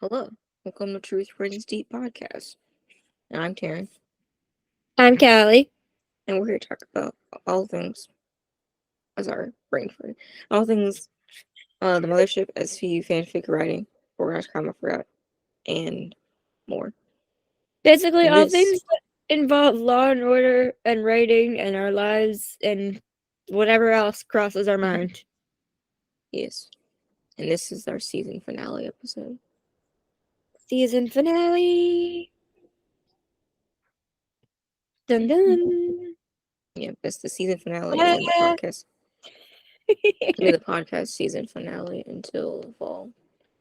Hello, welcome to Truth Runs Deep podcast. And I'm Terryn, I'm Kalli. and we're here to talk about all things. Sorry, brain fart. All things the Mothership, SVU, fanfic writing, organized crime, I forgot, and more. Basically, And all this, things that involve law and order and writing and our lives and whatever else crosses our mind. yes, and this is our season finale episode. Season finale. Dun dun. Yeah, that's the season finale, and then the podcast. The podcast season finale until the fall.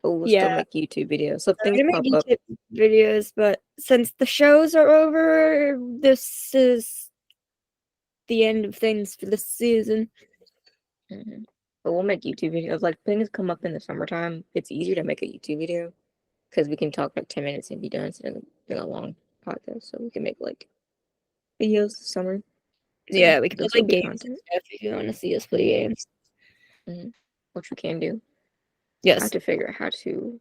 But we'll still Yeah, make YouTube videos. So if we're things gonna pop make up, YouTube videos, but since the shows are over, this is the end of things for this season. but we'll make YouTube videos. Like things come up in the summertime, it's easier to make a YouTube video because we can talk like 10 minutes and be done instead of being a long podcast. So we can make like videos this summer. So Yeah, we can those play will be games content. and stuff if you want to see us play games. Which we can do. I Yes. have to figure out how to,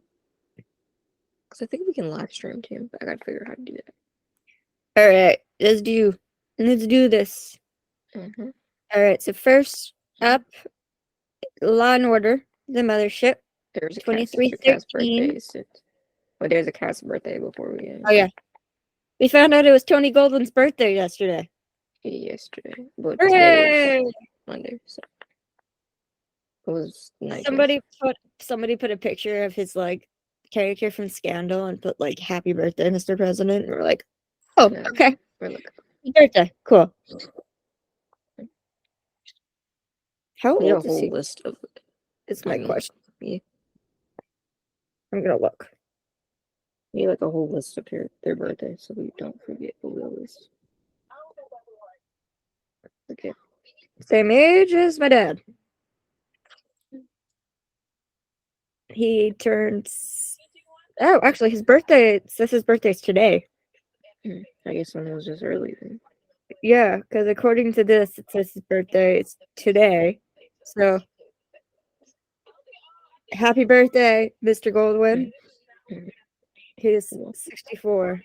because I think we can live stream too, but I gotta figure out how to do that. All right, let's do this. All right, so first up, Law and Order, the Mothership, There's a 2313. There's a Cass birthday before we end. Oh yeah, we found out it was Tony Goldwyn's birthday yesterday. Yesterday, but Hooray! today was Monday, so it was nice. Somebody put a picture of his like character from Scandal and put like "Happy Birthday, Mr. President," and we're like, "Oh, No, okay, happy birthday, cool." How we have old a is whole he? list of. Is my question. Yeah. I'm gonna look. We have like a whole list of their birthdays, so we don't forget the real list. Okay. Same age as my dad. He turns. Oh, actually, his birthday. It says his birthday's today. I guess when it was just early then. Yeah, because according to this, it says his birthday is today. So, happy birthday, Mr. Goldwyn. He's 64.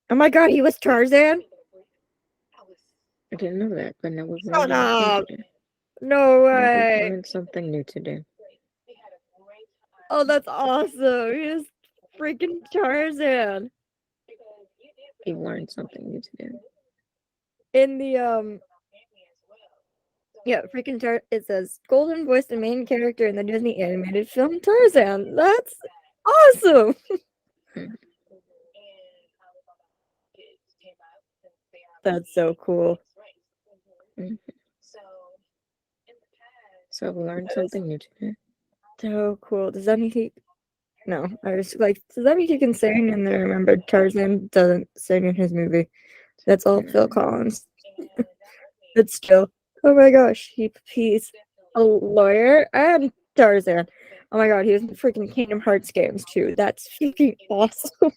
Oh my god, he was Tarzan? I didn't know that, but that was Shut up! No way! I learned something new today. Oh, that's awesome! He is freaking Tarzan. You learned something new today. In the yeah, freaking it says Golden voiced the main character in the Disney animated film Tarzan. That's awesome. That's so cool. So we learned something new today. So cool. Does that mean he? No, I was like, does that mean he can sing? And then I remembered Tarzan doesn't sing in his movie. That's all Phil Collins. But still, oh my gosh, he's a lawyer and Tarzan. Oh my god, he was in freaking Kingdom Hearts games too. That's freaking awesome.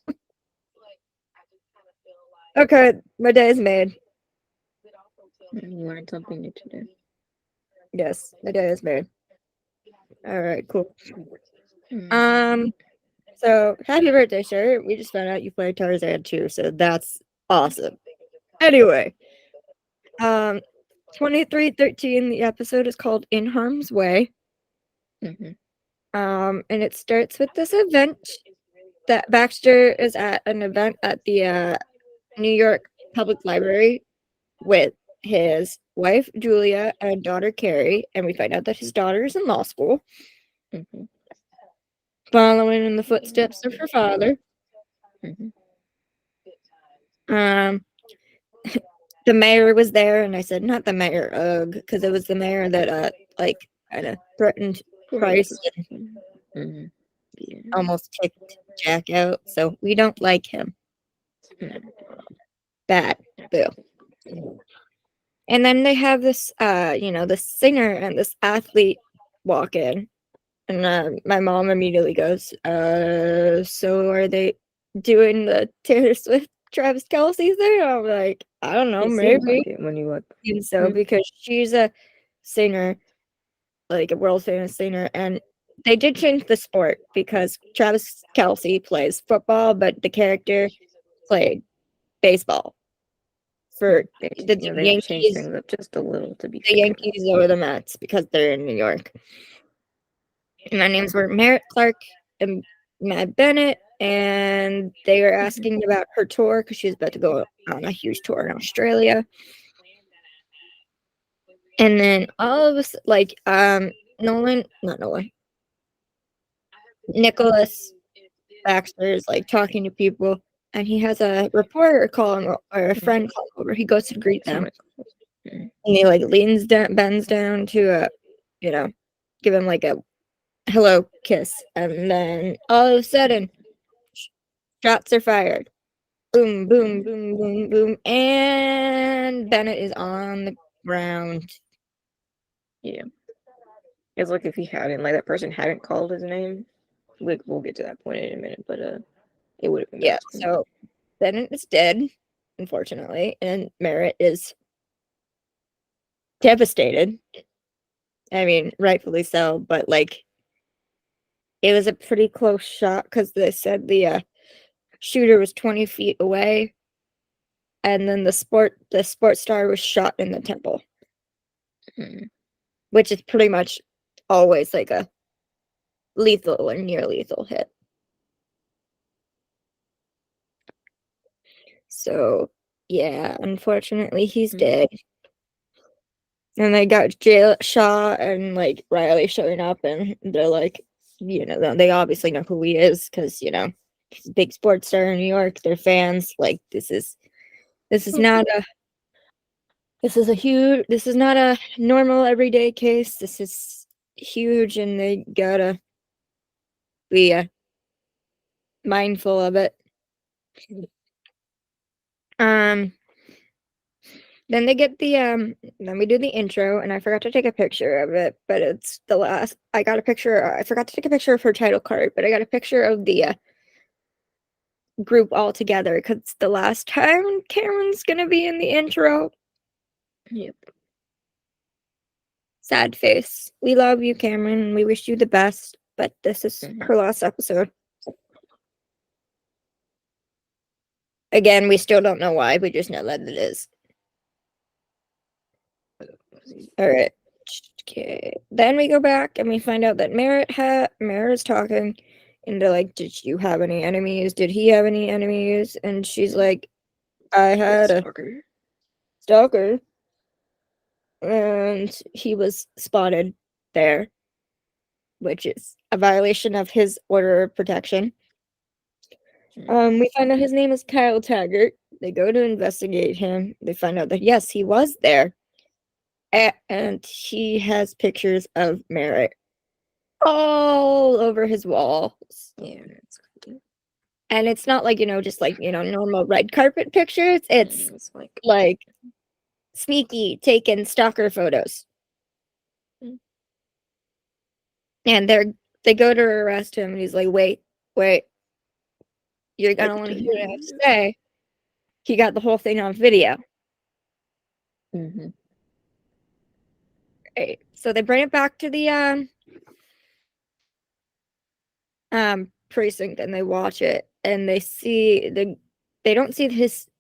Okay, my day is made. You learned something new today. Yes, my day is made. All right, cool. So happy birthday, sir. We just found out you play Tarzan too, so that's awesome. Anyway, 2313, the episode is called In Harm's Way. And it starts with this event that Baxter is at an event at the New York Public Library with his wife, Julia, and daughter, Carrie, and we find out that his daughter is in law school. Following in the footsteps of her father. The mayor was there, and I said, not the mayor, ugh, because it was the mayor that, like, kind of threatened Price and almost kicked Jack out, so we don't like him. Bad. Boo. And then they have this, this singer and this athlete walk in, and my mom immediately goes, so are they doing the Taylor Swift Travis Kelce thing? I'm like, I don't know, maybe. Like when you look. So because she's a singer, like a world famous singer, and they did change the sport because Travis Kelce plays football, but the character played baseball for the Yeah, they've changed Yankees. things up just a little, to be The fair. Yankees over the Mets because they're in New York. And my names were Merritt Clark and Matt Bennett, and they were asking about her tour because she was about to go on a huge tour in Australia. And then all of us, like Nicholas Baxter is like talking to people, and he has a reporter call him or a friend call him over. He goes to greet them, and he like bends down to give him like a hello kiss, and then all of a sudden, shots are fired. Boom, boom, boom, boom, boom, and Bennett is on the ground. Yeah. It's like if he hadn't, like that person hadn't called his name. We'll get to that point in a minute, but it would have been Yeah, bad. so Bennett is dead, unfortunately, and Merritt is devastated. I mean, rightfully so, but like it was a pretty close shot because they said the shooter was 20 feet away, and then the sports star was shot in the temple, which is pretty much always like a lethal or near lethal hit. So yeah, unfortunately, he's dead. And they got Shaw and like Riley showing up, and they're like, they obviously know who he is because he's a big sports star in New York. They're fans. Like this is not a this is not a normal everyday case. This is huge, and they gotta be mindful of it. Um, then they get then we do the intro, and I forgot to take a picture of it, but it's the last. I got a picture. I forgot to take a picture of her title card, but I got a picture of the group all together because it's the last time Cameron's gonna be in the intro. Yep. Sad face. We love you, Cameron. We wish you the best, but this is her last episode. Again, we still don't know why. We just know that it is. All right. Okay. Then we go back and we find out that Merritt is talking, and they're like, "Did you have any enemies? Did he have any enemies?" And she's like, "I had a stalker, and he was spotted there, which is a violation of his order of protection." We find out his name is Kyle Taggart. They go to investigate him. They find out that yes, he was there, and he has pictures of Merritt all over his walls. Yeah. And it's not like, just like, normal red carpet pictures. It's like sneaky taken stalker photos. And they go to arrest him, and he's like, wait, you're gonna want to hear what I have to say. He got the whole thing on video. Right. So they bring it back to the precinct, and they watch it, and they don't see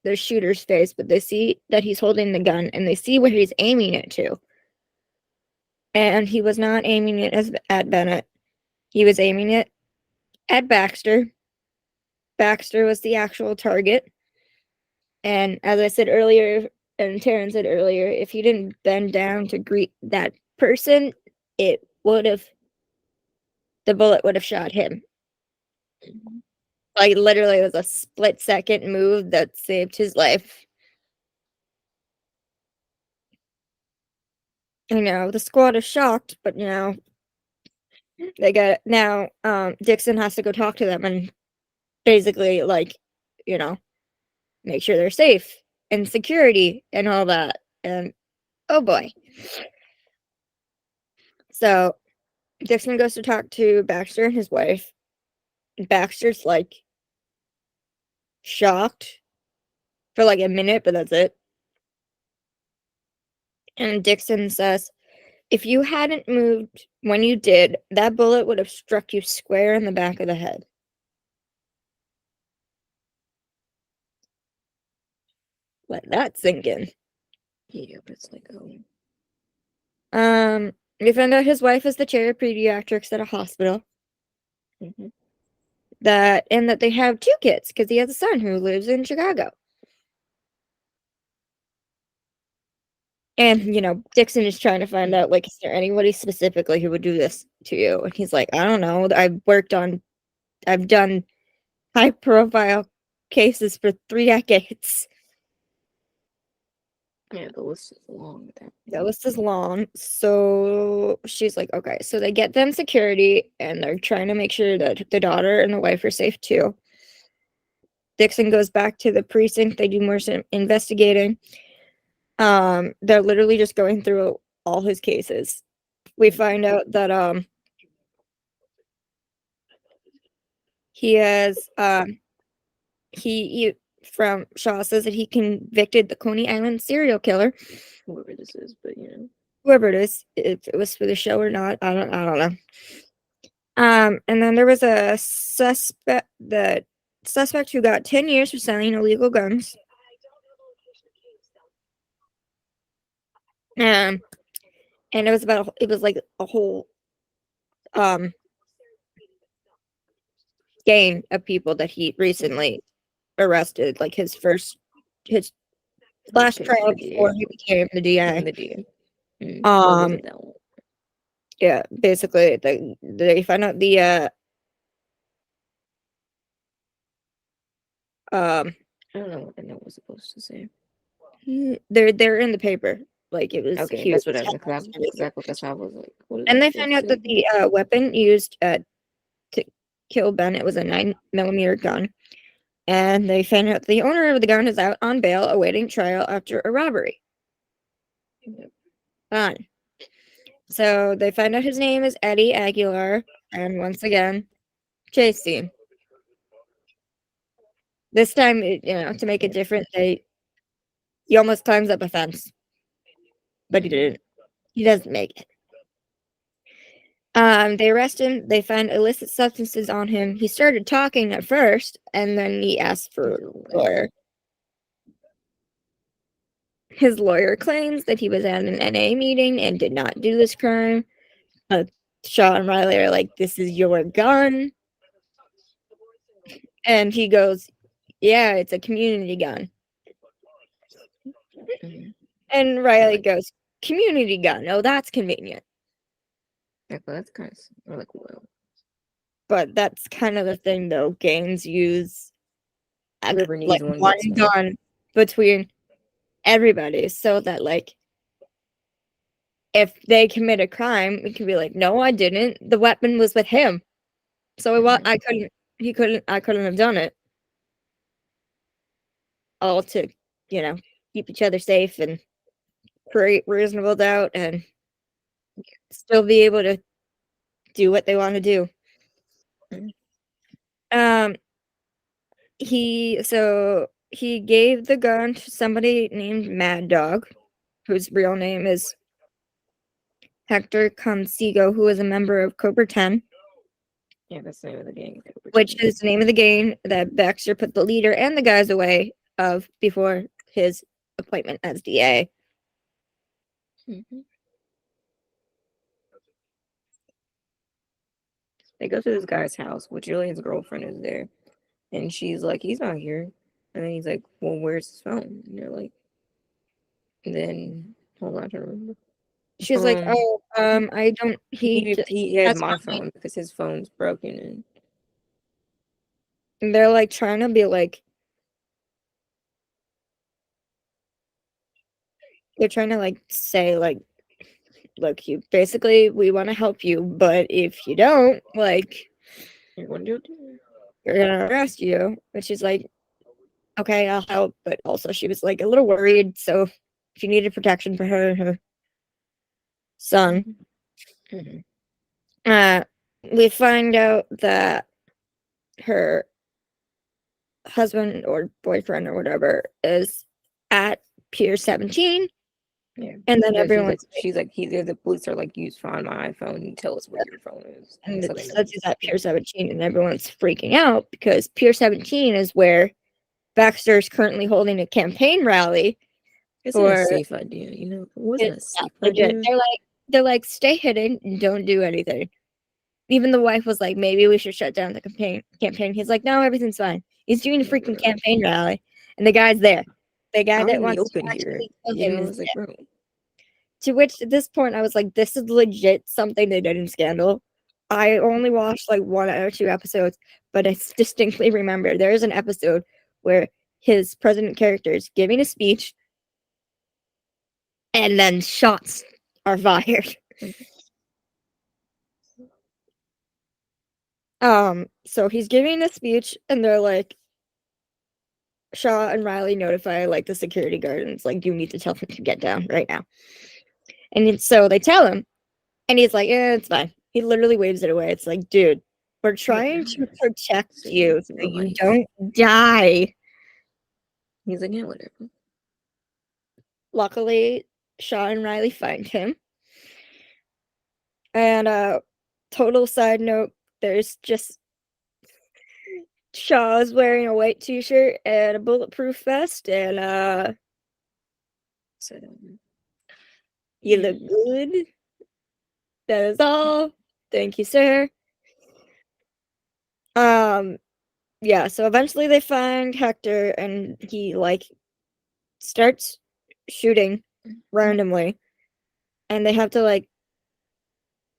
the shooter's face, but they see that he's holding the gun, and they see where he's aiming it to. And he was not aiming it at Bennett. He was aiming it at Baxter. Baxter was the actual target. And as I said earlier, and Terryn said earlier, if he didn't bend down to greet that person, the bullet would have shot him. Like literally, it was a split-second move that saved his life. The squad is shocked, but they got now. Dixon has to go talk to them and basically, like, make sure they're safe and security and all that. And oh boy. So Dixon goes to talk to Baxter and his wife. Baxter's like shocked for like a minute, but that's it. And Dixon says If you hadn't moved when you did, that bullet would have struck you square in the back of the head. Let that sink in. Yeah, but it's like, oh. We found out his wife is the chair of pediatrics at a hospital. Mm-hmm. And that they have 2 kids because he has a son who lives in Chicago. And Dixon is trying to find out, like, is there anybody specifically who would do this to you? And he's like, I don't know. I've done high profile cases for 3 decades. Yeah, the list is long with that. The list is long. So she's like, okay. So they get them security and they're trying to make sure that the daughter and the wife are safe too. Dixon goes back to the precinct. They do more investigating. They're literally just going through all his cases. We find out that he has he from Shaw says that he convicted the Coney Island serial killer. Whoever this is, but Whoever it is, if it was for the show or not, I don't know. And then there was a suspect who got 10 years for selling illegal guns. And it was like a whole gang of people that he recently arrested, like his last trial before he became the DA. The DA. What was it, that one? Yeah, basically they find out the I don't know what the note was supposed to say. they're in the paper. Like, it was Okay, huge. that's what I was exactly. That's how I was like, what is And that they supposed found to out that say? the weapon used to kill Bennett was a 9mm gun. And they found out the owner of the gun is out on bail awaiting trial after a robbery. Fun. So they find out his name is Eddie Aguilar, and once again, chase scene. This time, to make it different, he almost climbs up a fence, but he didn't. He doesn't make it. They arrest him. They find illicit substances on him. He started talking at first, and then he asked for a lawyer. His lawyer claims that he was at an NA meeting and did not do this crime. Shaw and Riley are like, "This is your gun," and he goes, "Yeah, it's a community gun." And Riley goes, "Community gun? Oh, that's convenient." Yeah, but that's kind of like, well. But that's kind of the thing, though. Gangs use Whoever needs one one gets one. gun between everybody, so that, like, if they commit a crime, we can be like, "No, I didn't. The weapon was with him, so I couldn't. I couldn't have done it." All to, keep each other safe and create reasonable doubt and still be able to do what they want to do. He gave the gun to somebody named Mad Dog, whose real name is Hector Consigo, who is a member of Cobra 10. Yeah, that's the name of the gang. Which is the name of the gang that Baxter put the leader and the guys away of before his appointment as DA. They go to this guy's house, which Julian's girlfriend is there, and she's like, "He's not here," and then he's like, "Well, where's his phone?" And they're like, and then hold on, I don't remember. She's like, "Oh, I don't." He has my phone because his phone's broken, and they're like trying to be like, they're trying to like say like, "Look, you basically we want to help you, but if you don't, like, you're going to do it. We're gonna arrest you." And she's like, "Okay, I'll help," but also she was like a little worried, so she needed protection for her and her son. We find out that her husband or boyfriend or whatever is at Pier 17 Yeah. And then No, everyone's she's like, the police are like, use find my iPhone and tell us where your phone is. and So it they know. says he's at Pier 17, and everyone's freaking out because Pier 17 is where Baxter is currently holding a campaign rally Isn't a for safe idea, you know? It wasn't a it's not safe legit. idea. They're like, stay hidden and don't do anything. Even the wife was like, maybe we should shut down the campaign. He's like, no, everything's fine. He's doing a Yeah, freaking bro. campaign rally. And the guy's there. The guy Out that in the wants to open here. actually kill You him know, is it's like, there. bro. To which at this point I was like, this is legit something they did in Scandal. I only watched like one or two episodes, but I distinctly remember there is an episode where his president character is giving a speech and then shots are fired. So he's giving a speech and they're like, Shaw and Riley notify like the security guard and it's like, you need to tell him to get down right now. And so they tell him, and he's like, yeah, it's fine. He literally waves it away. It's like, dude, we're trying to protect you so you don't die. He's like, yeah, whatever. Luckily, Shaw and Riley find him. And total side note, there's just Shaw's wearing a white t-shirt and a bulletproof vest, and So, you look good. That is all. Thank you, sir. Yeah, so eventually they find Hector and he like starts shooting randomly and they have to like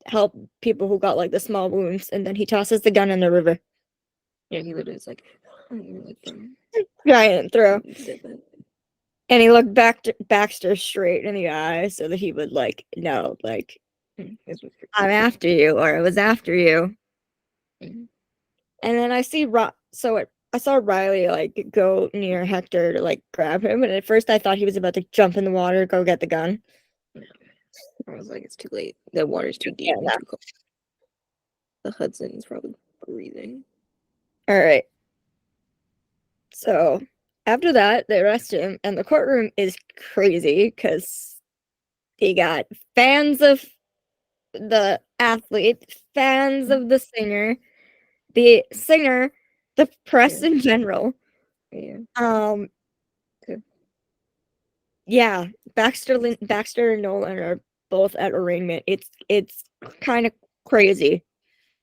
help people who got like the small wounds and then he tosses the gun in the river. yeah, he literally is like, oh, you're like, bro. Giant throw. He said that. And he looked back to Baxter straight in the eye so that he would like know, like, I'm after you, or I was after you. Mhm. And then I see I saw Riley like go near Hector to like grab him, and at first I thought he was about to jump in the water, go get the gun. No. I was like, it's too late. The water's too Yeah, deep and no. too cold. The Hudson's probably breathing. All right. So after that, they arrest him, and the courtroom is crazy because he got fans of the athlete, fans of the singer, the press Yeah. in general. Yeah. Um, Okay. yeah, Baxter and Nolan are both at arraignment. It's kind of crazy.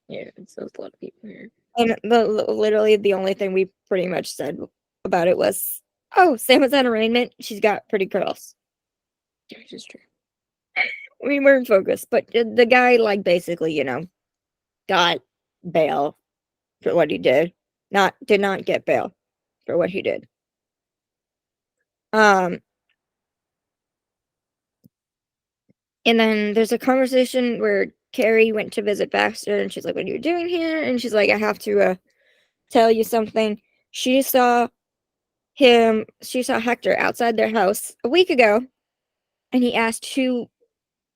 Yeah. So it's a lot of people here. And literally the only thing we pretty much said about it was, oh, Sam was at arraignment. She's got pretty curls. Which is true. We weren't focused, but the guy like basically, got bail for what he did. Did not get bail for what he did. Um, and then there's a conversation where Carrie went to visit Baxter, and she's like, "What are you doing here?" And she's like, "I have to tell you something." She saw She saw Hector outside their house a week ago, and he asked who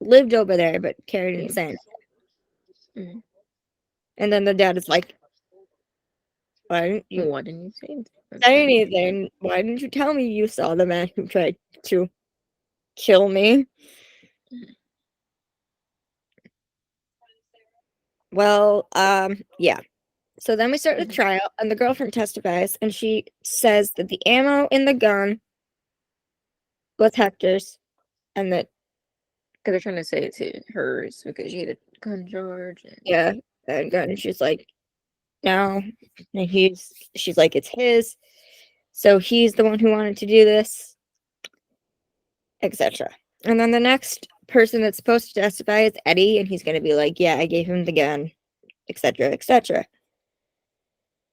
lived over there, but Carrie didn't say anything. Mm-hmm. And then the dad is like, "Why didn't you Why didn't you say say anything? Why didn't you tell me you saw the man who tried to kill me?" Well, yeah. So then we start the trial, and the girlfriend testifies, and she says that the ammo in the gun was Hector's, and that Because they're trying to say it's hers because she had a gun charge. And yeah, that gun. She's like, no, and she's like, it's his. So he's the one who wanted to do this, etc. And then the next person that's supposed to testify is Eddie, and he's gonna be like, yeah, I gave him the gun, etc., etc.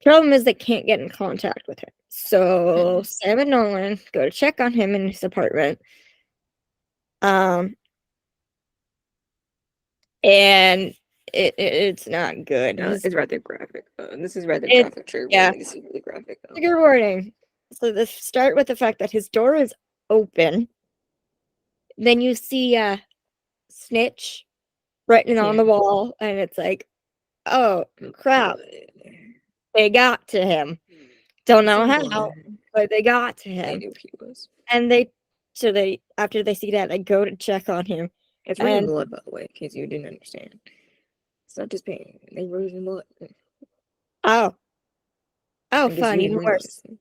Problem is they can't get in contact with him. So Sam and Nolan go to check on him in his apartment. And it's not good. it's rather graphic. This is rather It's graphic. Trigger yeah, warning. This is really graphic. trigger warning. So let's start with the fact that his door is open. Then you see snitch written on the wall, and it's like, oh crap, they got to him. Don't know how, but they got to They him. knew he was. And they So after they see that, they go to check on him. It's raining And blood, by the way, in case you didn't understand. It's not just pain. They losing blood. oh, I guess fun, you even didn't worse. realize.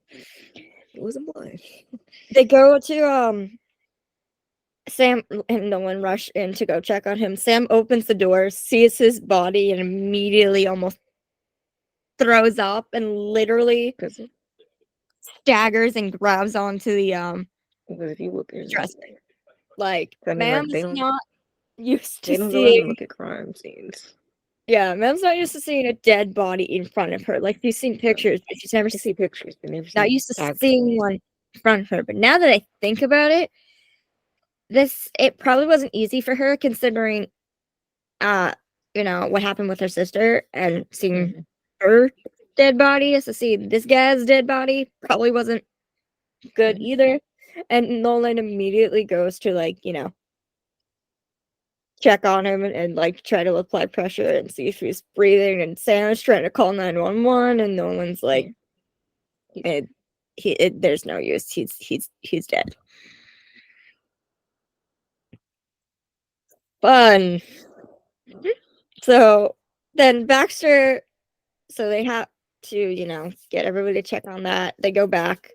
Losing blood. They go to Sam and Nolan rush in to go check on him. Sam opens the door, sees his body, and immediately almost throws up and literally Because staggers and grabs onto the if you look, dresser. Like, I mean, like ma'am's not used to they don't go out and seeing. look at crime scenes. Yeah, ma'am's not used to seeing a dead body in front of her. Like, she's seen pictures, but she's never They see pictures, but never not see used to seeing actual. one in front of her. But now that I think about it, it probably wasn't easy for her considering what happened with her sister and seeing her dead body. So see this guy's dead body probably wasn't good either. And Nolan immediately goes to check on him and like try to apply pressure and see if he's breathing. And Sam's trying to call 911, and Nolan's like, there's no use. He's dead. Fun. So then Baxter, so they have to, get everybody to check on that. They go back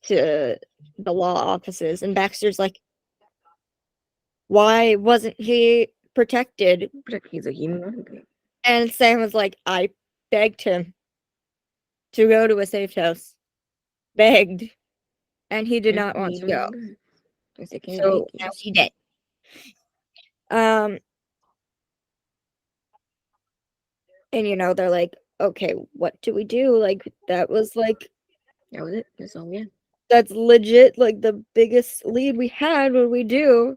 to the law offices, and Baxter's like, why wasn't he protected? He's a human. And Sam was like, I begged him to go to a safe house. Begged. And he did not want to go. So now he did. And they're like, okay, what do we do? Like, that was it. That's all, yeah. That's legit, like, the biggest lead we had. What do we do?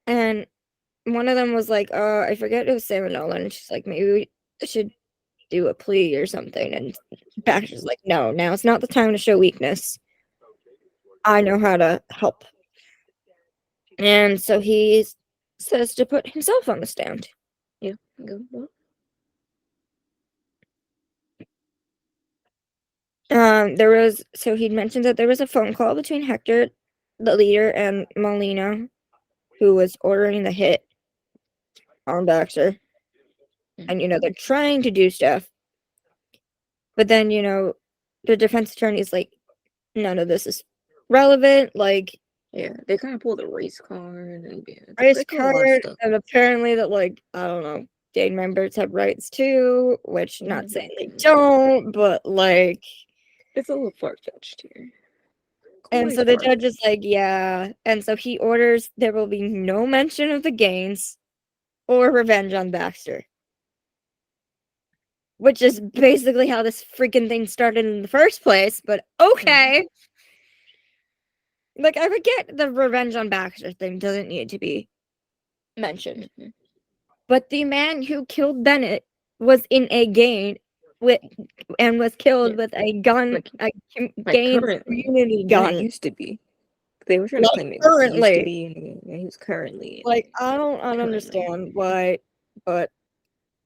And one of them was like, I forget it was Sam and Nolan. And she's like, maybe we should do a plea or something. And Baxter's like, no, now it's not the time to show weakness. I know how to help. And so he says to put himself on the stand. Yeah, go. What? He'd mentioned that there was a phone call between Hector, the leader, and Molina, who was ordering the hit on Baxter. And, they're trying to do stuff. But then, the defense attorney is like, none of this is relevant. Like, yeah, they kind of pulled a race card and and apparently that, like, I don't know, gang members have rights too, which not saying they don't, but like, it's a little far-fetched here. And so the judge is like, yeah. And so he orders there will be no mention of the gains or revenge on Baxter. Which is basically how this freaking thing started in the first place, but okay. Like, I forget the revenge on Baxter thing doesn't need to be mentioned. But the man who killed Bennett was in a gang and was killed with a gun, a gang community gun. It used to be. They were trying to claim it currently. Used to be, and he was currently. Like, I don't understand why, but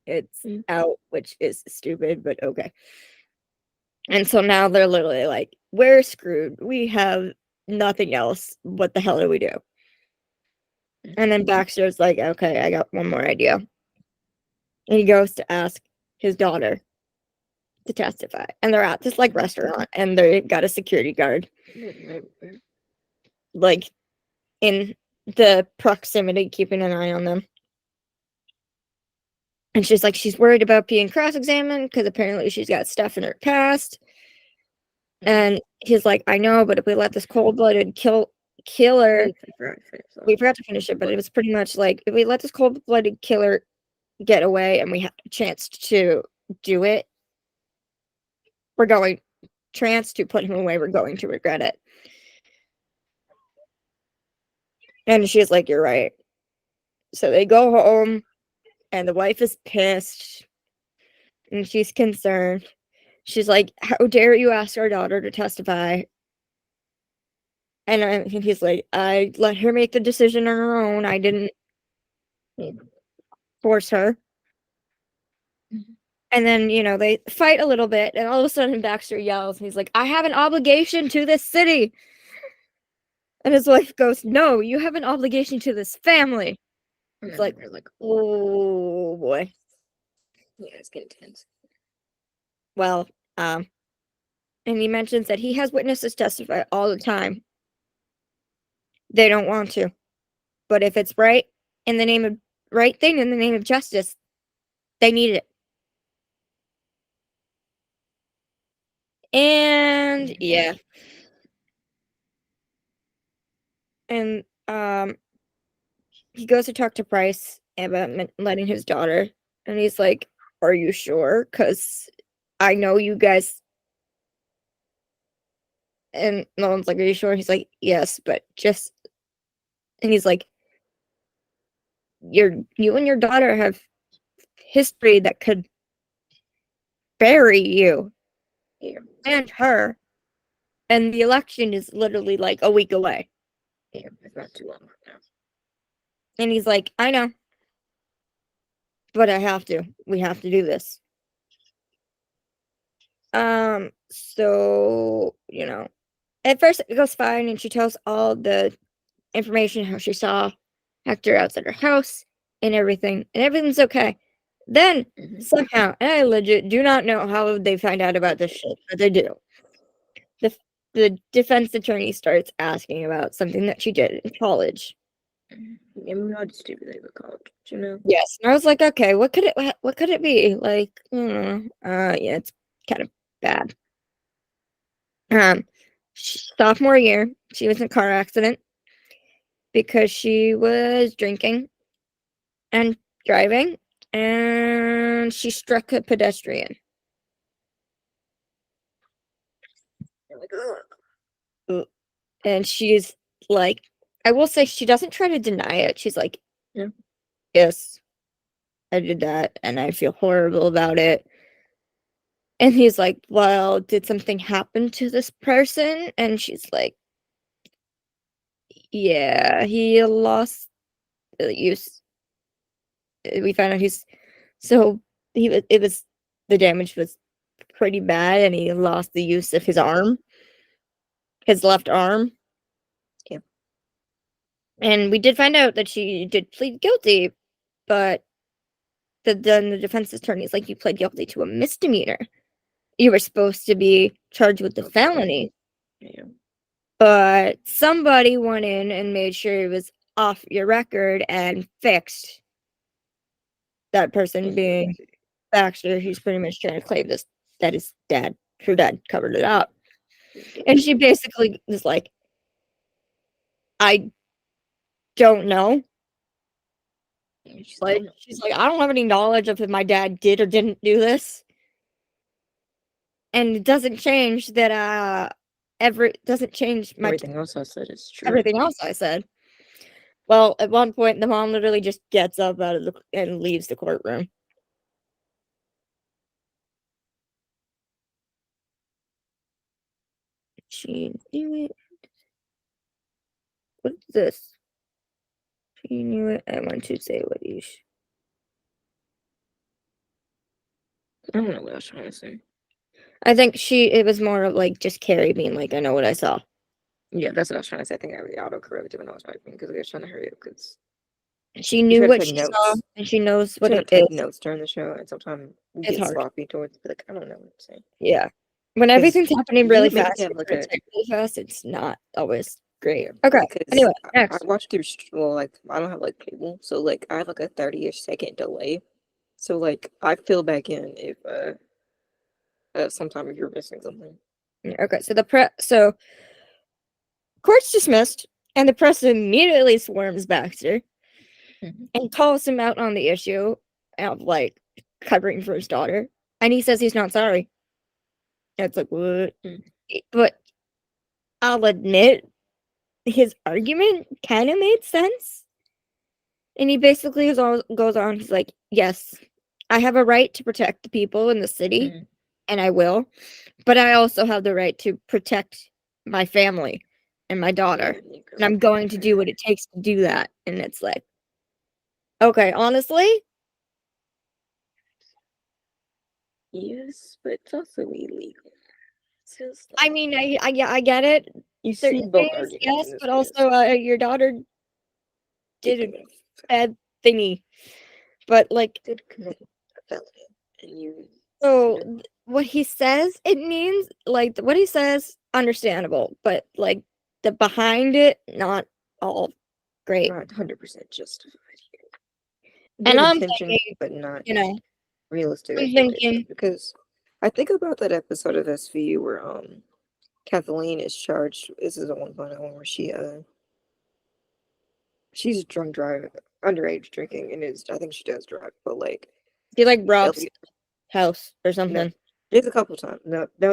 it's out, which is stupid, but okay. And so now they're literally like, we're screwed. We have nothing else. What the hell do we do? And then Baxter's like, okay, I got one more idea. And he goes to ask his daughter to testify. And they're at this like restaurant and they got a security guard. Like in the proximity, keeping an eye on them. And she's like, she's worried about being cross-examined because apparently she's got stuff in her past. And he's like, I know, but if we let this cold-blooded killer, we forgot to finish it, but it was pretty much like, if we let this cold-blooded killer get away and we have a chance to do it, we're going to put him away, we're going to regret it. And she's like, you're right. So they go home, and the wife is pissed, and she's concerned. She's like, how dare you ask our daughter to testify? And he's like, I let her make the decision on her own. I didn't force her. And then, they fight a little bit, and all of a sudden Baxter yells, and he's like, I have an obligation to this city. And his wife goes, "No, you have an obligation to this family." And It's then like, they're like, oh boy. yeah, it's getting tense. Well, and he mentions that he has witnesses testify all the time. They don't want to, but if it's right in the name of right thing in the name of justice, they need it. And yeah, and he goes to talk to Price about letting his daughter, and he's like, "Are you sure? Because I know you guys." And Nolan's like, "Are you sure?" He's like, "Yes, but just." And he's like, You and your daughter have history that could bury you Yeah, and her, and the election is literally like a week away." yeah, it's not too long right now. And he's like, "I know, but I have to. We have to do this." So, at first it goes fine, and she tells all the information how she saw Hector outside her house and everything's okay. Then Mm-hmm. somehow, and I legit do not know how they find out about this shit, but they do. The the defense attorney starts asking about something that she did in college. Yeah, maybe I'll just do they were called, you know? Yes, and I was like, okay, what could it be? Like, yeah, it's kind of bad. Um, Sophomore year, she was in a car accident because she was drinking and driving, and she struck a pedestrian. They're like, ugh. Uh, And she's like, I will say she doesn't try to deny it. She's like, Yeah. yes, I did that, and I feel horrible about it. And he's like, well, did something happen to this person? And she's like, yeah, he lost use. We found out so it was, the damage was pretty bad, and he lost the use of his arm, his left arm. Yeah. And we did find out that she did plead guilty, but then the defense attorney is like, you pled guilty to a misdemeanor. You were supposed to be charged with the felony. Yeah. But somebody went in and made sure it was off your record and fixed. That person being Baxter, he's pretty much trying to claim this, that her dad covered it up. And she basically was like, I don't know. She's like, I don't have any knowledge of if my dad did or didn't do this. And it doesn't change that doesn't change Everything else I said is true. everything else I said. Well, at one point the mom literally just gets up out of and leaves the courtroom. She knew it. What's this? She knew it. I want to say what you. I don't know what I was trying to say. I think it was more of like just Carrie being like, I know what I saw. Yeah, that's what I was trying to say. I think I really autocorrected when I was typing because I was trying to hurry up because She we knew try to what take she saw, notes. and she knows We what try to it take is. notes during the show, and sometimes we It's get hard. sloppy towards, but like I don't know what I'm saying. Yeah. When 'Cause everything's happening you really maybe fast, have like a really fast, it's not always great. yeah Okay. because Anyway, I next. watch through well like I don't have like cable, so like I have like a 30-ish second delay. So like I fill back in if sometime if you're missing something. Okay. So court's dismissed, and the press immediately swarms Baxter Mm-hmm. and calls him out on the issue of like covering for his daughter, and he says he's not sorry. And it's like, what? Mm-hmm. But I'll admit his argument kind of made sense. And he basically goes on, he's like, yes, I have a right to protect the people in the city, Mm-hmm. and I will, but I also have the right to protect my family and my daughter. And I'm going to do what it takes to do that. And it's like, okay, honestly, Yes, but it's also illegal. It's just I like mean, I get it. You see certain both things, arguments yes, in this but case. also your daughter Did did commit a bad thingy. But like, did commit a felony, and you so what he says, it means like what he says, understandable, but like the behind it, not all great. not 100% justified here. And Good I'm intention, thinking, but not you know, realistic I'm expectation. thinking, Because I think about that episode of SVU where Kathleen is charged. This is the one where she's drunk driving, underage drinking, and is I think she does drive, but like he like robs Elliot, house or no, something. there's a couple times. No, that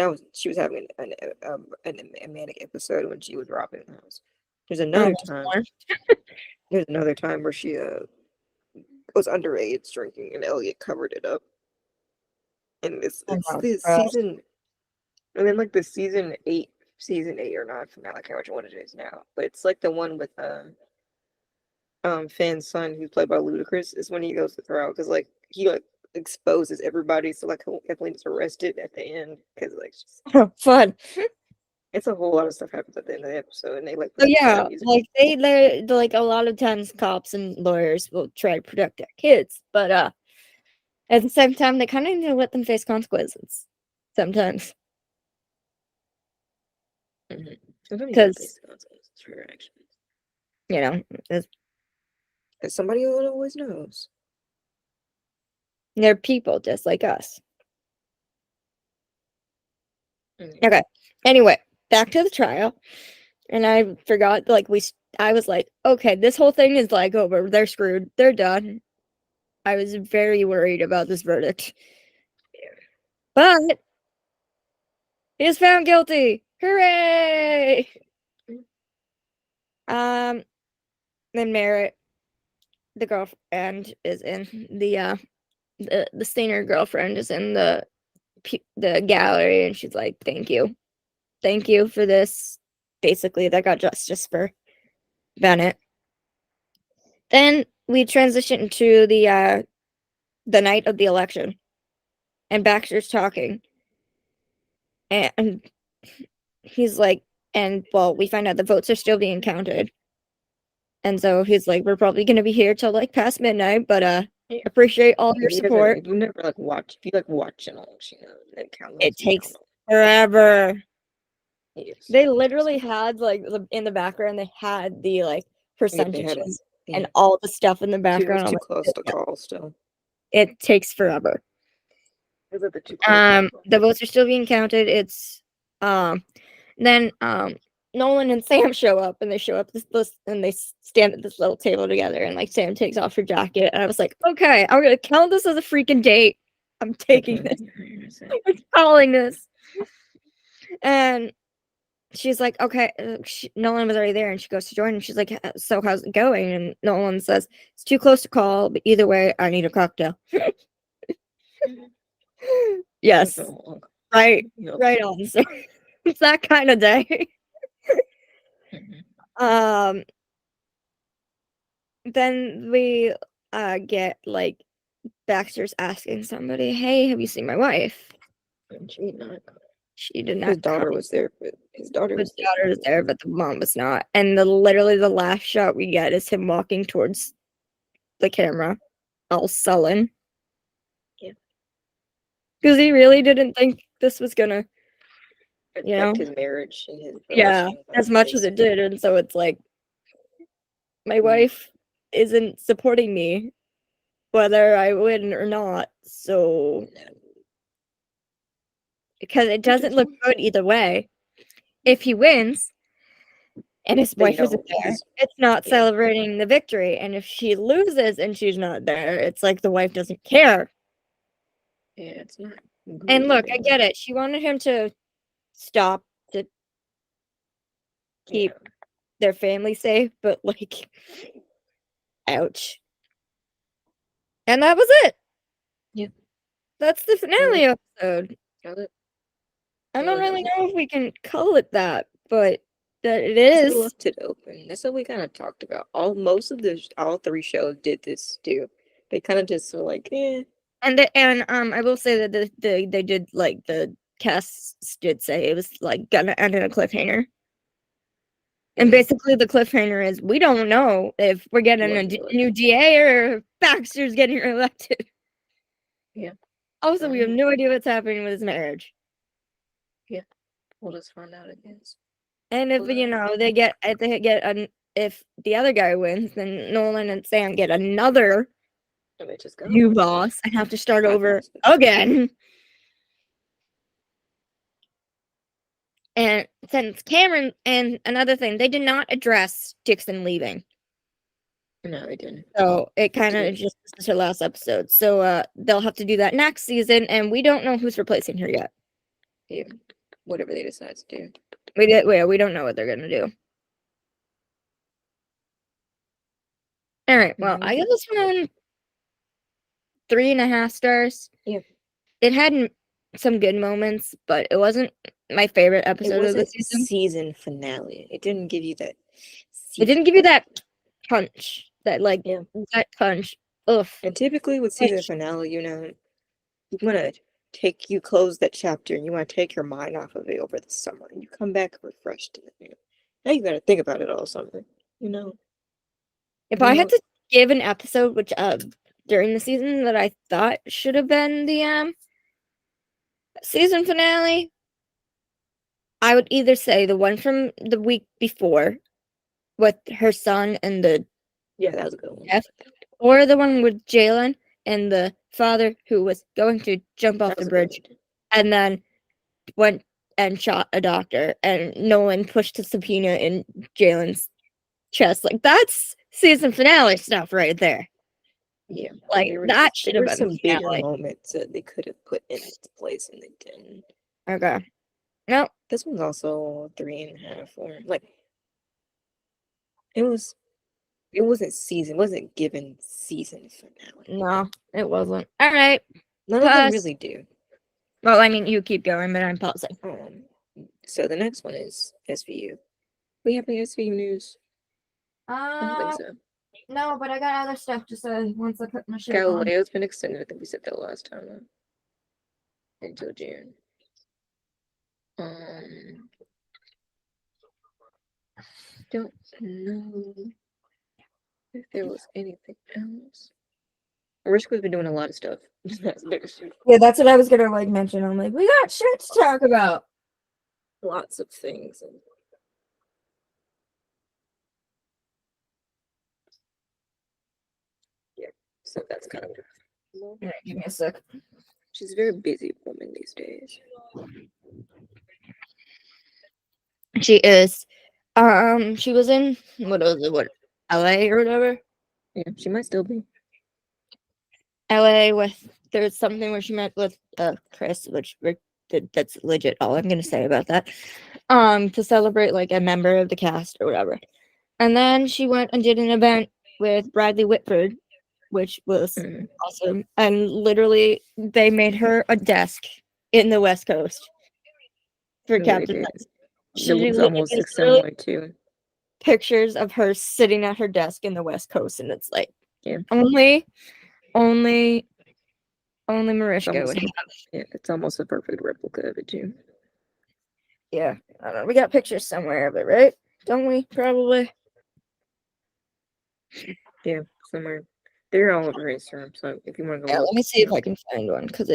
was she was having a manic episode when she was robbing the house. There's Oh, another time. more. There's another time where she was underage drinking, and Elliot covered it up. And Oh, it's no, the gross. season, and then like the season eight or nine from now. I can't remember what it is now, but it's like the one with Fan's son who's played by Ludacris is when he goes to throw because like he like exposes everybody, so like Kathleen is arrested at the end because like Oh, fun. it's a whole lot of stuff happens at the end of the episode, and they like So put sad yeah, music. like they like a lot of times cops and lawyers will try to protect their kids, but at the same time they kind of need to let them face consequences sometimes Mm-hmm. Sometimes you gotta because face the consequences for your actions, you know it's- because somebody always knows. they're people just like us. Mm-hmm. Okay. Anyway, back to the trial, and I forgot like I was like, okay, this whole thing is like over. They're screwed. They're done. I was very worried about this verdict, but he was found guilty. Hooray! Um, then Merritt, the girlfriend, is in the singer girlfriend is in the gallery, and she's like, thank you for this." Basically, that got justice for Bennett. Then we transition to the night of the election, and Baxter's talking, and he's like, and well, we find out the votes are still being counted. And so he's like, we're probably gonna be here till like past midnight, but Yeah. appreciate all your If he doesn't, support. if you never like watch, if you like watch it all, you know, then count It those, you count takes them. forever. Yes. They literally had like in the background, they had the like Yeah, they had percentages yeah. and all the stuff in the It was background. I'm too like, close to "No, call still. it takes forever." It was a bit too close to call. The votes are still being counted. It's then Nolan and Sam show up, and they show up this and they stand at this little table together, and like Sam takes off her jacket, and I was like, okay, I'm gonna count this as a freaking date. I'm taking this. I'm calling this. And she's like, okay, Nolan was already there, and she goes to join, and she's like, so how's it going? And Nolan says, it's too close to call, but either way, I need a cocktail. Yes, right, Yep. right on, sir. It's that kind of day. Mhm. Then we get like Baxter's asking somebody, hey, have you seen my wife? And she did not. She did His not come. daughter was there, but his daughter His was there. daughter was there, but the mom was not. And literally the last shot we get is him walking towards the camera, all sullen. Yeah. Because he really didn't think this was gonna, you know, Affect his marriage and his yeah, relationship. as much as it did. And so it's like, my wife isn't supporting me, whether I win or not. So, because it doesn't look good either way. If he wins and his They wife isn't know there, he's it's not yeah. celebrating the victory. And if she loses and she's not there, it's like the wife doesn't care. Yeah, it's not good And look, I anymore. get it. She wanted him to stop to keep their family safe, but like, ouch. And that was it. Yeah. That's the finale episode. Got it. I Yeah, don't that really was know if we can call it that, but that it They is. left it open. That's what we kind of talked about. All three shows did this too. They kind of just were like, eh. And I will say that they did like the casts did say it was like gonna end in a cliffhanger. And basically, the cliffhanger is we don't know if we're getting a new DA or if Baxter's getting elected. Yeah. Also, we have no idea what's happening with his marriage. Yeah. We'll just find out, I guess. And if if the other guy wins, then Nolan and Sam get another new boss and have to start over again. And since Cameron, and another thing, they did not address Dixon leaving. No, they didn't. So it kind of just was her last episode. So they'll have to do that next season, and we don't know who's replacing her yet. Yeah, whatever they decide to do. We don't know what they're gonna do. All right. Well, I give this one 3.5 stars. Yeah. It had some good moments, but it wasn't my favorite episode of the season. Season finale. It didn't give you that. It didn't give you that punch. That punch. Ugh. And typically with season finale, you want to close that chapter and you want to take your mind off of it over the summer. And you come back refreshed. Now you got to think about it all summer. If I had to give an episode which during the season that I thought should have been the season finale, I would either say the one from the week before with her son and the that was a good one. Or the one with Jalen and the father who was going to jump off the bridge and then went and shot a doctor, and Nolan pushed a subpoena in Jalen's chest. Like, that's season finale stuff right there. Yeah. Like, that should have been some bigger moments that they could have put in its place and they didn't. Okay. No. This one's also 3.5 or it wasn't given season finale. No, it wasn't. All right. None of them really do. Well, I mean, you keep going, but I'm pausing. So the next one is SVU. We have any SVU news? I don't think so. No, but I got other stuff to say once I put my shit Galileo's been extended. I think we said that last time. Until June. Don't know if there was anything else. Rishka's been doing a lot of stuff. Yeah, that's what I was gonna mention. I'm like, we got shit to talk about. Lots of things. Yeah, so that's kind of. Yeah, give me a sec. She's a very busy woman these days. She is. She was in LA or whatever. Yeah, she might still be. LA there's something where she met with Chris, which that's legit all I'm gonna say about that. To celebrate a member of the cast or whatever. And then she went and did an event with Bradley Whitford, which was awesome. And literally they made her a desk in the West Coast for Captain Nice. She looks almost similar too. Pictures of her sitting at her desk in the West Coast, and it's only Mariska would have. Yeah, it's almost a perfect replica of it too. Yeah, I don't know. We got pictures somewhere of it, right? Don't we? Probably. Yeah, somewhere. They're all over Instagram, so if you want to go. Yeah, let me see if I can find one because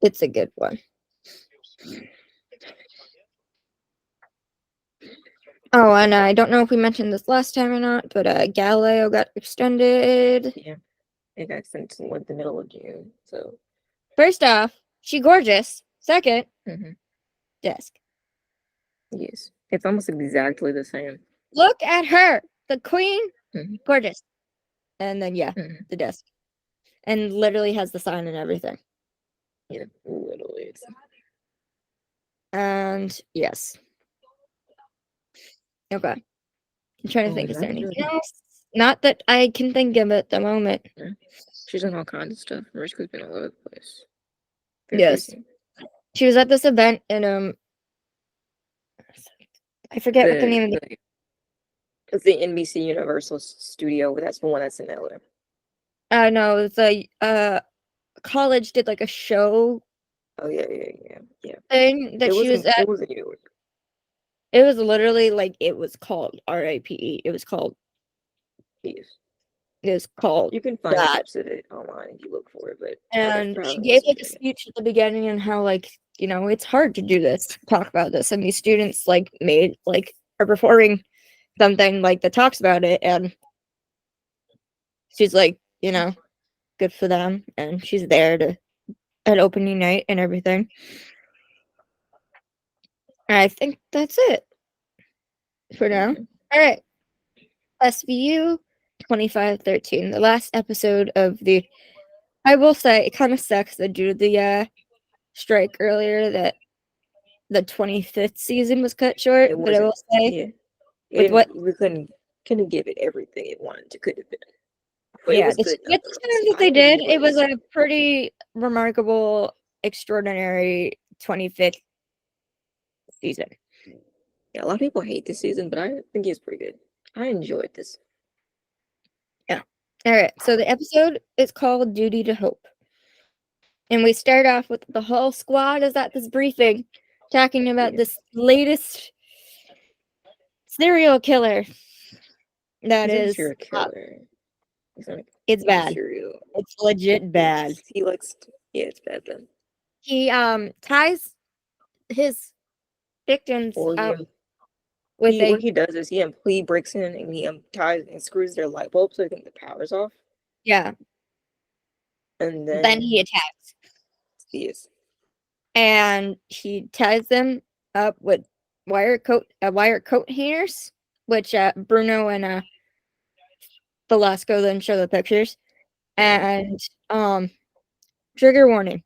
it's a good one. Oh, and I don't know if we mentioned this last time or not, but Galileo got extended. Yeah, it got extended to the middle of June. So, first off, she gorgeous. Second, desk. Yes, it's almost exactly the same. Look at her, the queen, gorgeous. And then the desk, and literally has the sign and everything. Yeah, literally. And yes. Okay. I'm trying to think. Is there anything else? Not that I can think of at the moment. Yeah. She's done all kinds of stuff. Mariska's been all over the place. Yes. She was at this event in I forget what the name of it. It's the NBC Universal Studio, but that's the one that's in LA. No, the college did a show. Oh yeah. Thing that she was at. It was in New York. It was literally like it was called RIPE. It was called. Yes. It was called You can find that. clips of it online if you look for it, but that's And she probably gave wasn't like a doing it. speech at the beginning and how like it's hard to do this, talk about this, and these students like made like are performing something like that talks about it, and she's like good for them, and she's there to at opening night and everything. And I think that's it for now. Mhm. All right, SVU 2513, the last episode of the. I will say it kind of sucks that due to the strike earlier that the 25th season was cut short, It but I will wasn't. say Yeah, it with what didn't. We couldn't give it everything it wanted to. Could have been, but it yeah, was the good the nonetheless. time that I they did, enjoyed it was it. a pretty remarkable, extraordinary 25th season. Yeah, a lot of people hate this season, but I think it's pretty good. I enjoyed this. Yeah. All right. So the episode is called Duty to Hope. And we start off with the whole squad is at this briefing talking about Yeah. this latest serial killer that He's not a is serial killer. He's not it's a bad. serial. It's legit bad. He likes. Yeah, it's bad then. He ties his victims Or up with what a he does is he breaks in and he ties and screws their light bulb so I think the power's off, yeah, and then then he attacks. yes, And he ties them up with wire coat hangers, which Bruno and Velasco then show the pictures. yeah, And trigger warning,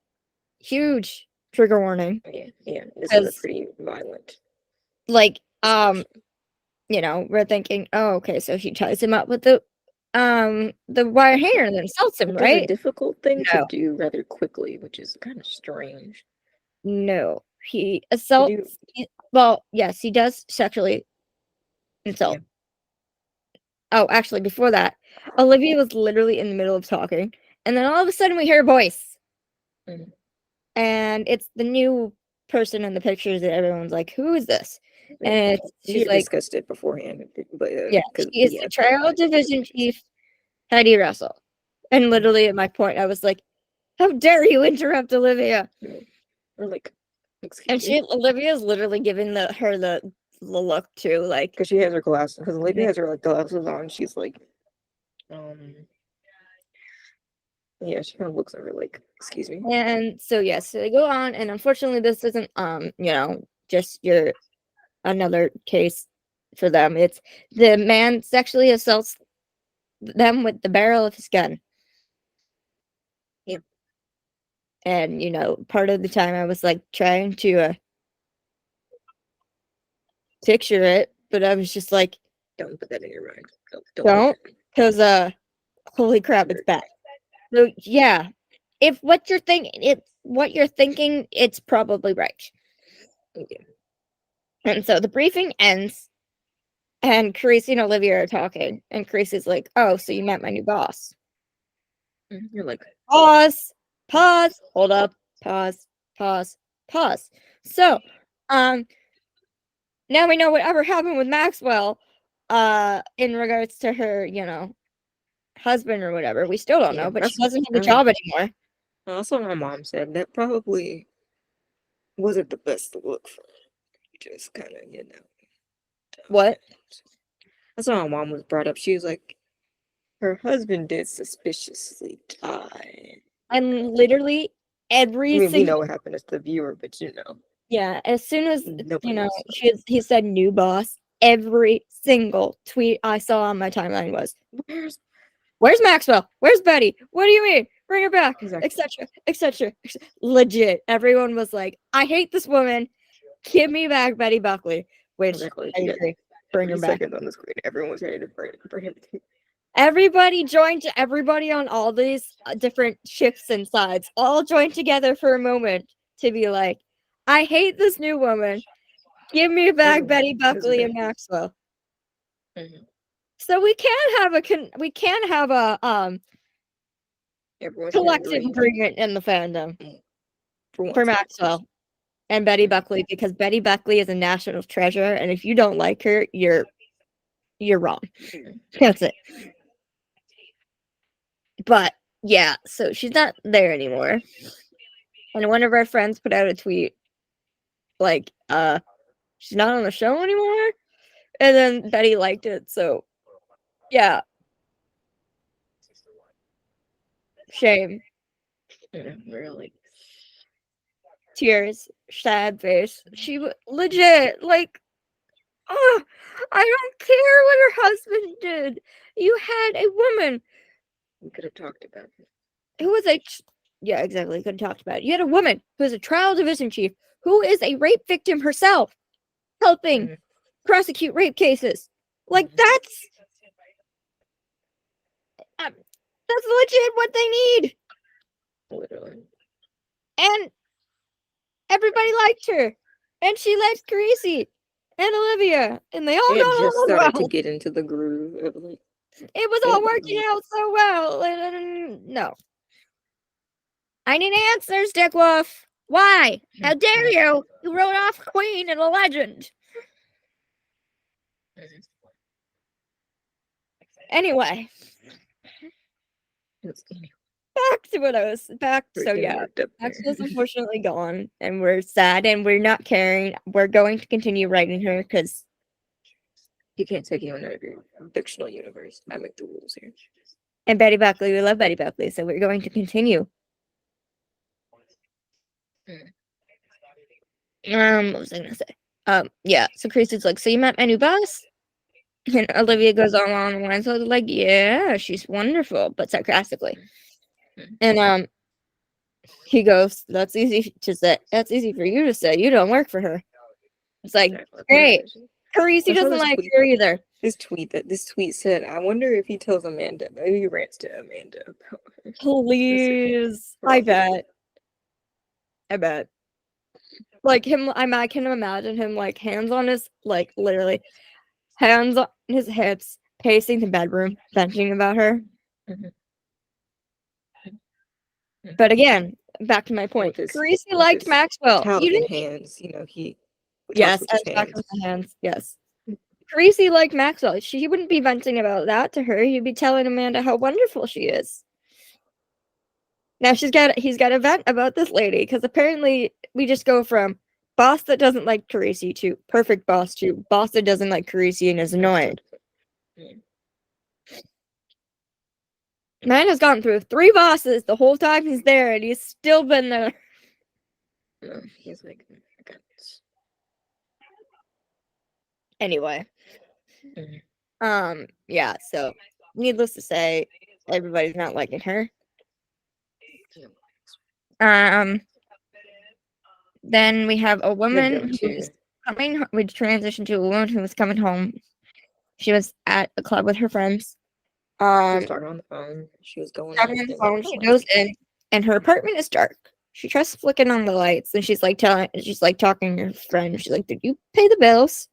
huge trigger warning, yeah. This is a because pretty violent like description. we're thinking, oh, okay, so he ties him up with the wire hanger and then assaults him, Which is a right? difficult thing to No, do rather quickly, which is kind of strange. no, he Did you? assaults. Well, yes, he does sexually Yeah. insult. Oh, actually, before that, Olivia was literally in the middle of talking, and then all of a sudden we hear a voice, Mhm. and it's the new person in the pictures that everyone's like, "Who is this?" Yeah. And We she's had like, discussed it beforehand, but "Yeah, because she is the Trial Division Chief, Heidi Russell." And literally at my point, I was like, "How dare you interrupt Olivia?" or like, excuse And me, Olivia's literally giving her the look too, like, because she has her glasses. Because Olivia has her like glasses on. She's like, um, yeah, she kind of looks at her like, excuse me. and so yes, so they go on, and unfortunately, this isn't just your another case for them. It's the man sexually assaults them with the barrel of his gun. Yeah, And part of the time I was like trying to picture it, but I was just like, don't put that in your mind. Don't put don't, that. because holy crap, it's bad. So yeah, if what you're thinking, it's probably right. Yeah. And so the briefing ends, and Carice and Olivia are talking, and Carice is like, "Oh, so you met my new boss?" You're like, Pause, pause, hold up, pause, pause, pause. So, um, now we know whatever happened with Maxwell, in regards to her, husband or whatever. We still don't yeah, know, but she that's doesn't have a job anymore. what my mom said. That probably wasn't the best look for her. Just kind of, What? That's what my mom was brought up. She was like, her husband did suspiciously die. And literally I every mean, we single know what happened as the viewer, but yeah, as soon as nobody else he said new boss, every single tweet I saw on my timeline was, knows. "Where's Maxwell? Where's Betty? What do you mean? Bring her back, Exactly. etc., etc." Legit, everyone was like, "I hate this woman. Give me back Betty Buckley," which Exactly. I He got agree. Bring her 30 back. seconds on the screen. Everyone was ready to bring him. Everybody joined. Everybody on all these different shifts and sides all joined together for a moment to be like, "I hate this new woman. Give me back Betty Buckley and Maxwell." Mm-hmm. So we can have a Everyone can collective agree agreement in the fandom for for once. Maxwell. and Betty Buckley, because Betty Buckley is a national treasure, and if you don't like her, you're wrong. That's it. But yeah, so she's not there anymore. And one of our friends put out a tweet like, she's not on the show anymore. And then Betty liked it, so yeah. Shame. Really. Tears, sad face. She legit, like, oh, I don't care what her husband did. You had a woman We could have talked about it. who was yeah, exactly. Could have talked about it. You had a woman who is a trial division chief who is a rape victim herself, helping prosecute rape cases. Like that's legit what they need. Literally. And everybody liked her, and she liked Gracie and Olivia, and they all She had got just along started well. to get into the groove of like. It was all working out so well. And no. I need answers, Dick Wolf. Why? How dare you? You wrote off Queen and a legend. Anyway. Back to what I was back. So yeah, Max was unfortunately gone, and we're sad, and we're not caring. We're going to continue writing her because you can't take anyone out of your fictional universe. I make the rules here. And Betty Buckley, we love Betty Buckley, so we're going to continue. What was I gonna say? Yeah. So Chrissy's like, so you met my new boss? And Olivia goes on along the lines of like, yeah, she's wonderful, but sarcastically. And he goes, that's easy to say. That's easy for you to say. You don't work for her. It's like, great. Carisi doesn't like her either. This tweet said, I wonder if he tells Amanda. Maybe he rants to Amanda about her. Please. I bet. Like him, I can imagine him like hands on his, like literally hands on his hips, pacing the bedroom, venting about her. But again, back to my point. Carisi liked Maxwell. You didn't hands, he. Yes, back with the hands. Yes. Carisi liked Maxwell. He wouldn't be venting about that to her. He'd be telling Amanda how wonderful she is. Now he's got a vent about this lady because apparently we just go from boss that doesn't like Carisi to perfect boss to boss that doesn't like Carisi and is annoyed. Man has gone through 3 bosses the whole time he's there, and he's still been there. No, he's like, anyway. Yeah. So, needless to say, everybody's not liking her. Then we have a woman who's coming. We transition to a woman who was coming home. She was at a club with her friends. She was talking on the phone. She was going on the phone. She goes in, and her apartment is dark. She tries flicking on the lights, and she's like talking to her friend. She's like, "Did you pay the bills?"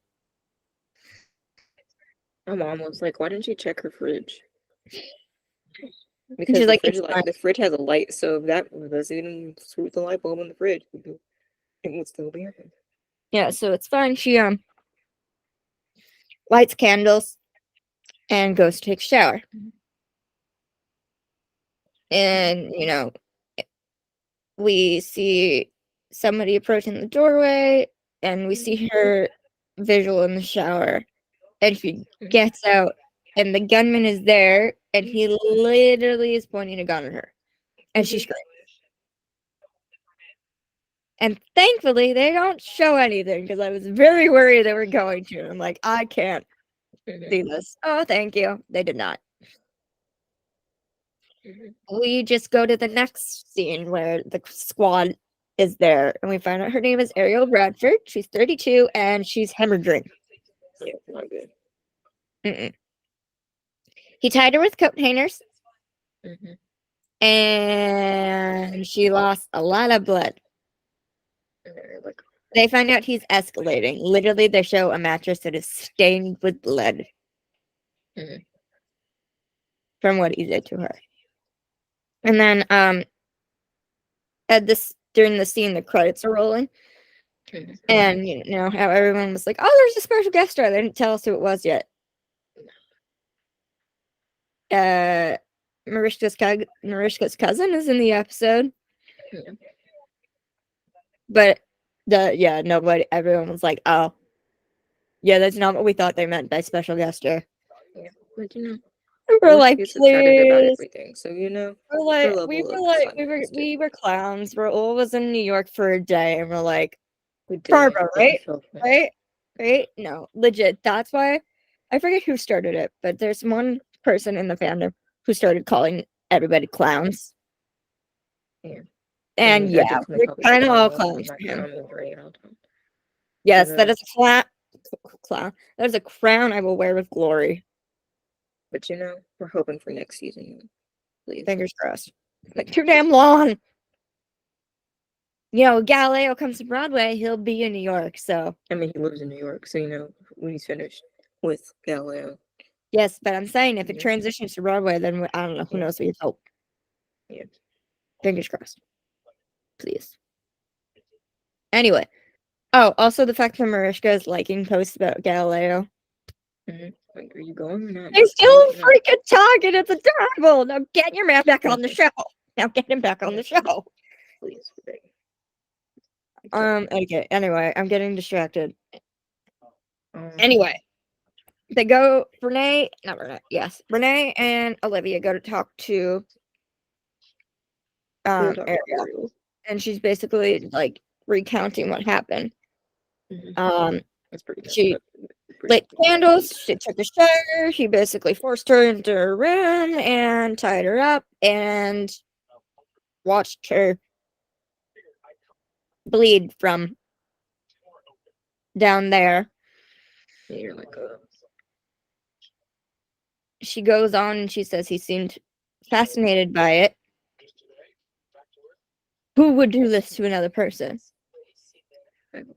My mom was like, "Why didn't you check her fridge?" Because the fridge has a light, so if that was even screw the light bulb in the fridge, it would still be on. Yeah, so it's fine. She lights candles and goes to take a shower. And we see somebody approaching the doorway, and we see her visual in the shower, and she gets out, and the gunman is there, and he literally is pointing a gun at her, and she screams. And thankfully, they don't show anything because I was very worried they were going to. I'm like, I can't do this. Oh, thank you. They did not. We just go to the next scene where the squad is there, and we find out her name is Ariel Bradford. She's 32, and she's hemorrhaging. Yeah, not good. He tied her with coat hangers, and she lost a lot of blood. They find out he's escalating. Literally, they show a mattress that is stained with blood from what he did to her. And then, during the scene, the credits are rolling, And you know how everyone was like, "Oh, there's a special guest star." They didn't tell us who it was yet. Marishka's cousin is in the episode, Yeah. but nobody. Everyone was like, "Oh, yeah, that's not what we thought they meant by special guest star." Yeah. But you know, We're like, she's excited about please. everything. So you know, We're her like, we level were of like, excitement. we were clowns. We're always in New York for a day, and we're like, We did. Barbara, We right? felt that. Right? Right? No, legit. That's why I forget who started it, but there's one person in the fandom who started calling everybody clowns. Yeah. And And I yeah, definitely we're probably kind of all clown clowns my for him. crown moves right all the time. Yes, that is a clown. That is a crown I will wear with glory. But you know, we're hoping for next season. Please. Fingers crossed. Like too damn long. You know, Galileo comes to Broadway, he'll be in New York, so. I mean, he lives in New York, so you know, when he's finished with Galileo. Yes, but I'm saying if it Yeah. transitions to Broadway, then I don't know. Who knows? We hope. Yeah. Fingers crossed. Please. Anyway. Oh, also the fact that Mariska is liking posts about Galileo. Like, are you going or not? They're still freaking talking. It's adorable. Now get your man back on the show. Now get him back on the show. Please. Okay. Anyway, I'm getting distracted. Anyway, they go. Renee and Olivia go to talk to Ariel, and she's basically like recounting what happened. That's pretty good. She lit candles. She took a shower. He basically forced her into her room and tied her up and watched her bleed from down there. Yeah, you're like, She goes on and she says he seemed fascinated by it. Who would do this to another person?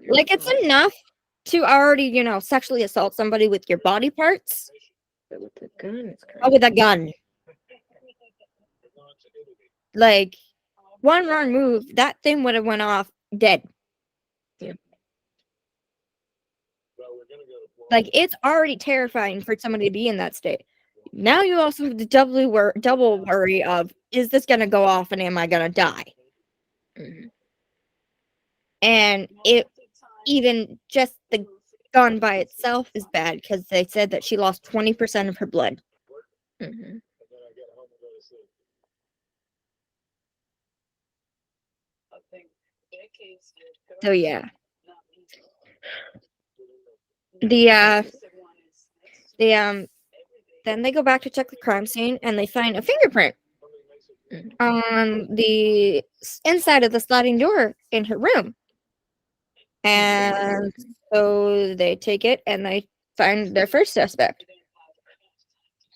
Like, it's enough to already, you know, sexually assault somebody with your body parts. But with a gun, it's crazy. Oh, with a gun. Like, one wrong move, that thing would have went off dead. Yeah. Like, it's already terrifying for somebody to be in that state. Now you also have the double worry of, is this going to go off and am I going to die? And it even just the gun by itself is bad because they said that she lost 20% of her blood. So yeah. Then they go back to check the crime scene and they find a fingerprint on the inside of the sliding door in her room. And so they take it and they find their first suspect.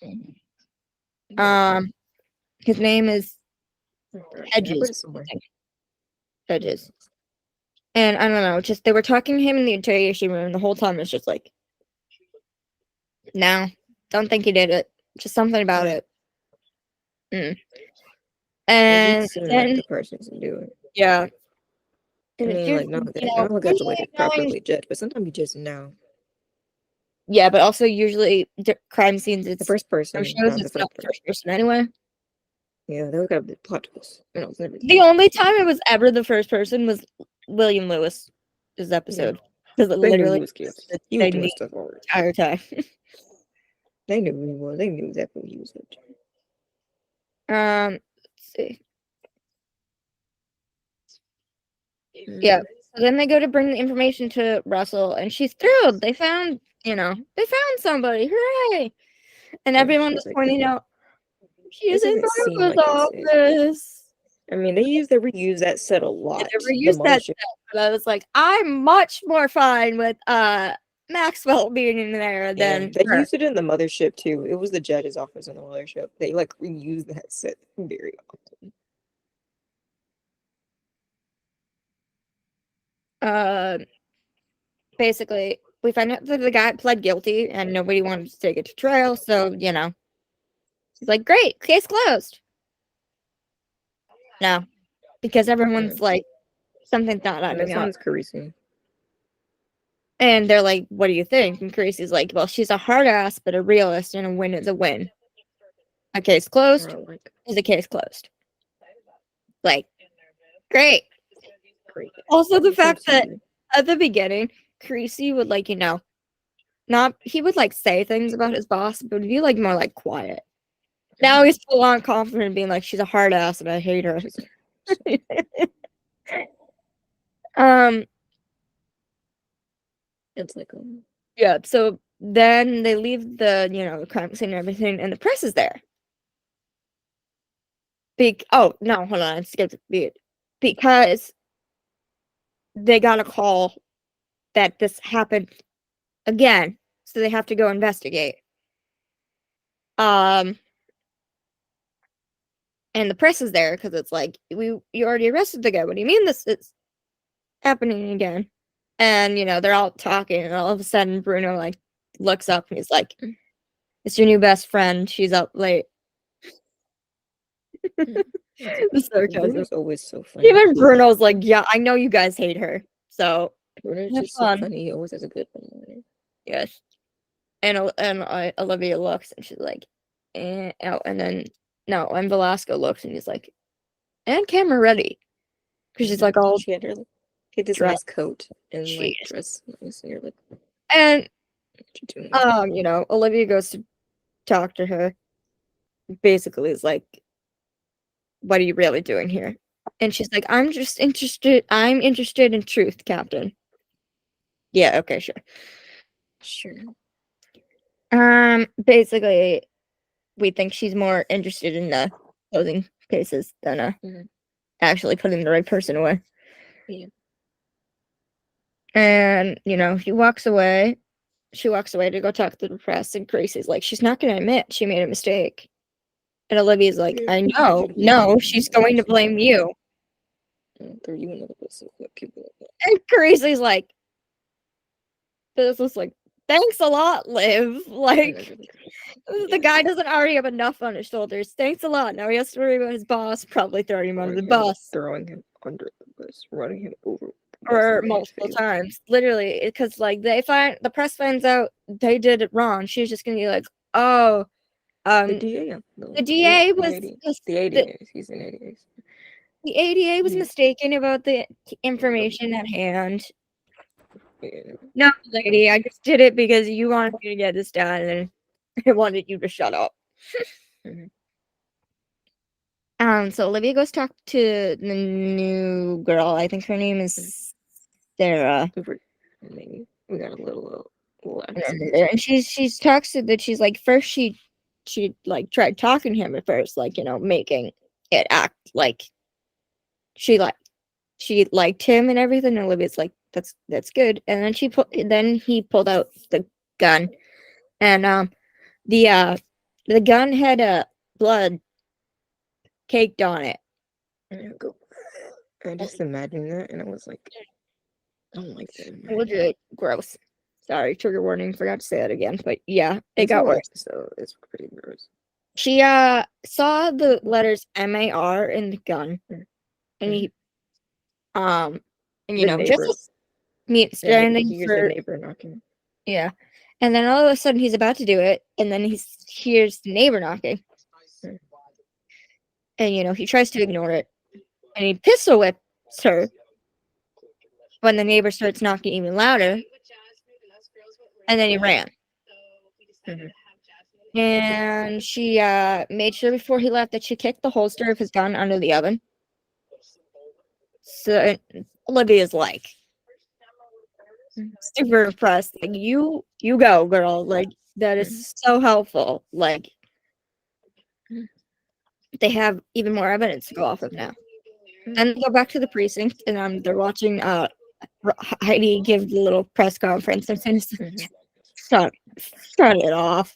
His name is Hedges. Hedges. And I don't know, just they were talking to him in the interrogation room the whole time. It's just like, no, don't think he did it. Just something about it. And then the person to do it. Yeah. I mean, like, not that the way to properly judge, but sometimes you just know. Yeah, but also usually crime scenes, it's the first person. Shows it's not the first person anyway. Yeah, they look at the plot twist. The only time it was ever the first person was William Lewis' episode. Because it literally was he was doing stuff all the entire time. They knew who he was. They knew exactly what he was up to. Let's see. Yeah. So then they go to bring the information to Russell, and she's thrilled. They found somebody. Hooray! And everyone was pointing out, she's in Barbara's office. I mean, they reuse that set a lot. They reused that set, but I was like, I'm much more fine with Maxwell being in there than they used it in the mothership too. It was the judge's office in the mothership. They like reused that set very often. Basically, we find out that the guy pled guilty and nobody wanted to take it to trial, so you know. He's like, great, case closed. No. Because everyone's like, something's not adding up. Carisi. And they're like, what do you think? And Creasy's like, well, she's a hard ass, but a realist, and a win is a win. A case closed is a case closed. Like, great. Also, the fact that at the beginning, Creasy would, like, you know, he would, like, say things about his boss, but would be, like, more, like, quiet. Now he's full on confident being like, she's a hard ass and I hate her. It's like yeah, so then they leave the, you know, the crime scene and everything, and the press is there. Oh, no, hold on, I skipped a beat. Because they got a call that this happened again, so they have to go investigate. And the press is there because it's like, you already arrested the guy. What do you mean this is happening again? And, you know, they're all talking, and all of a sudden Bruno, like, looks up and he's like, it's your new best friend. She's up late. The sarcasm. Bruno's always so funny. Even Bruno's like, yeah, I know you guys hate her. So Bruno's just so funny. He always has a good one. Yes. And Olivia looks and she's like, and Velasco looks and he's like, and camera ready. Because she's like all she had this nice coat and like dress. And you're like, and you know, Olivia goes to talk to her. Basically, is like, what are you really doing here? And she's like, I'm interested in truth, Captain. Yeah, okay, sure. Basically, we think she's more interested in the closing cases than actually putting the right person away. Yeah. And, you know, she walks away to go talk to the press, and Gracie's like, she's not gonna admit she made a mistake. And Olivia's like, I know, no, she's going to blame you. And Gracie's like, this is like, thanks a lot, Liv. Like, the guy doesn't already have enough on his shoulders. Thanks a lot. Now he has to worry about his boss, probably throwing him under the bus. Throwing him under the bus, running him over. Or multiple times. Literally, because, like, the press finds out they did it wrong. She's just gonna be like, oh, the DA. The DA was the ADA. He's an ADA. The ADA was mistaken about the information at hand. No, lady, I just did it because you wanted me to get this done, and I wanted you to shut up. So Olivia goes talk to the new girl. I think her name is Sarah. Maybe we got a little and she talks to that. She's like, first she like tried talking to him at first, like, you know, making it act like she liked him and everything. And Olivia's like, that's good. And then he pulled out the gun, and the gun had a blood caked on it. I just imagined that, and I was like, I don't like that. It was really gross. Sorry, trigger warning. Forgot to say that again. But yeah, it got worse. So it's pretty gross. She saw the letters MAR in the gun, and he and you know, just standing for the neighbor knocking. Yeah, and then all of a sudden he's about to do it, and then he hears the neighbor knocking, and you know, he tries to ignore it, and he pistol whips her when the neighbor starts knocking even louder, and then he ran. And she made sure before he left that she kicked the holster of his gun under the oven. So Olivia's like super impressed. Like, you go, girl. Like, that is so helpful. Like, they have even more evidence to go off of now. Then they go back to the precinct, and they're watching Heidi give the little press conference, and saying, shut it off.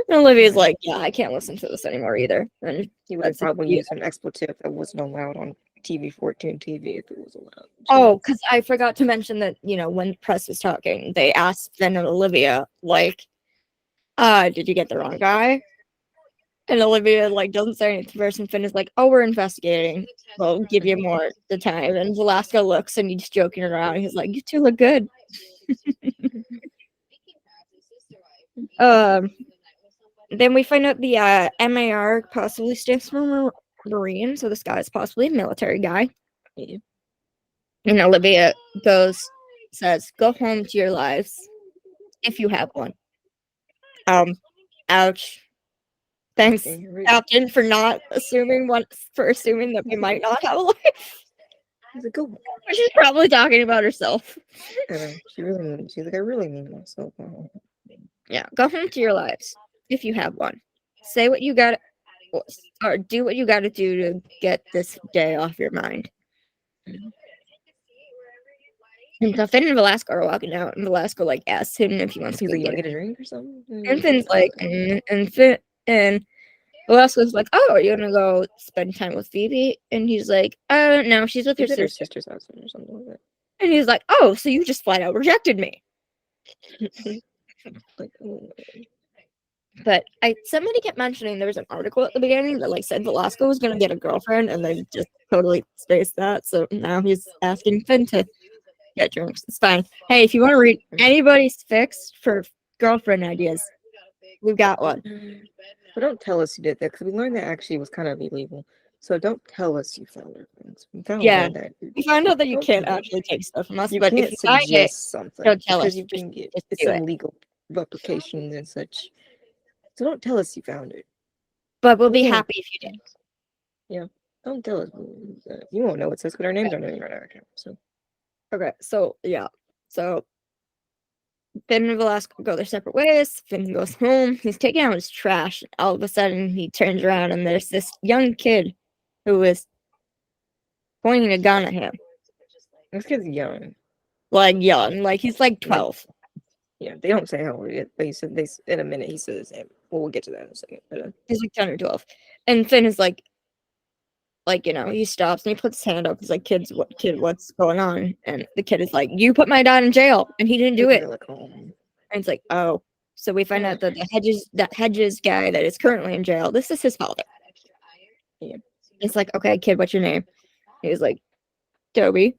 And Olivia's like, yeah, I can't listen to this anymore either. And he would probably use an expletive that wasn't allowed on TV14 TV if it was allowed. Oh, because I forgot to mention that, you know, when the press was talking, they asked Finn and Olivia, like, did you get the wrong guy? And Olivia, like, doesn't say anything first, and Finn is like, oh, we're investigating. We'll give you more the time. And Velasco looks, and he's joking around. He's like, you two look good. Then we find out the MAR possibly stands for Marine, so this guy is possibly a military guy. Yeah. And Olivia says, "Go home to your lives, if you have one." Ouch. Thanks, Captain, for assuming that we might not have a life. He's like, go. She's probably talking about herself. She's like, I really mean myself. Yeah, go home to your lives, if you have one. Say what you got, or do what you got to do to get this day off your mind. And so Finn and Velasco are walking out, and Velasco like asks him if he wants to get a drink or something. And Finn's like, and Velasco's like, "Oh, are you gonna go spend time with Phoebe?" And he's like, no, she's with her sister. Her sister's house or something like that." And he's like, "Oh, so you just flat out rejected me." Like, oh. But somebody kept mentioning there was an article at the beginning that like said Velasco was gonna get a girlfriend, and they just totally spaced that. So now he's asking Finn to get drinks. It's fine. Hey, if you want to read anybody's fix for girlfriend ideas, we've got one. But don't tell us you did that, because we learned that actually was kind of illegal. So don't tell us you found her friends. We found out that you can't actually take stuff from us. You but can't if you find it, something. don't tell because us. You can get it's illegal replication and such. So don't tell us you found it. But we'll be happy if you did. Yeah. Don't tell us. You won't know what it says, because our names aren't in our account. So. Okay, so yeah. So Finn and Velasco go their separate ways. Finn goes home. He's taking out his trash. All of a sudden, he turns around, and there's this young kid who is pointing a gun at him. This kid's young. Like, young. Like, he's like 12. Yeah, they don't say how old he is, but he said in a minute he says, well, we'll get to that in a second. But, he's like 10 or 12. And Finn is like, he stops and he puts his hand up. He's like, kid, what's going on? And the kid is like, you put my dad in jail, and he didn't do it. Like, oh. And it's like, oh. So we find out that that Hedges guy that is currently in jail, this is his father. Yeah. It's like, okay, kid, what's your name? He's like, Toby.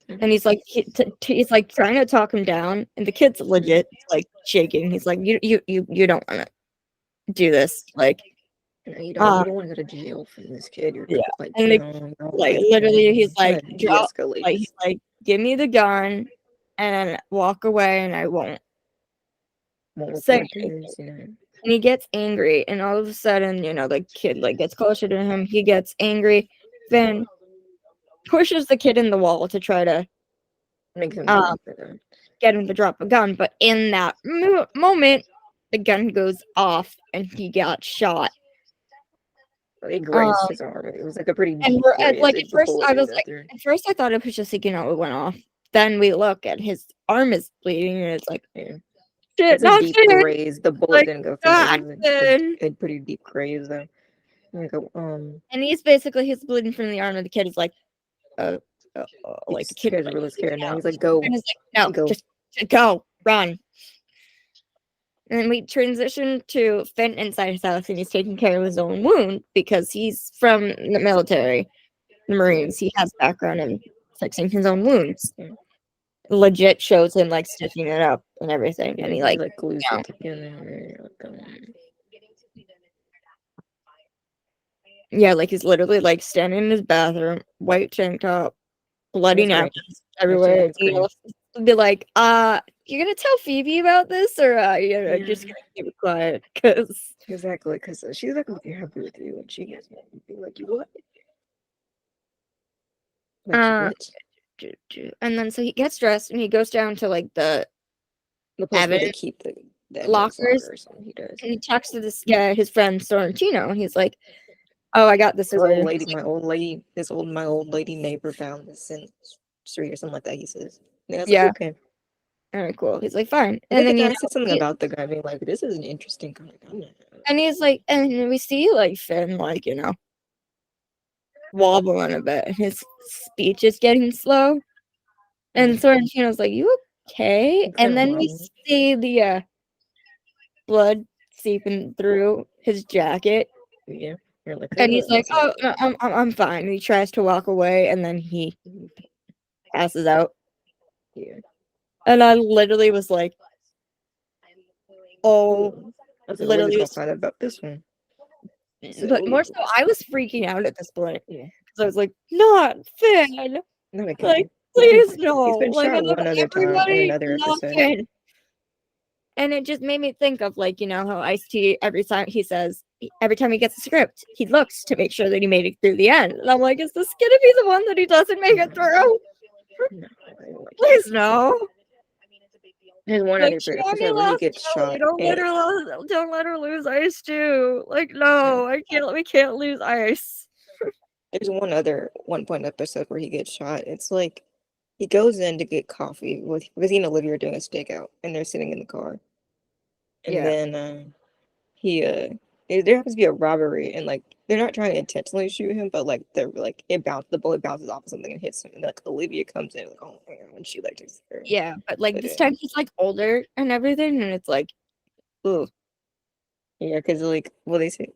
And he's like, he's like trying to talk him down, and the kid's legit like shaking. He's like, you don't want to do this, like. You don't want to go to jail for this kid. You're like, and literally, he's like, he's like, give me the gun and walk away, and I won't say anything. And he gets angry, and all of a sudden, the kid like gets closer to him. He gets angry, then pushes the kid in the wall to try to make him get him to drop a gun. But in that moment, the gun goes off, and he got shot. It grazed his arm. It was like a pretty deep like at first I thought it was just like, it went off. Then we look and his arm is bleeding, and it's like, shit, it's a deep graze. The bullet didn't go through. It's a pretty deep graze though. And he's bleeding from the arm, and the kid is like, like the kid is really scared now. He's like, go. And he's like, no, just go, run. And then we transition to Finn inside his house, and he's taking care of his own wound because he's from the military, the Marines. He has background in fixing his own wounds. Legit shows him like stitching it up and everything, and he like glues it together. Yeah, like he's literally like standing in his bathroom, white tank top, bloody napkins everywhere. Be like, you're gonna tell Phoebe about this, or you're just gonna keep it quiet? Because she's not gonna be happy with you, and she gets mad and be like, you what? And then so he gets dressed and he goes down to like the place where they keep the lockers. He does, and he talks to this guy, his friend Sorrentino, and he's like, "Oh, I got this." My old lady neighbor found this in the street or something like that. He says, "Yeah, okay." All right, cool. He's like, fine. And then he said something about the guy being like, this is an interesting kind of gun. And he's like, and we see like Finn, like, wobbling a bit. His speech is getting slow. And Sorrentino's like, you okay? And then we see the blood seeping through his jacket. Yeah. You're like, and he's like, oh, I'm fine. And he tries to walk away, and then he passes out. Yeah. And I literally was like, oh, Ooh. I was like, Olivia's literally gonna was, find out about this one. So, but more so, I was freaking out at this point. Because I was like, not Finn. not Like, again. please no. He's been Like, I shot love one other time in everybody, another not episode. Finn. And it just made me think of, like, you know, how Ice-T, every time he gets a script, he looks to make sure that he made it through the end. And I'm like, is this gonna be the one that he doesn't make it through? No, Please no. there's one Like, other Shammy episode where he lost gets Kelly. shot. And Don't let her lose Ice too. Like, no, we can't lose Ice. there's one point episode where he gets shot. It's like he goes in to get coffee because he and Olivia are doing a stakeout, and they're sitting in the car. And Yeah. then he there happens to be a robbery, and like they're not trying to intentionally shoot him, but like they're like the bullet bounces off of something and hits him, and like Olivia comes in like, oh my god, and she like takes care. Yeah, but like But this time he's like older and everything, and it's like, ooh. yeah, because like they say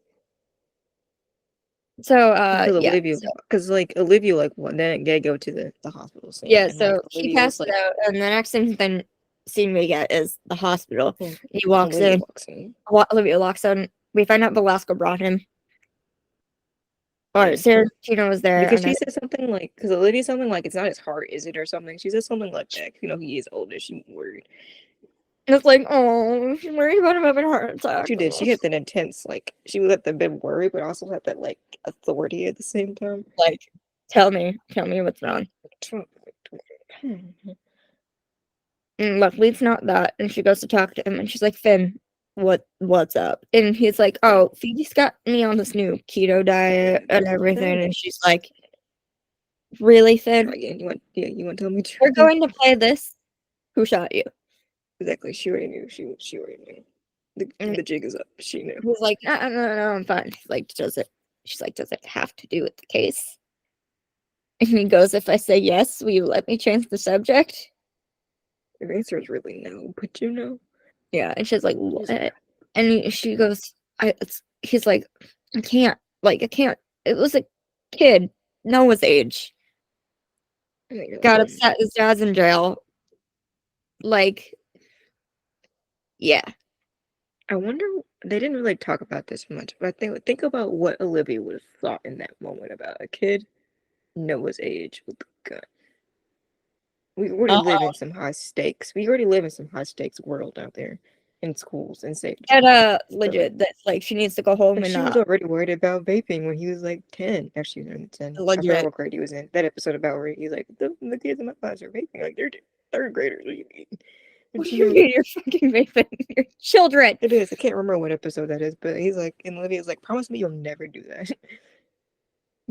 So yeah. Because like Olivia like then they go to the hospital scene, Yeah, and like so he Olivia was passes like, out, and the next scene we get is the hospital. oh, He walks Olivia in. walks in. Olivia walks in. We find out Velasco brought him. Or Yeah. Sarantino was there, Because and she said something like, because Olivia's something like, it's not his heart, is it, or something. She said something like that. You know, he is older. She's worried. it's like, oh, she's worried about him having a heart attack. She did. She had that intense, like, she was at the bit worried, but also had that, like, authority at the same time. Like, tell me what's wrong. And luckily it's not that. And she goes to talk to him, and she's like, Finn, what's up? And he's like, oh, Phoebe's got me on this new keto diet and everything. And she's like, really, Finn? You want to tell me the We're truth? going to play this. Who shot you? Exactly. She already knew. She already knew. The jig is up. She knew. He's like, no, I'm fine. She's like, does it have to do with the case? And he goes, if I say yes, will you let me change the subject? The answer is really no, but you know. Yeah, and she's like, what? And she goes, he's like, I can't. It was a kid, Noah's age. Got upset his dad's in jail. Like, yeah. I wonder, they didn't really talk about this much, but think about what Olivia would have thought in that moment about a kid Noah's age with a gun. We already live in some high stakes. We already live in some high stakes world out there in schools and safety. And legit, that's like she needs to go home and she was already worried about vaping when he was like 10. Actually, he was in 10. I forgot what grade he was in. That episode about where he's like, the kids in my class are vaping. Like, they're third graders. What do you mean? What do you mean you're fucking vaping? You're children. It is. I can't remember what episode that is, but he's like, and Olivia's like, promise me you'll never do that.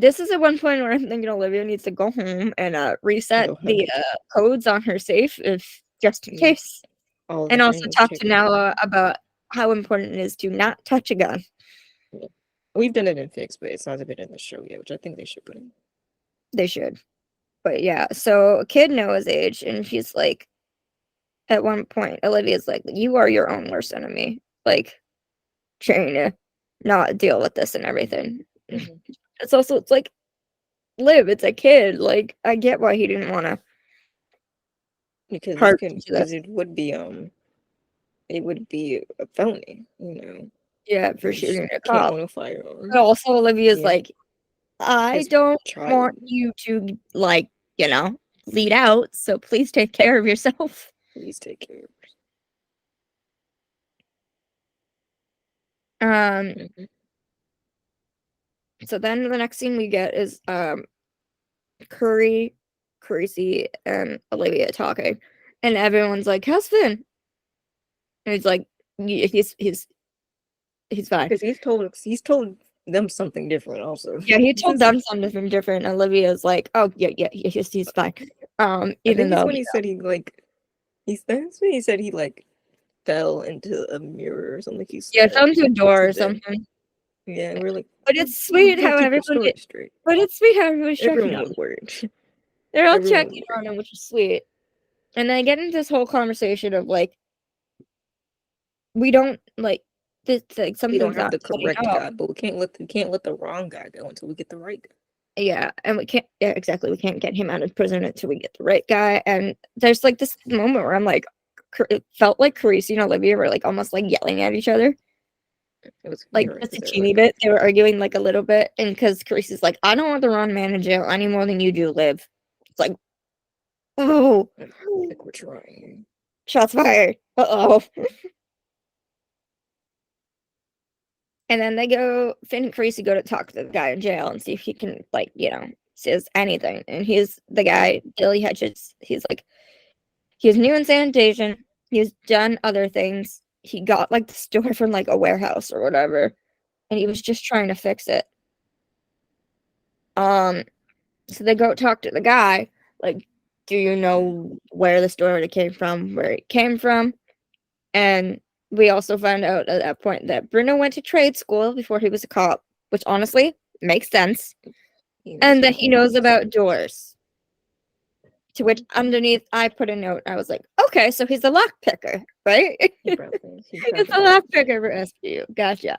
This is at one point where I'm thinking Olivia needs to go home and reset the codes on her safe, if just in case. And also talk to Noah about how important it is to not touch a gun. Yeah. We've done it in Fix, but it's not been in the show yet, which I think they should put in. They should. But yeah, so kid Noah's age, and she's like, at one point, Olivia's like, you are your own worst enemy. Like, trying to not deal with this and everything. Mm-hmm. It's like, Liv, it's a kid. Like, I get why he didn't want to. Because it would be a felony, you know. Yeah, for shooting a Can't cop. own a firearm. But also, Olivia's like, I don't want you to, like, you know, bleed out, so please take care of yourself. Please take care of yourself. So then the next scene we get is Carisi, and Olivia talking, and everyone's like, "How's Finn?" And he's like, "He's fine." Because he's told them something different, also. Yeah, he told them something different. Olivia's like, "Oh yeah, he's fine." Even though when he said he said he like fell into a mirror or something. Fell into a door or something. Yeah, and we're like, but it's sweet how everybody. But it's sweet how everybody's checking on him. They're all checking on him, which is sweet. And I get into this whole conversation of like, we don't like this. Like, we don't have the correct guy, but we can't let the wrong guy go until we get the right guy. Yeah, and we can't. Yeah, exactly. We can't get him out of prison until we get the right guy. And there's like this moment where I'm like, it felt like Carisi and Olivia were like almost like yelling at each other. It was Like very just a bizarre. teeny bit. They were arguing like a little bit, and because Carisi's like, I don't want the wrong man in jail any more than you do, Liv. It's like, oh, Like we're trying. shots fired. Uh-oh. And then Finn and Carisi go to talk to the guy in jail and see if he can, like, says anything. And he's the guy, Billy Hedges. He's like, he's new in sanitation. He's done other things. He got like the store from like a warehouse or whatever, and he was just trying to fix it. So they go talk to the guy, like, do you know where the store came from, where it came from? And we also found out at that point that Bruno went to trade school before he was a cop, which honestly makes sense. And that he knows about doors. To which underneath I put a note. I was like, okay, so he's a lock picker, right? He's a lock picker for SPU. Gotcha.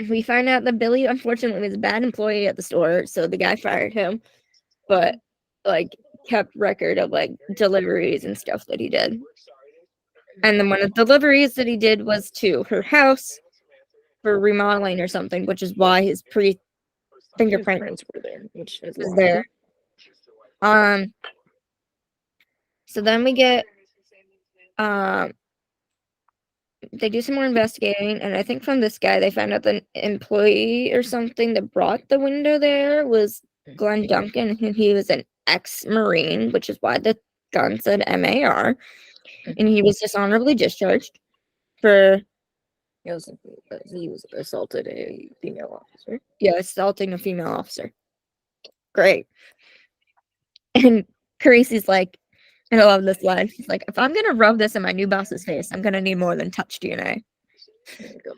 We find out that Billy unfortunately was a bad employee at the store, so the guy fired him, but like kept record of like deliveries and stuff that he did. And then one of the deliveries that he did was to her house for remodeling or something, which is why his fingerprints were there, which is was there. So then we get they do some more investigating, and I think from this guy they found out the employee or something that brought the window there was Glenn Duncan, and he was an ex-Marine, which is why the gun said MAR, and he was dishonorably discharged for he was assaulted a female officer. Yeah, assaulting a female officer. Great. And Carisi's like, and I love this line. She's like, if I'm gonna rub this in my new boss's face, I'm gonna need more than touch DNA. There you go.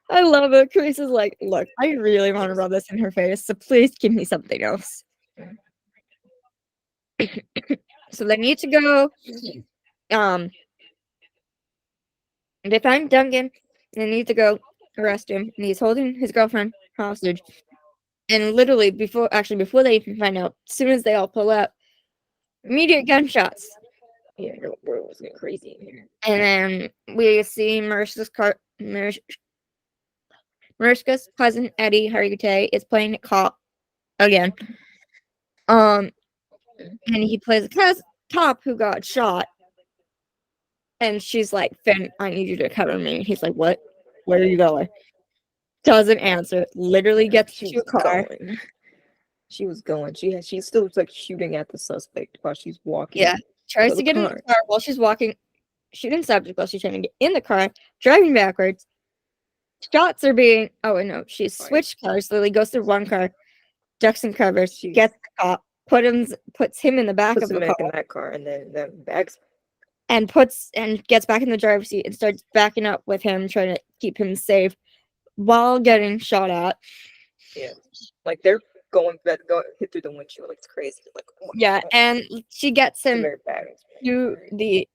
I love it. Carisi's like, look, I really want to rub this in her face, so please give me something else. So they need to go. They find Duncan. They need to go arrest him, and he's holding his girlfriend hostage. And literally, before they even find out, as soon as they all pull up, immediate gunshots. Yeah, we're getting crazy in here. And then we see Mariska's cousin Eddie Hargitay is playing a cop again. And he plays a cop who got shot. And she's like, Finn, I need you to cover me. He's like, what? Where are you going? Doesn't answer. Literally gets to a car. She was going. She still was like shooting at the suspect while she's walking. Yeah. Tries to get in the car while she's walking, shooting subject while she's trying to get in the car, driving backwards. Shots are being she's switched cars. Lily goes through one car, ducks and covers, gets the cop, puts him in the back of the car. In that car, and then backs and gets back in the driver's seat and starts backing up with him, trying to keep him safe while getting shot at. Yeah, like they're go hit through the windshield, like it's crazy. Like yeah, and she gets him to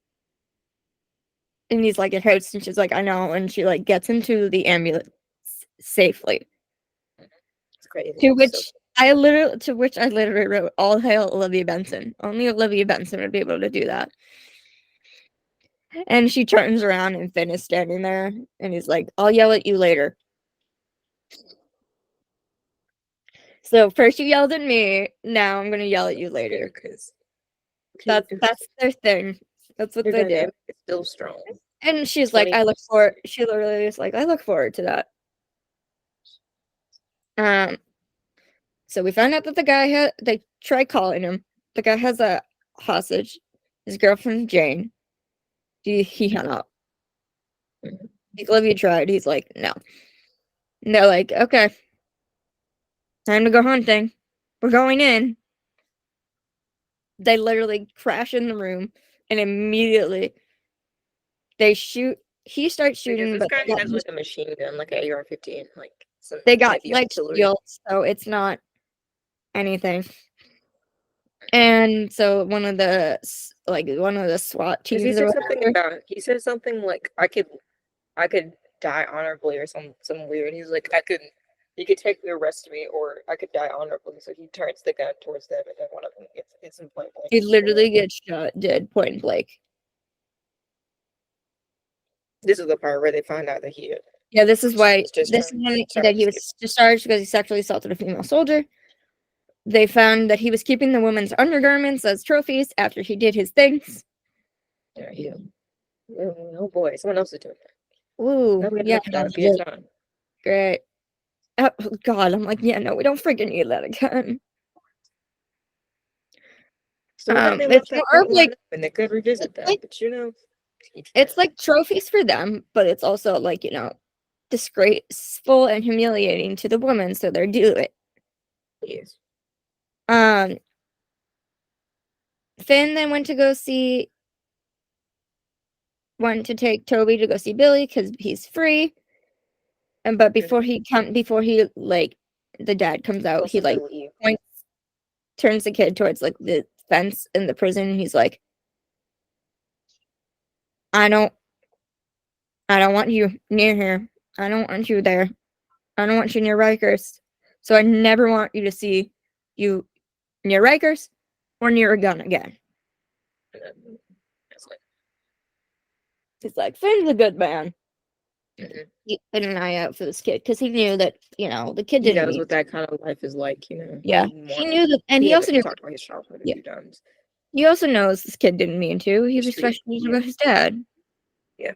and he's like, it hurts, and she's like, I know, and she like gets him to the ambulance safely. It's crazy. To which I literally wrote, all hail Olivia Benson. Only Olivia Benson would be able to do that. And she turns around and Finn is standing there, and he's like, I'll yell at you later. So first you yelled at me, now I'm gonna yell at you later. Because that's their thing. That's what they do. It's still strong. And she's like, she literally is like, I look forward to that. So we found out that the guy they tried calling him. The guy has a hostage. His girlfriend, Jane. He hung up. Olivia tried. He's like, no. And they're like, okay. Time to go hunting. We're going in. They literally crash in the room, and immediately they shoot. He starts shooting, but this guy has like a machine gun, like an AR-15. Like they got like shields, so it's not anything. And so one of the SWAT teams. He said something like, I could die honorably or some weird. He's like, I could You could take the rest of me, or I could die honorably. So he turns the gun towards them, and then one of them gets him point blank. He literally gets shot dead point blank. This is the part where they find out that he. Yeah, this is why. Just This is when that he was discharged because he sexually assaulted a female soldier. They found that he was keeping the woman's undergarments as trophies after he did his things. Yeah. Oh boy, someone else is doing that. Ooh, No, we have yeah, enough time. Great. Oh God, I'm like, yeah, no, we don't freaking need that again. So then they left that point like, and they could revisit that, but you know, it's like trophies for them, but it's also like, you know, disgraceful and humiliating to the woman, so they're do it. Yes. Finn then went to take Toby to go see Billy because he's free. And but before he like the dad comes out, he like turns the kid towards like the fence in the prison, and he's like, I don't want you near here. I don't want you there. I don't want you near Rikers. So I never want you to see you near Rikers or near a gun again. He's like, Finn's a good man. He put an eye out for this kid because he knew that, you know, the kid didn't. He knows what that kind of life is like, you know. Yeah, he knew that, and he also knew. Talked about his childhood a few times. He also knows this kid didn't mean to. He was frustrated about his dad. Yeah.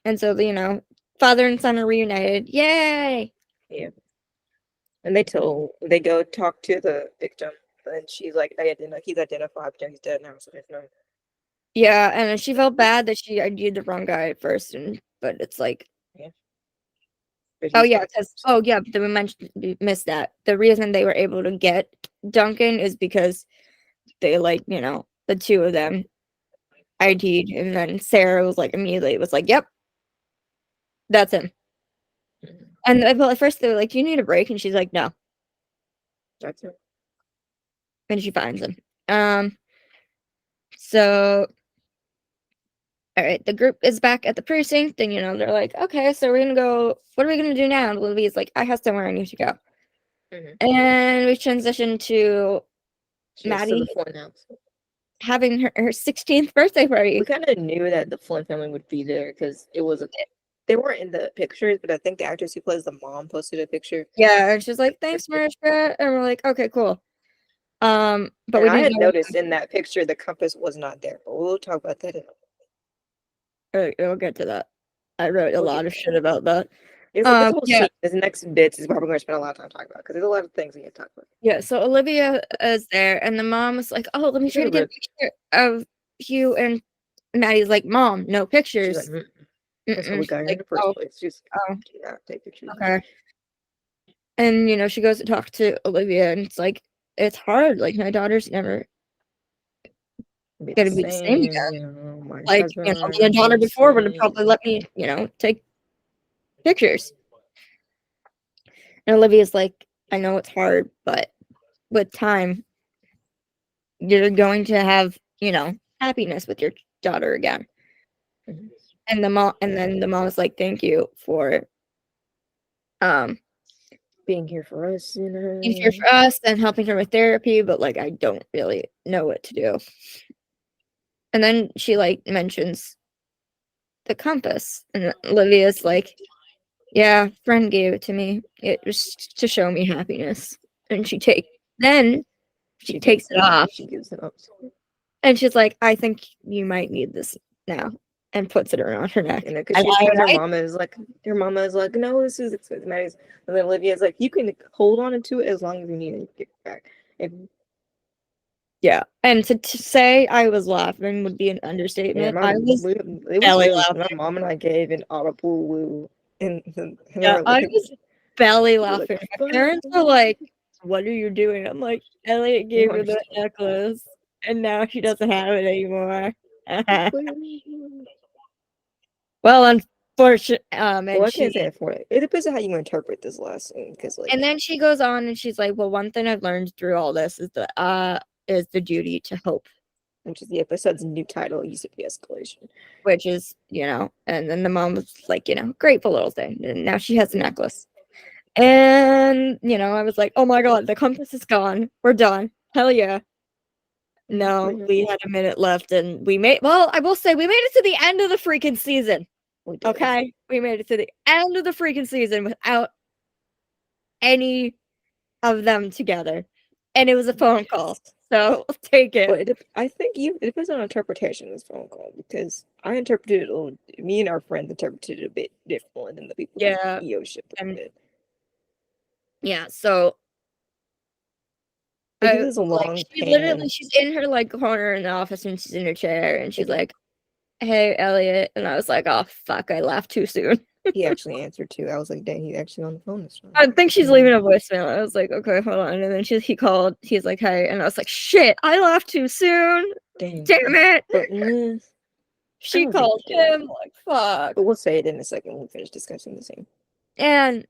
And so, you know, father and son are reunited. Yay! Yeah. And they go talk to the victim, and she's like, he's identified, but he's dead now, so there's no. Yeah, and she felt bad that she ID'd the wrong guy at first, but it's like, yeah. We missed that. The reason they were able to get Duncan is because they, like, you know, the two of them ID'd, and then Sarah was like, immediately was like, yep, that's him. And well, at first they were like, do you need a break? And she's like, no. That's it. And she finds him. So, all right, the group is back at the precinct, and, you know, they're like, okay, so we're gonna go, what are we gonna do now? And Olivia's like, I have somewhere I need to go. And we transition to Maddie having her 16th birthday party. We kind of knew that the Flynn family would be there because they weren't in the pictures, but I think the actress who plays the mom posted a picture. Yeah, and she's like, thanks, Mariska. And we're like, okay, cool. But I had noticed in that picture the compass was not there, but we'll talk about that in a minute. We'll get to that. I wrote a lot of shit about that. This next bits is probably going to spend a lot of time talking about because there's a lot of things we can talk about. Yeah, so Olivia is there, and the mom was like, "Oh, let me try to get a picture of you." And Maddie's like, "Mom, no pictures." She's like, that's how we got here in the first place. Just take pictures. Okay. And, you know, she goes to talk to Olivia, and it's like, it's hard. Like, my daughter's never gonna be the same again. You know, like, you know, my daughter before would have probably let me, you know, take pictures. And Olivia's like, I know it's hard, but with time, you're going to have, you know, happiness with your daughter again. And then the mom was like, thank you for being here for us, you know. Being here for us and helping her with therapy, but like I don't really know what to do. And then she like mentions the compass, and Olivia's like, yeah, friend gave it to me. It was to show me happiness. And she takes it off. She gives it up. And she's like, I think you might need this now, and puts it around her neck. And because her mama is like, no, this is Maddie's. And then Olivia's like, you can hold on to it as long as you need it. Get it back. Yeah, and to say I was laughing would be an understatement. Yeah, I was belly laughing. My mom and I gave an audible woo. And I was belly laughing. Like, my parents were like, what are you doing? I'm like, Elliot gave her the necklace, and now she doesn't have it anymore. Well, unfortunately, I can't say it for it. It depends on how you interpret this lesson, because like. And then she goes on and she's like, "Well, one thing I've learned through all this is the duty to hope which is the episode's new title, UCP escalation. which is, and then the mom was like, grateful little thing. And now she has a necklace. And, I was like, oh my God, the compass is gone. We're done. Hell yeah. No, we had a minute left and I will say we made it to the end of the freaking season. Okay? We made it to the end of the freaking season without any of them together. And it was a phone call. So take it. But I think it depends on interpretation of this phone call, because I interpreted it, me and our friends interpreted it a bit differently than the people Yeah. EO ship did. Yeah, so Because it's a long she's in her like corner in the office and she's in her chair and she's like, hey Elliot, and I was like, oh fuck, I laughed too soon. He actually answered too. I was like, dang, he's actually on the phone this time. I think she's leaving a voicemail. I was like, okay, hold on. And then he called. He's like, hey. And I was like, shit, I laughed too soon. Damn it. But, she called him. Like, fuck. But we'll say it in a second when we finish discussing the scene. And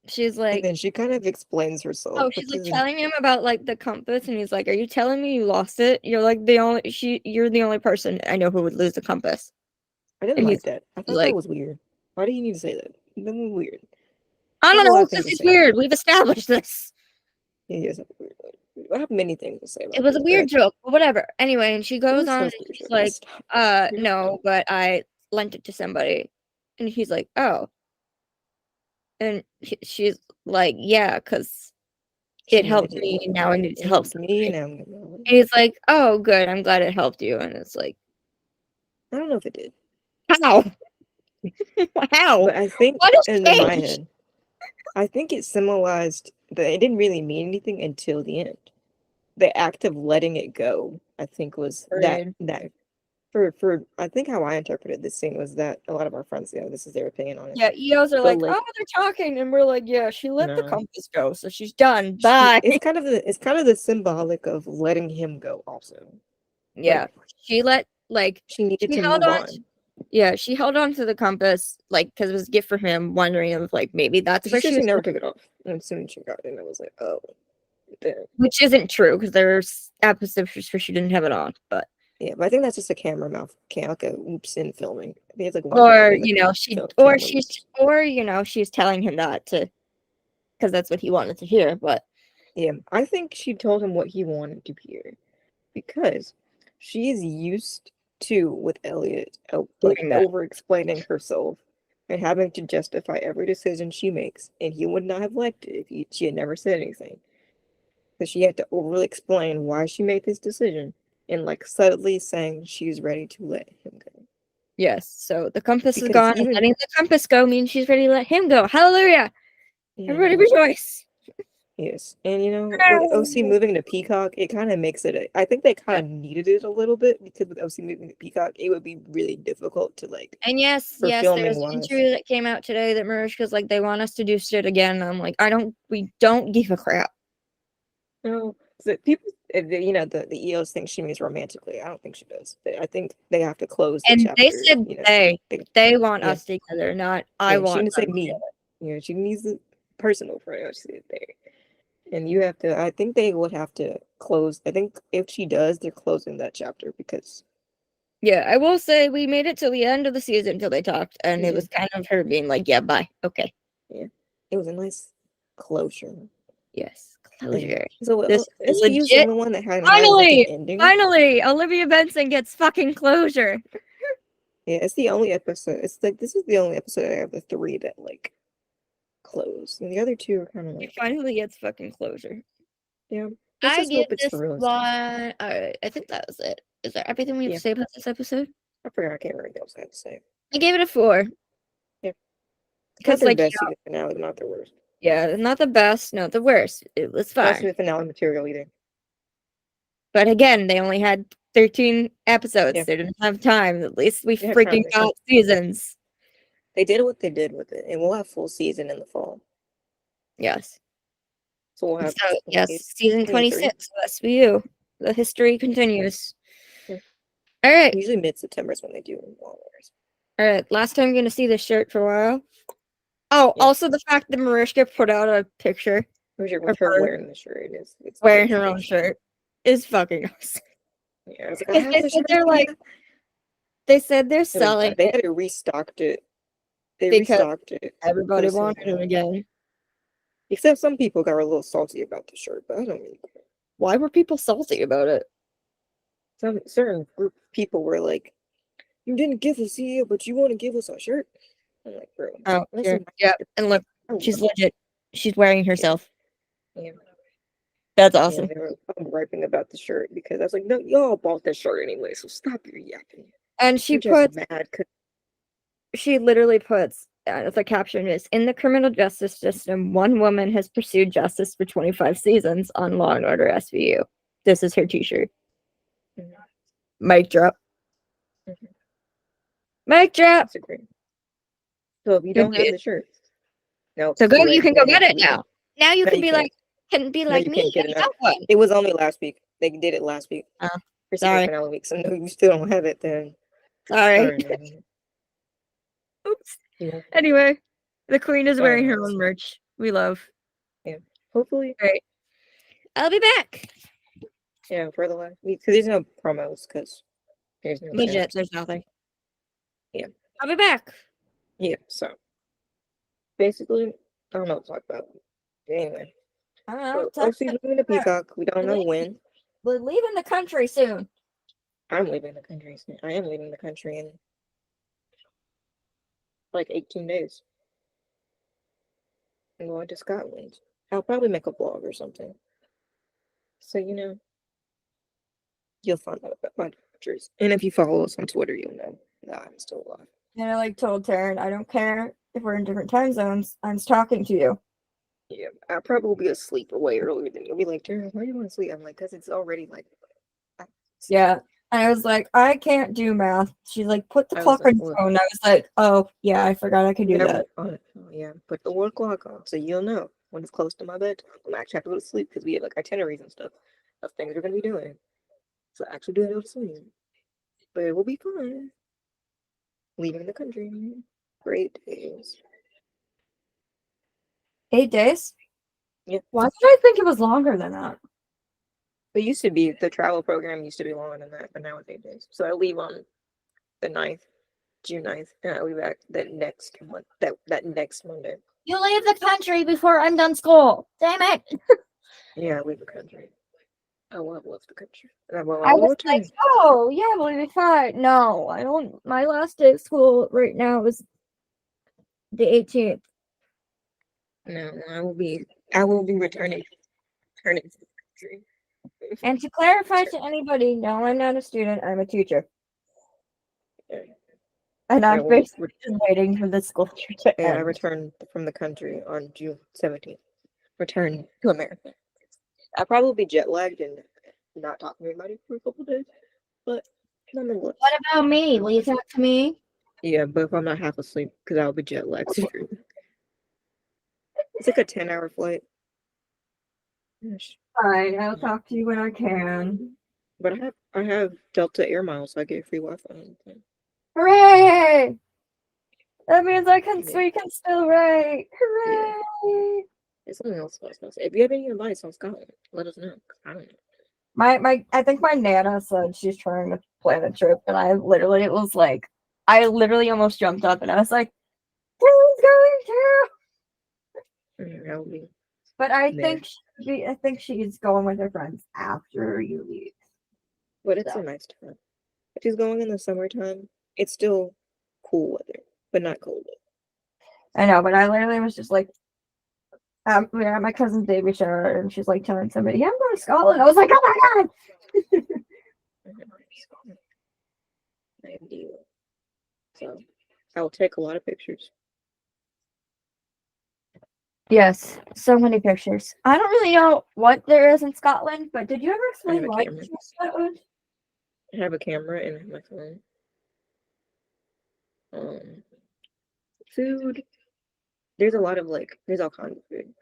she's like... And then she kind of explains herself. Oh, she's like telling him about like the compass. And he's like, are you telling me you lost it? You're like you're the only person I know who would lose the compass. I didn't like that. I thought that was weird. Why do you need to say that? That was weird. I don't know if this is weird. We've established this. Yeah, yes, weird. I have many things to say about it. Was a weird joke, but whatever. Anyway, and she goes on and she's like, no, but I lent it to somebody. And he's like, oh. And she's like, yeah, because it helped me. Now I need to help me. And he's like, oh, good. I'm glad it helped you. And it's like, I don't know if it did. How? How? But I think in my head, I think it symbolized that it didn't really mean anything until the end. The act of letting it go, I think, was that for I think how I interpreted this scene was that a lot of our friends, this is their opinion on it. Yeah, EOs are like, oh, they're talking, and we're like, yeah, she let the compass go, so she's done. Bye. It's kind of the symbolic of letting him go, also. Yeah, she needed to move on. Yeah, she held on to the compass, like, because it was a gift for him, wondering if, like, maybe that's where she never took it off. And as soon as she got it, I was like, oh. Damn. Which isn't true, because there's episodes where she didn't have it on, but. Yeah, but I think that's just a camera mouth, like a oops in filming. I think it's like she's telling him that because that's what he wanted to hear, but. Yeah, I think she told him what he wanted to hear, because she is used to, with Elliot, over explaining herself and having to justify every decision she makes, and he would not have liked it if she had never said anything. Because she had to overly explain why she made this decision, and subtly saying she's ready to let him go. Yes, so the compass is gone, and letting the compass go means she's ready to let him go. Hallelujah! Yeah. Everybody rejoice! Yes, and with OC moving to Peacock, it kind of makes it. I think they kind of needed it a little bit, because with OC moving to Peacock, it would be really difficult to And yes, there's an interview that came out today that Mariska's like, they want us to do shit again. And I'm like, we don't give a crap. No, so people, the EOs think she means romantically. I don't think she does. I think they have to close. The chapter, they said they want us together, not I want. She didn't say me. She needs the personal friend. She said there. And you have to, I think they would have to close. I think if she does, they're closing that chapter because. Yeah, I will say we made it till the end of the season until they talked. And it was kind of her being like, yeah, bye. Okay. Yeah. It was a nice closure. Yes. Closure. So this is the only one that had finally, an ending. Finally, Olivia Benson gets fucking closure. Yeah, it's the only episode. It's this is the only episode out of the 3 that close, and the other 2 are kind of it finally gets fucking closure. Yeah, I give this one. I think that was it. Is there everything we have to say about this episode? I forgot. I can't remember what else I had to say. I gave it a 4. Yeah, because best season finale, not the worst. Yeah, not the best, not the worst. It was fine. Best finale material either. But again, they only had 13 episodes. They didn't have time. At least we freaking got seasons. They did what they did with it, and we'll have full season in the fall. Yes. So we'll have season 26 of SVU. The history continues. Yeah. All right. Usually mid-September is when they do All right. Last time I'm going to see this shirt for a while. Oh, also the fact that Mariska put out a picture with her wearing the shirt. Wearing her own shirt is fucking awesome. Yeah, I was like, I have They the said shirt. they're like, they said they're Like, selling they it had restocked it. They because restocked it for everybody the wanted it season. again. Except some people got a little salty about the shirt, but I don't really care. Why were people salty about it? Some certain group of people were like, "You didn't give us CEO, but you want to give us a shirt." I'm like, bro, Oh, listen, yeah. And look, I she's love legit. She's wearing it. herself. Yeah, That's yeah, awesome. they were griping about the shirt because I was like, no, y'all bought that shirt anyway, so stop your yapping. And she You're just puts, mad because she literally puts, the caption is, in the criminal justice system, one woman has pursued justice for 25 seasons on Law and Order SVU. This is her t-shirt. Mic drop. Mic drop. that's a great. So if you Good don't have dude. the shirt, no, So it's too you late. can Get go it get next it week. now. Now you No, can you be can't. No, like you me can't get and it have now. one. It was only last week. They did it last week Oh, for season sorry. finale week. So no, you still don't have it. Then Sorry. sorry, man. Oops. Yeah, Anyway, the queen is wearing her sorry. own merch. We love. Yeah, hopefully. Great. I'll be back. Yeah, for the last week because there's no promos because there's no Legit, sense. there's nothing. Yeah, I'll be back. yeah. So basically, I don't know what to talk about. Anyway, I don't know. so OC's moving to Peacock. We don't know when. We're leaving the country soon. I'm leaving the country soon. I am leaving the country in like 18 days. I'm going to Scotland. I'll probably make a vlog or something. So, you'll find out about my adventures. And if you follow us on Twitter, you'll know that I'm still alive. And I told Terryn, I don't care if we're in different time zones. I'm talking to you. Yeah, I'll probably be asleep way earlier than you'll be like, Tara, why do you want to sleep? I'm like, because it's already like. Yeah. And I was like, I can't do math. She's like, put the I was clock like, on your look, phone. I was like, oh, yeah, I forgot I could do never that. on it. Oh, yeah, put the work clock on so you'll know when it's close to my bed. I'm actually have to go to sleep because we have like itineraries and stuff of things we're going to be doing. So I actually do have to go to sleep. But it will be fun. Leaving the country. Great days. 8 days? Yeah. Why did I think it was longer than that? It used to be, the travel program used to be longer than that, but now it's 8 days. So I leave on the 9th, June 9th, and I'll be back that next month, that next Monday. You leave the country before I'm done school. Damn it. Yeah, I leave the country. I love the country. And I I will was return. like, oh, yeah, we'll be fine. No, I don't. My last day of school right now is the 18th. No, I will be returning to the country. And to clarify to anybody, no, I'm not a student. I'm a teacher. Yeah. And I I'm will basically just waiting for the school year to Yeah, I end. returned from the country on June 17th. Return to America. I'll probably be jet lagged and not talking to anybody for a couple days, but nonetheless. What about me? Will you talk to me? Yeah, but if I'm not half asleep, because I'll be jet lagged. It's like a 10-hour flight. Fine, I'll talk to you when I can. But I have Delta Air Miles, so I get free Wi-Fi. Hooray! That means we Yeah. can still write. Yeah. Hooray! There's something else I was gonna say. If you have any advice on Scotland, let us know. 'Cause I don't know. I think my Nana said she's trying to plan a trip, and I literally almost jumped up and I was like, who's going to? That would be But I there. think she's going with her friends after you leave. But it's So. a nice time. If she's going in the summertime, it's still cool weather, but not cold. I know, but I literally was just like, we're at my cousin's baby shower, and she's like telling somebody, yeah, I'm going to Scotland. I was like, oh my god! Ideal. So I will take a lot of pictures. Yes, so many pictures. I don't really know what there is in Scotland, but did you ever I have explain a why camera. you chose Scotland? I have a camera and my phone. Um, Food. There's a lot of there's all kinds of food.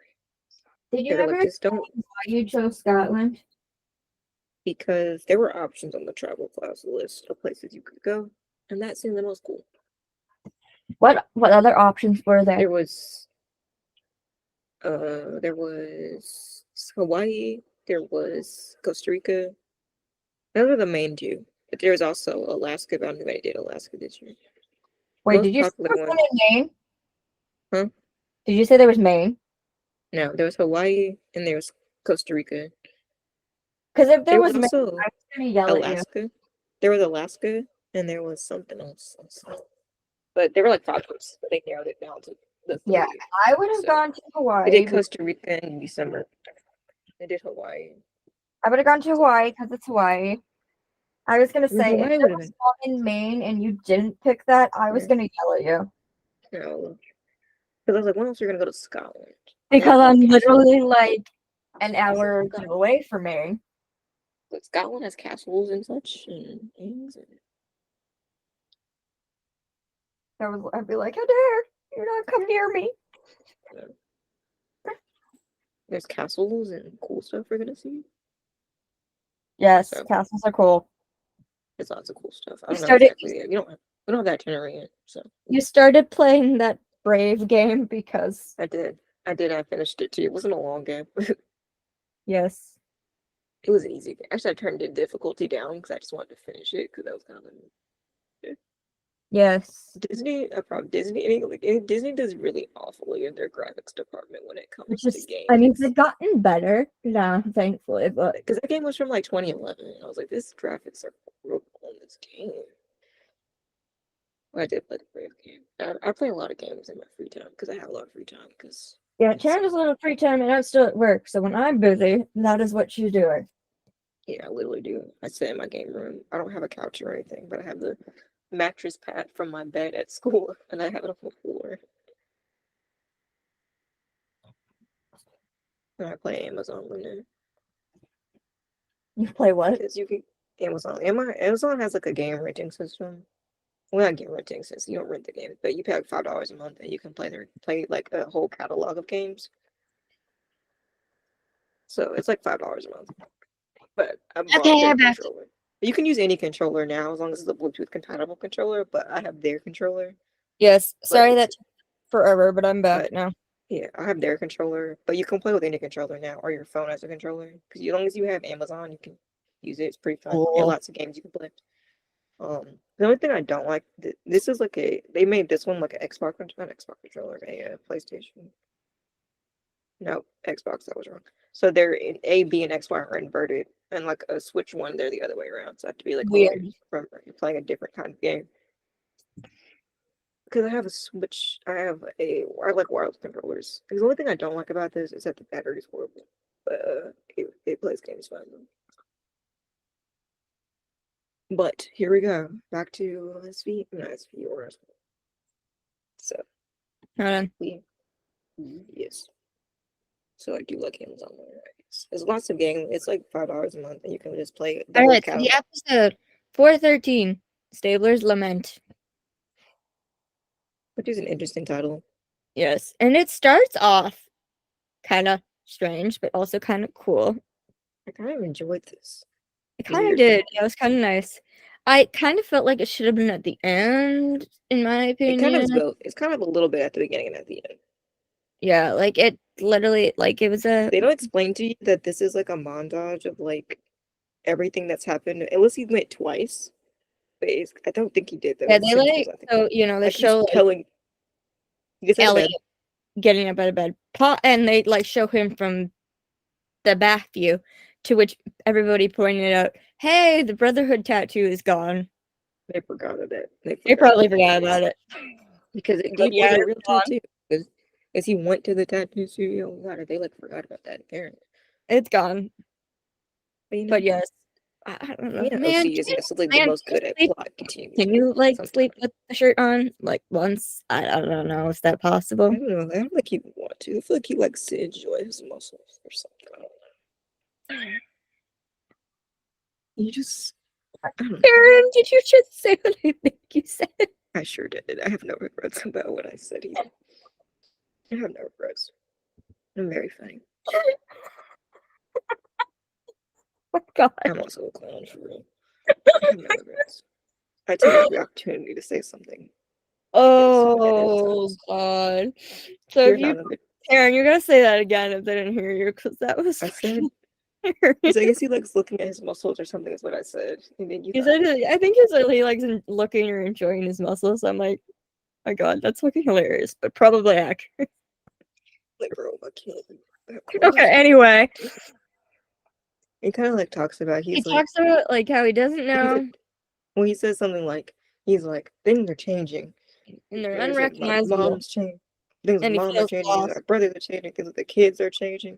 Did you They're ever just don't explain why you chose Scotland? because there were options on the travel class list of places you could go, and that seemed the most cool. What other options were there? There was Hawaii, There was Costa Rica. Those are the main two. But there was also Alaska, but I don't think I did Alaska this year. Wait, did Most you say popular there was one. one in Maine? Huh? Did you say there was Maine? No, there was Hawaii and there was Costa Rica. Because if there There was was Maine, also I was gonna yell at you. Alaska. There was Alaska and there was something else also. But they were like five groups, but they narrowed it down to the Yeah, three. I would have So gone to they did Hawaii. Costa Rica in December. They did Hawaii. I would have gone to Hawaii because it's Hawaii. I was gonna I mean, say if Hawaii there would have was been one in Maine and you didn't pick that, I was yeah, gonna yell at you. no. Because I was like, when else are you gonna go to Scotland? They Because have like I'm castles. literally like an hour or two away from Maine. But Scotland has castles and such and things. And, I'd be like, how dare you not come near me? you know, there's castles and cool stuff we're gonna see. Yes, So castles are cool. there's lots of cool stuff. I You don't know started exactly. We don't have that itinerary yet. So you started playing that Brave game because I did. I did. I finished it too. It wasn't a long game. yes. It was an easy game. Actually, I turned the difficulty down because I just wanted to finish it because that was kind of Yes. Disney. Probably Disney. Disney does really awfully in their graphics department when it Which comes to is I mean games. they've gotten better now, thankfully, but Because that game was from like 2011, and I was like, this graphics are horrible in this game. Well, I did play the Brave game. I play a lot of games in my free time because I have a lot of free time. Because yeah, Taryn has a little free time and I'm still at work, so when I'm busy, that is what she's doing. yeah, I literally do. I sit in my game room. I don't have a couch or anything, but I have the mattress pad from my bed at school, and I have it on the floor. And I play Amazon Luna You play what? because you can Amazon has like a game renting system. Well, not game renting system. You don't rent the game, but you pay like $5 a month, and you can play like a whole catalog of games. So it's like $5 a month. But I bought Okay, their I'm back. controller. You can use any controller now as long as it's a Bluetooth compatible controller, but I have their controller. Yes, But sorry that took forever, but I'm back but now. yeah, I have their controller. But you can play with any controller now, or your phone as a controller. Because as long as you have Amazon, you can use it. It's pretty fun. There are Cool. lots of games you can play. The only thing I don't like, this is like they made this one like an Xbox, not Xbox controller, a PlayStation. No, Xbox, that was wrong. So they're in A, B, and X, Y are inverted, and like a Switch one, they're the other way around. So I have to be like Weird. you're playing a different kind of game. Because I have a Switch, I like wireless controllers. Because the only thing I don't like about this is that the battery is horrible, but it plays games fine though. But here we go, back to SV, no SV or SV. So Hold on. we yes. So I do like Amazon Luna, I guess. There's lots of games. It's like $5 a month, and you can just play the All whole right, so the catalog. episode 413, Stabler's Lament. Which is an interesting title. Yes, and it starts off kind of strange, but also kind of cool. I kind of enjoyed this. It kind of Weird. did. Yeah, it was kind of nice. I kind of felt like it should have been at the end, in my It kind of is opinion. both. It's kind of a little bit at the beginning and at the end. Yeah, like it literally, like it was a. They don't explain to you that this is like a montage of like everything that's happened. Unless he went twice. But I don't think he did though. Yeah, It's the they same twice, like, I think. so, they Like he's show like telling he gets out of Elliot bed. getting up out of bed, and they like show him from the back view, to which everybody pointed out, hey, the Brotherhood tattoo is gone. They forgot of that. They They forgot probably that forgot it about was it. because But it yeah, was a it's real gone. tattoo. Because he went to the tattoo studio. Oh God, they like forgot about that apparently. It's gone. But But yes, I don't know. Man, OC is just like the most good at plot continuity. can you like sleep Sometimes with the shirt on like once? I don't know. Is that I possible? don't know. I don't think he would want to. I feel like he likes to enjoy his muscles or something. I don't know. You just I don't know. Karen, did you just say what I think you said? I sure did. I have no regrets about what I said either. I have no regrets. I'm very funny. Oh my God. I'm also a clown for real. I have no regrets. I take every opportunity to say something ahead of time. Oh God. So You're if you, not a bit. Karen, you're gonna say that again if they didn't hear you, because that was I said Because I guess he likes looking at his muscles or something. Is what I said. And then you He thought, said, I think he said he likes looking or enjoying his muscles. I'm like, my God, that's fucking hilarious, but probably accurate. like, bro, I can't. Okay, anyway. He kind of like talks about He he's like talks about like how he doesn't know, when he says something like he's like things are changing. and they're There's like my unrecognizable, mom's changing. Things with and he mom are feels changing. Things with lost. our brothers are changing. Things with the kids are changing.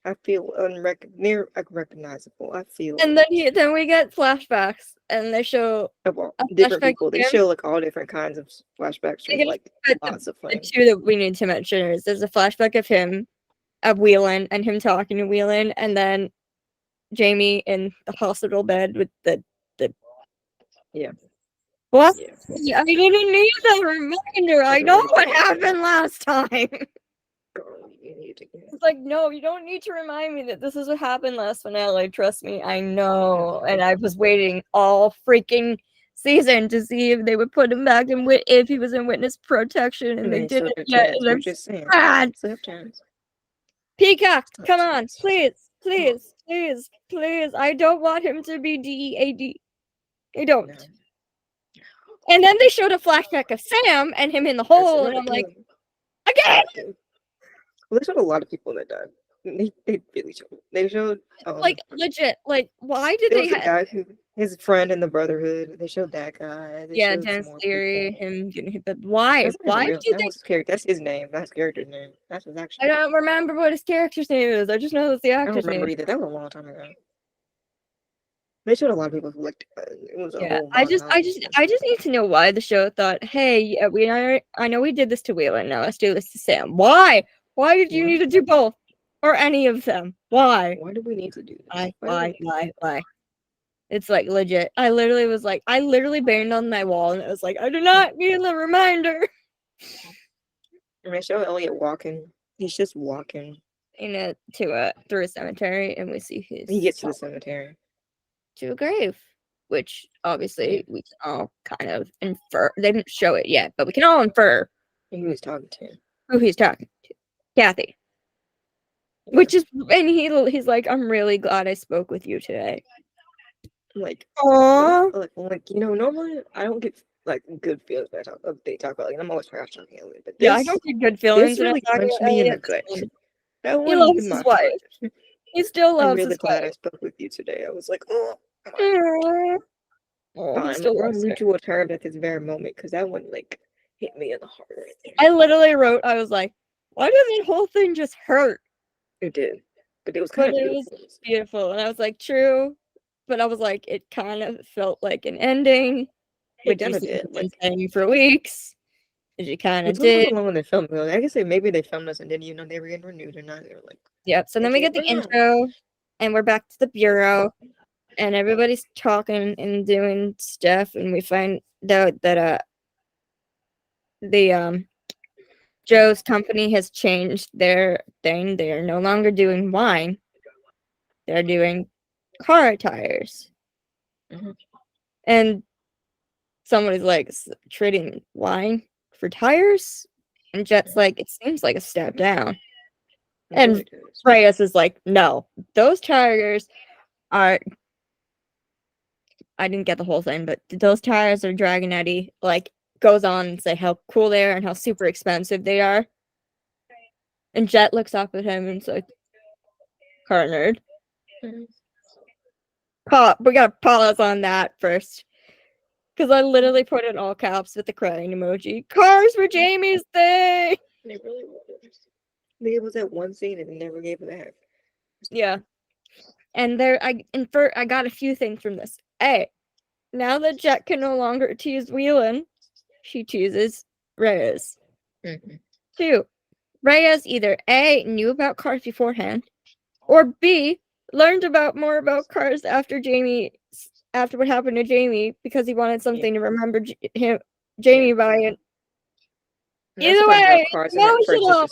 I feel unrecognizable. I feel And then we get flashbacks, and they show well, a different flashback people. of They him. show like all different kinds of flashbacks I from guess like but lots of the things. two that we need to mention is there's a flashback of him at Whelan and him talking to Whelan, and then Jamie in the hospital bed with the Yeah. what? Yeah. I didn't need that reminder. I know what happened last time. Girl, you need to get It's like, no, you don't need to remind me that this is what happened last finale. Trust me, I know. And I was waiting all freaking season to see if they would put him back in if he was in witness protection, and they still didn't have yet. chance. And We're I'm just saying. sad. Still have chance. Peacock, Still have come on, chance. please, please, please, please. I don't want him to be DEAD. I don't. No. And then they showed a flashback of Sam and him in the hole, and I'm like, again. Well, they showed a lot of people that died. They really showed. They showed Like legit. Like, why did there they was a have? guy who his friend in the Brotherhood. They showed that guy. They Yeah, showed some Dennis more Leary, people. him getting hit. But why? That's not Why real. do you That think? was his character. That's his name. That's his character's name. That's his actual. I don't remember what his character's name is. I just know that's the I don't actor's remember name. either. That was a long time ago. They showed a lot of people who like it was a Yeah, whole I montage. just need to know why the show thought, hey, yeah, I know we did this to Whelan. Now let's do this to Sam. Why? Why did you need to do both or any of them? Why? Why do we need to do this? Why? It's like legit. I literally banged on my wall, and it was like, I do not need the reminder. And they show Elliot walking. He's just walking. Through a cemetery, and we see He gets to the cemetery. to a grave, which obviously we can all kind of infer. They didn't show it yet, but we can all infer And he was talking to him. who he's talking to, Kathy. Yeah. Which is, and he's like, I'm really glad I spoke with you today. Like, Aww. like normally I don't get like good feelings when they talk about like I'm always trash talking Elliot, but Yeah, I this don't get good feelings. this really punched me in the gut. That He one loves in his my wife. heart. He still I'm loves really his glad I wife. spoke with you today. I was like, oh, He still we're on loves her. mutual terms at this very moment because that one like hit me in the heart right there. I literally wrote, I was like, why does that whole thing just hurt? It did, but it was kind of beautiful. It was beautiful, and I was like, true, but I was like, it kind of felt like an ending, which It was did. been saying for weeks. She kind of It took did. so long when they filmed it. I guess maybe they filmed us and didn't know they were getting renewed or not. They were like, Yep. So then we get the intro, and we're back to the bureau, and everybody's talking and doing stuff, and we find out that the Joe's company has changed their thing. They are no longer doing wine. They're doing car tires. Mhm. And somebody's like, trading wine for tires? And Jet's like, it seems like a step down. And Reyes is like, no, those tires are. I didn't get the whole thing, but those tires are Dragonetti. Like, goes on and say how cool they are and how super expensive they are. And Jet looks up at him and is like, car nerd. We gotta pause on that first. Because I literally put in all caps with the crying emoji. Cars were Jamie's thing! They really was. They gave us that one scene and they never gave it back. Yeah. And I got a few things from this. A, now that Jet can no longer tease Whelan, she teases Reyes. Mm-hmm. 2, Reyes either A, knew about cars beforehand, or B, learned more about cars after what happened to Jamie because he wanted something to remember Jamie by it. Either way, emotional.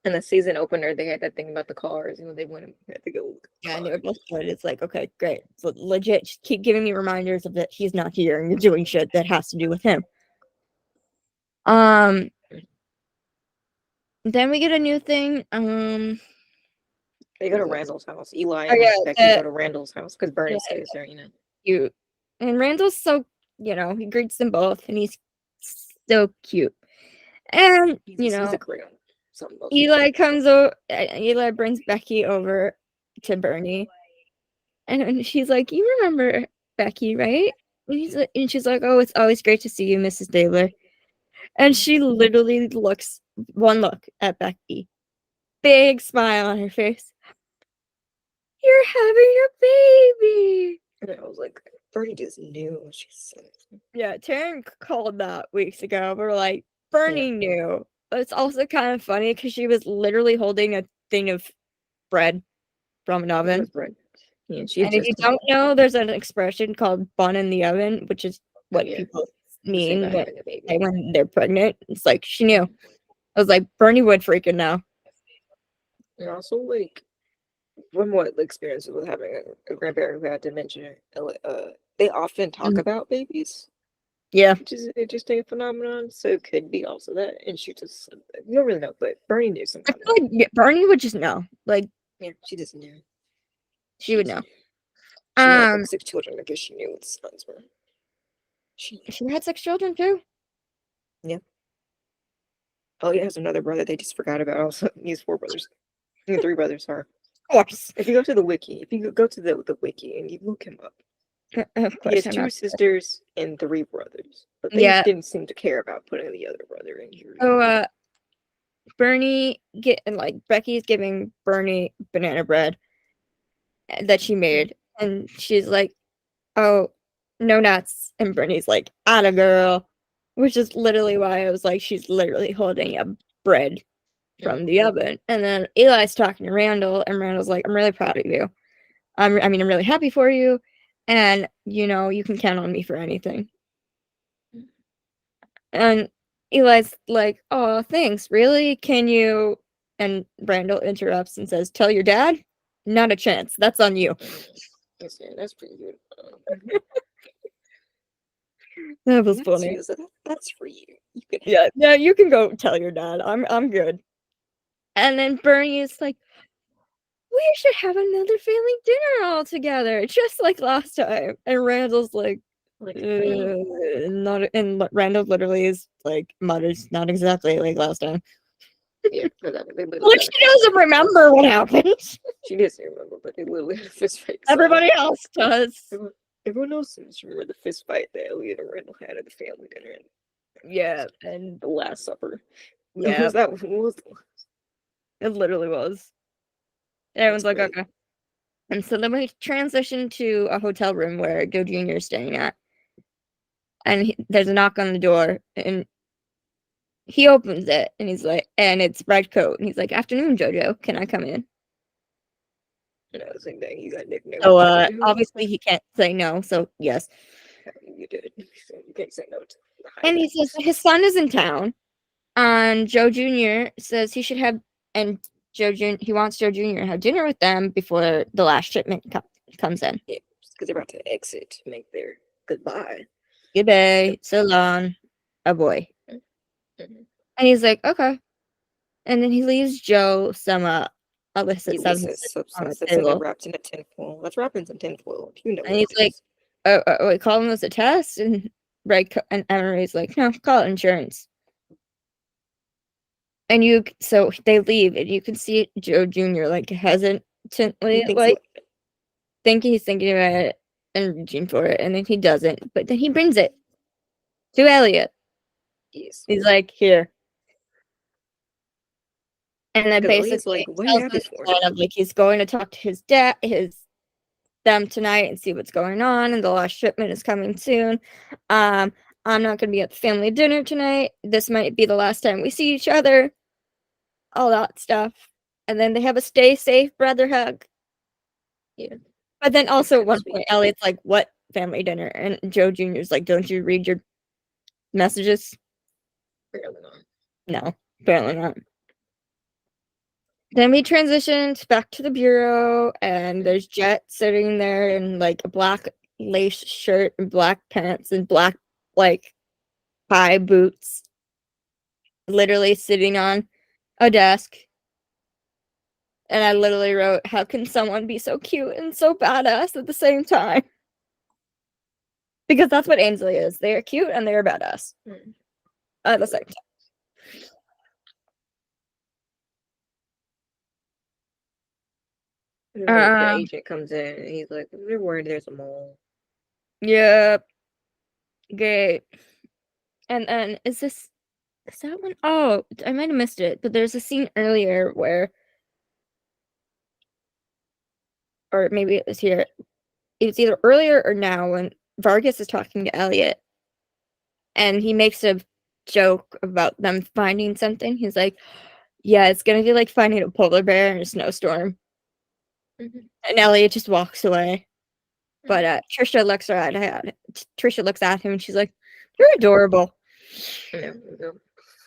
In the season opener, they had that thing about the cars. They went and had to go. Yeah, and they were both good. It's like, okay, great. So legit, just keep giving me reminders of that he's not here and you're doing shit that has to do with him. Then we get a new thing. They go to Randall's house. Eli Oh and yeah, Becky go to Randall's house because Bernie yeah, stays there, cute. And Randall's so, he greets them both, and he's so cute. And He's a great one. Something else. Eli comes over. Eli brings Becky over to Bernie, and she's like, "You remember Becky, right?" And she's like, "Oh, it's always great to see you, Mrs. Daler." And she literally looks one look at Becky, big smile on her face. You're having a baby. And I was like, Bernie just knew what she said. Yeah, Terryn called that weeks ago. We're like, Bernie knew. But it's also kind of funny because she was literally holding a thing of bread from an oven. Bread. Yeah, she And if you don't know, there's an expression called bun in the oven, which is what people mean when they're pregnant. It's like she knew. I was like, Bernie would freaking know. And also, like, from what experiences with having a grandparent who had dementia, they often talk about babies. Yeah. Which is an interesting phenomenon. So it could be also that. And she just, you don't really know, but Bernie knew I sometimes. feel like Bernie would just know. Like, yeah, she just knew. She would know. She had like 6 children. I guess she knew what the sons were. She had 6 children too. Yeah. Oh, he has another brother they just forgot about. Also, he has 4 brothers. 3 brothers are. Of course. If you go to the wiki, if you go to the wiki and you look him up, of course, he has 2 sisters and 3 brothers, but they didn't seem to care about putting the other brother in here. Oh, Becky's giving Bernie banana bread that she made, and she's like, "Oh, no nuts," and Bernie's like, "Atta girl," which is literally why I was like, she's literally holding a bread from the oven. And then Eli's talking to Randall, and Randall's like, "I'm really proud of you. I'm really happy for you, and you can count on me for anything." And Eli's like, "Oh, thanks. Really? Can you?" And Randall interrupts and says, "Tell your dad? Not a chance. That's on you." That's pretty good. That was funny. That's for you. Yeah, you can go tell your dad. I'm good. And then Bernie is like, "We should have another family dinner all together, just like last time." And Randall's like, not. And Randall literally is like mutters, "Not exactly like last time." Yeah, like she doesn't remember what happened. She doesn't remember, but they literally had a fist fight. Everybody else does. Everyone else seems to remember the fist fight that Elliot and Randall had at the family dinner. Yeah, and the Last Supper. Yeah, that was. It literally was. Everyone's like, okay. And so then we transition to a hotel room where Joe Jr. is staying at. And there's a knock on the door, and he opens it, and he's like, and it's Red Coat. And he's like, "Afternoon, JoJo. Can I come in?" And I was saying that you got nicknamed. So obviously he can't say no, so yes. You did. You can't say no to and he says his son is in town. And Joe Jr. says he should have, and he wants Joe Jr. to have dinner with them before the last shipment comes in. Yeah, because they're about to exit to make their goodbye. Goodbye, so long, a boy. And he's like, okay. And then he leaves Joe some illicit substance on the table. Wrapped in a tinfoil. That's wrapped in some tinfoil. You know. And he's like, we call him this a test, and and Emery's like, no, call it insurance. And so they leave, and you can see Joe Jr. like hesitantly, like he's thinking about it and reaching for it, and then he doesn't. But then he brings it to Elliot. Yes. He's like, here. And then basically he's going to talk to his dad, them tonight, and see what's going on. And the last shipment is coming soon. I'm not going to be at the family dinner tonight. This might be the last time we see each other. All that stuff. And then they have a stay safe brother hug. Yeah. But then also at one point, Elliot's like, what family dinner? And Joe Jr.'s like, don't you read your messages? Apparently not. No, apparently not. Then we transitioned back to the bureau, and there's Jet sitting there in like a black lace shirt and black pants and black like high boots, literally sitting on a desk. And I literally wrote, how can someone be so cute and so badass at the same time? Because that's what Ainsley is. They are cute and they are badass at the same time. The agent comes in and he's like, they're worried there's a mole. Yep. Great. And then is that one? Oh, I might have missed it, but there's a scene earlier where, or maybe it was here. It was either earlier or now when Vargas is talking to Elliot, and he makes a joke about them finding something. He's like, "Yeah, it's gonna be like finding a polar bear in a snowstorm." And Elliot just walks away. But Trisha looks at him and she's like, "You're adorable." Yeah,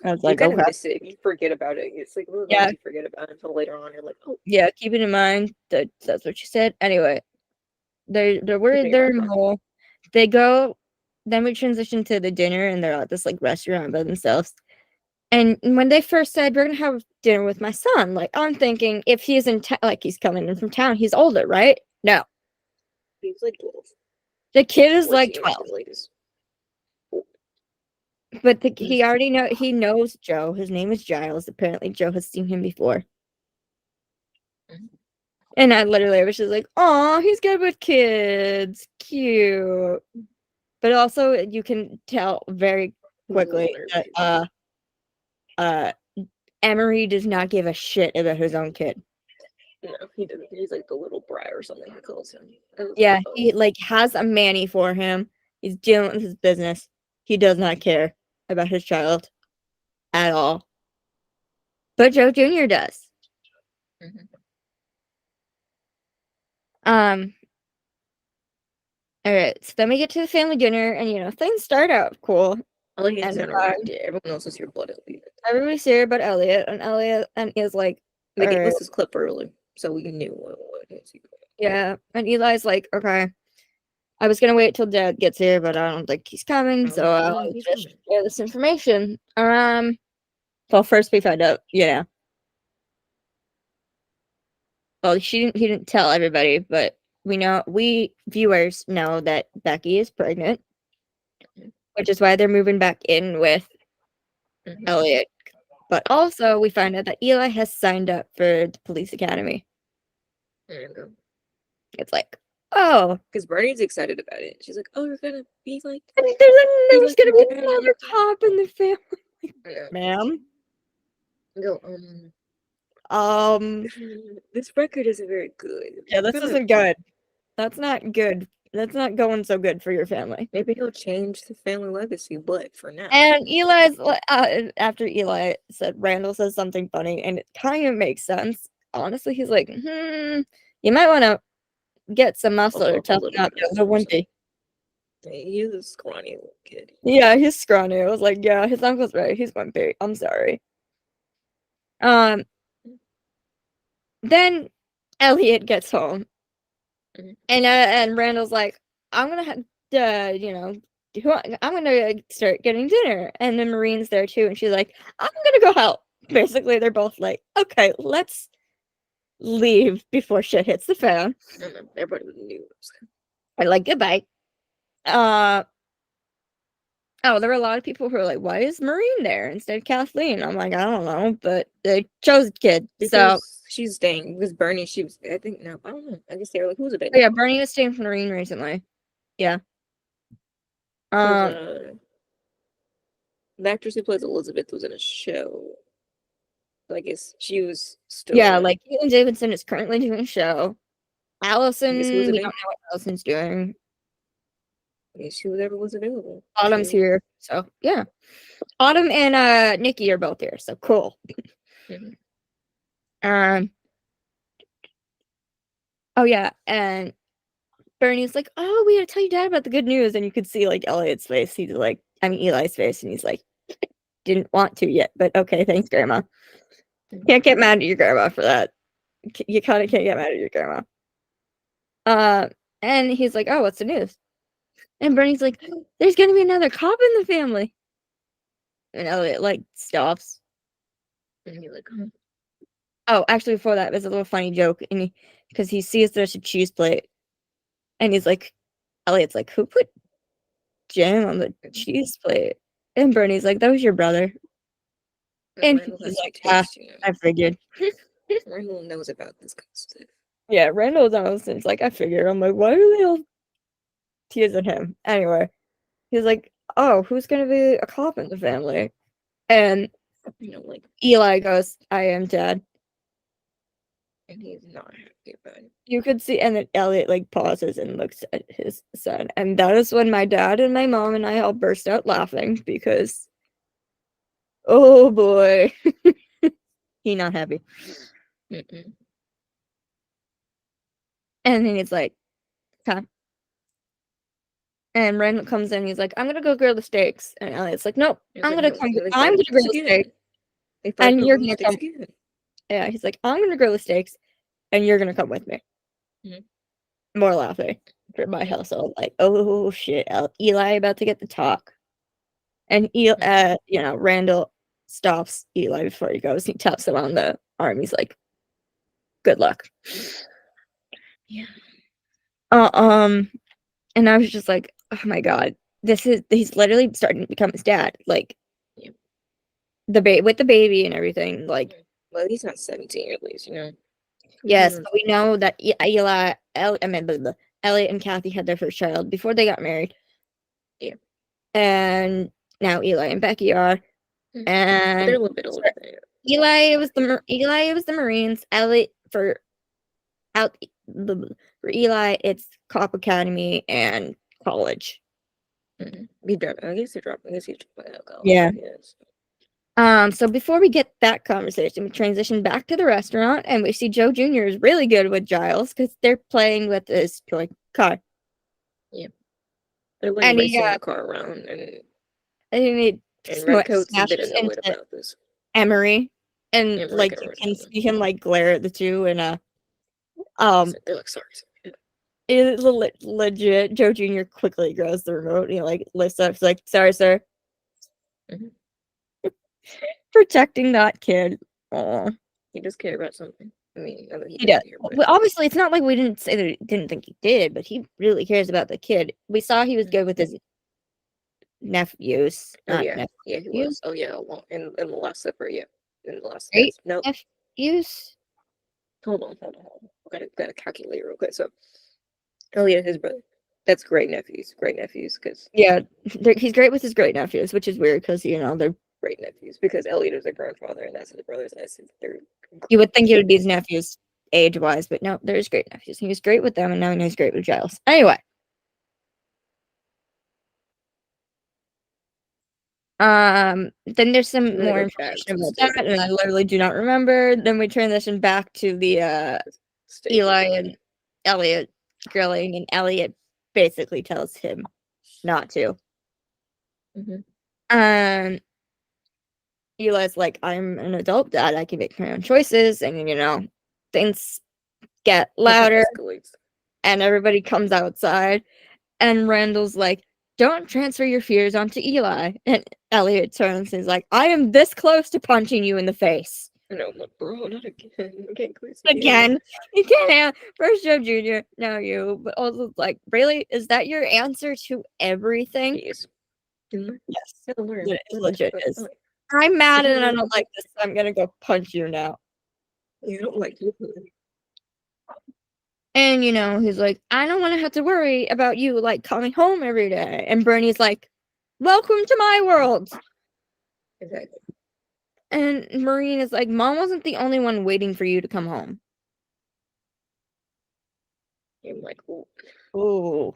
I was you like, kind of "Okay." miss it. You forget about it. It's like one of those Yeah. you forget about it until later on. You're like, oh, Yeah, keep it in mind that that's what she said. Anyway, they're worried they're in a mole. They go. Then we transition to the dinner, and they're at this like restaurant by themselves. And when they first said we're gonna have dinner with my son, like I'm thinking if he's in like he's coming in from town, he's older, right? No, he's like 12. the kid is 14 like or 12. something like this. But he knows Joe. His name is Giles. Apparently, Joe has seen him before. And I was just like, "Oh, he's good with kids, cute." But also, you can tell very quickly that Emery does not give a shit about his own kid. No, he doesn't. He's like the little Bri or something he calls him. Yeah, he like has a Manny for him. He's dealing with his business. He does not care about his child at all. But Joe Jr. does. All right, so then we get to the family dinner, and things start out cool. Elliot's in around. Yeah, everyone else is here but Elliot. Everybody's here but Elliot, and Elliot is like, they gave us this clip early, so we knew what it is. Yeah, and Eli's like, okay, I was gonna wait till Dad gets here, but I don't think he's coming, so I'll just share this information. Well, first we find out, well, he didn't tell everybody, but we viewers know that Becky is pregnant, which is why they're moving back in with Elliot. But also, we find out that Eli has signed up for the police academy. There you go. It's like, oh, because Bernie's excited about it. She's like, "Oh, you're gonna be like, there's gonna be another cop in the family, ma'am." No, this record isn't very good. Yeah, this isn't good. That's not good. That's not going so good for your family. Maybe he'll change the family legacy, but for now. And Eli's after Eli said Randall says something funny, and it kind of makes sense. Honestly, he's like, you might want to get some muscle or toughen up the wimpy. He's a scrawny little kid. Yeah, he's scrawny. I was like, yeah, his uncle's right. He's wimpy. I'm sorry. Then Elliot gets home, and Randall's like, I'm gonna have I'm gonna start getting dinner, and the Marine's there too, and she's like, I'm gonna go help. Basically, they're both like, okay, let's leave before shit hits the fan. Everybody knew. I like goodbye. There were a lot of people who were like, why is Marine there instead of Kathleen? I'm like, I don't know, but they chose a kid. So she's staying because Bernie, I think, no, I don't know. I guess they were like, who's a baby? Yeah, Bernie was staying for Marine recently. Yeah. The actress who plays Elizabeth was in a show. So I guess she was still. Yeah, like Caitlin Davidson is currently doing a show. Allison, we don't know what Allison's doing. She whatever was available. Autumn's here, so yeah. Autumn and Nikki are both here, so cool. Oh yeah, and Bernie's like, oh, we gotta tell your dad about the good news, and you could see like Elliot's face. He's like, Eli's face, and he's like, didn't want to yet, but okay, thanks, Grandma. Can't get mad at your grandma for that. You kind of can't get mad at your grandma. And he's like, oh, what's the news? And Bernie's like, there's gonna be another cop in the family. And Elliot like stops. And he's like, Oh, actually, before that, there's a little funny joke, and because he sees there's a cheese plate, and he's like, Elliot's like, who put jam on the cheese plate? And Bernie's like, that was your brother. And Randall he's has some like, ah, taste, you know. I figured. Randall knows about this kind of stuff. Yeah, Randall Johnson's like, I figured. I'm like, why are they all teasing him? Anyway, he's like, oh, who's gonna be a cop in the family? And You know, like, Eli goes, I am dad. and he's not happy about it. You could see, and then Elliot like pauses and looks at his son, and that is when my dad and my mom and I all burst out laughing because, oh boy, he not happy. Mm-mm. And then he's like, okay. And Randall comes in, he's like, I'm gonna go grill the steaks, and Elliot's like, nope, He's I'm like, gonna no, come, and they I'm fight gonna grill roast the steaks, again. They fight and for you're gonna roast come. again. Yeah, he's like, I'm gonna grill the steaks, and you're gonna come with me. Mhm. More laughing for my household, like, oh shit, Eli about to get the talk. And Mhm. Randall stops Eli before he goes. He taps him on the arm. He's like, "Good luck." Yeah. Uh, um, and I was just like, "Oh my god, he's literally starting to become his dad." Like Yeah. with the baby and everything. Like, Well, he's not 17 at least, you know. yes, Mhm. but we know that Elliot and Kathy had their first child before they got married, Yeah. and now Eli and Becky are. Mhm. But they're And a little bit older than you. Eli was the Marines. Elliot out for Eli, it's Cop Academy and college. He dropped. I guess he dropped. I guess he's dropping out of college. Yeah. So yes. So before we get that conversation, we transition back to the restaurant and we see Joe Jr. is really good with Giles because they're playing with his toy car. Yeah. They're like And he racing the car around, and Redcoat's a bit smashes annoyed into about this. Emery. And And Marie like got you arrested. can see him like glare at the two and um They're like, sorry. it's legit. Joe Jr. quickly grabs the remote and he like lifts up. He's like, sorry, sir. Mm-hmm. Protecting that kid. Aw. He does care about something. I mean, I know he He does does. care, but Well, obviously, it's not like we didn't say that he didn't think he did, but he really cares about the kid. We saw he was good with his nephews, oh not yeah, he was. nephews, Oh yeah, well, in the last supper, yeah, in the last great dance. No, nephews. hold on. Gotta calculate real quick. So, oh yeah, his brother. That's great nephews, because Yeah, he's great with his great nephews, which is weird because they're. great nephews, because Elliot is a grandfather, and that's his brothers, and that's his third. You would think it would be his nephews age wise, but no, there's great nephews. He was great with them, and now he's great with Giles. Anyway, then there's And some then they more go back information to the about that, and stables. I literally do not remember. Then we transition back to the Eli Stables. and Elliot grilling, and Elliot basically tells him not to. Mm-hmm. And Eli's like, I'm an adult dad, I can make my own choices, and things get It kind of louder, escalates. and everybody comes outside, and Randall's like, don't transfer your fears onto Eli. And Elliot turns and is like, I am this close to punching you in the face. No, I'm like, bro, not again. I can't quit again. Again, you can't have first Joe Jr., now you, but also like, really, is that your answer to everything? Yes. You Yes, gotta learn. it Learn legit that. is. I'm If mad you and I learn, don't like this. So I'm gonna go punch you now. you don't like it. And he's like, I don't want to have to worry about you like coming home every day. And Bernie's like, welcome to my world. Exactly. And Maureen is like, Mom wasn't the only one waiting for you to come home. I'm like, oh, Oh,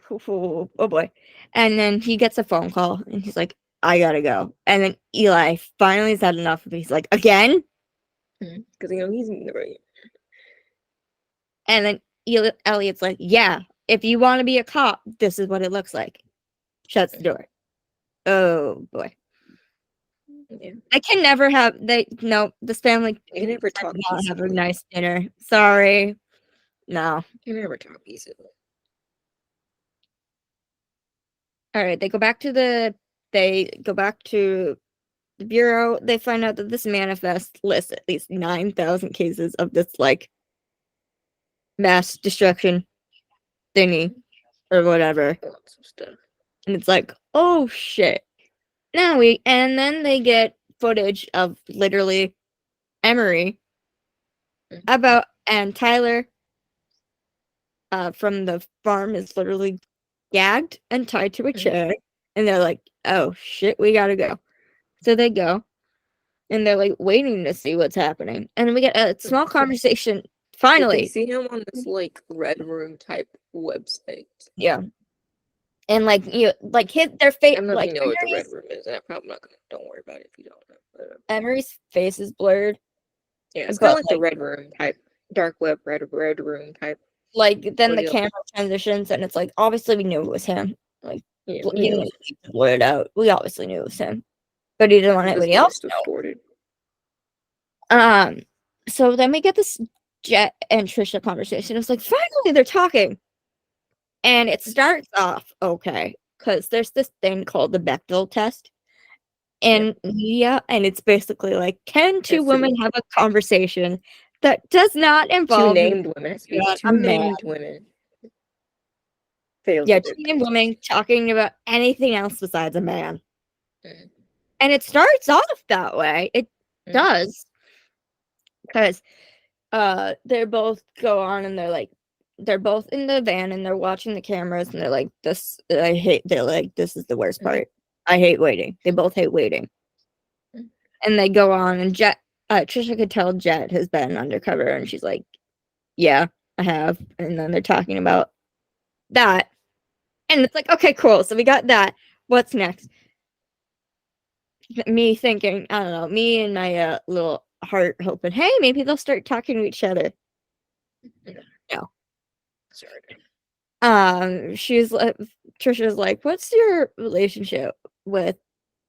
oh boy. And then he gets a phone call and he's like, I gotta go. And then Eli finally has had enough of it. He's like, again? because he's in the right. And then Elliot's like, yeah, if you want to be a cop, this is what it looks like. Shuts the door. Oh boy. Yeah, I can never have this family you can never does talk not have a peaceably. nice dinner. Sorry. No. You can never talk peaceably. All right, they go back to the Bureau, they find out that this manifest lists at least 9,000 cases of this, like, mass destruction thingy or whatever. Lots of stuff. And it's like, oh shit. And then they get footage of literally Emery and Tyler from the farm is literally gagged and tied to a chair. And they're like, oh shit, we gotta go. So they go. And they're like waiting to see what's happening. And we get a small conversation. Finally. They see him on this like Red Room type website. Yeah. And like hit their face. I don't know like if you know what the Red Room is. I'm probably not gonna. Don't worry about it if you don't know. But, Emery's face is blurred. Yeah, it's kind of like the Red Room type, dark web Red Room type. Like then the camera transitions, and it's like obviously we knew it was him. Like he didn't blur it out. We obviously knew it was him, but he didn't want anybody else to know. So then we get this Jet and Trisha conversation. It's like finally they're talking. And it starts off okay, because there's this thing called the Bechdel test in media, and it's basically like, can two women have a conversation that does not involve two named women? Two named women. Two named women talking about anything else besides a man. And it starts off that way. It does. Because they both go on and they're both in the van and they're watching the cameras and they're like, this is the worst part. I hate waiting. They both hate waiting. And they go on and Trisha could tell Jet has been undercover and she's like, yeah, I have. And then they're talking about that. And it's like, okay, cool. So we got that. What's next? Me thinking, I don't know, me and my little heart hoping, hey, maybe they'll start talking to each other. No. Trisha's like, what's your relationship with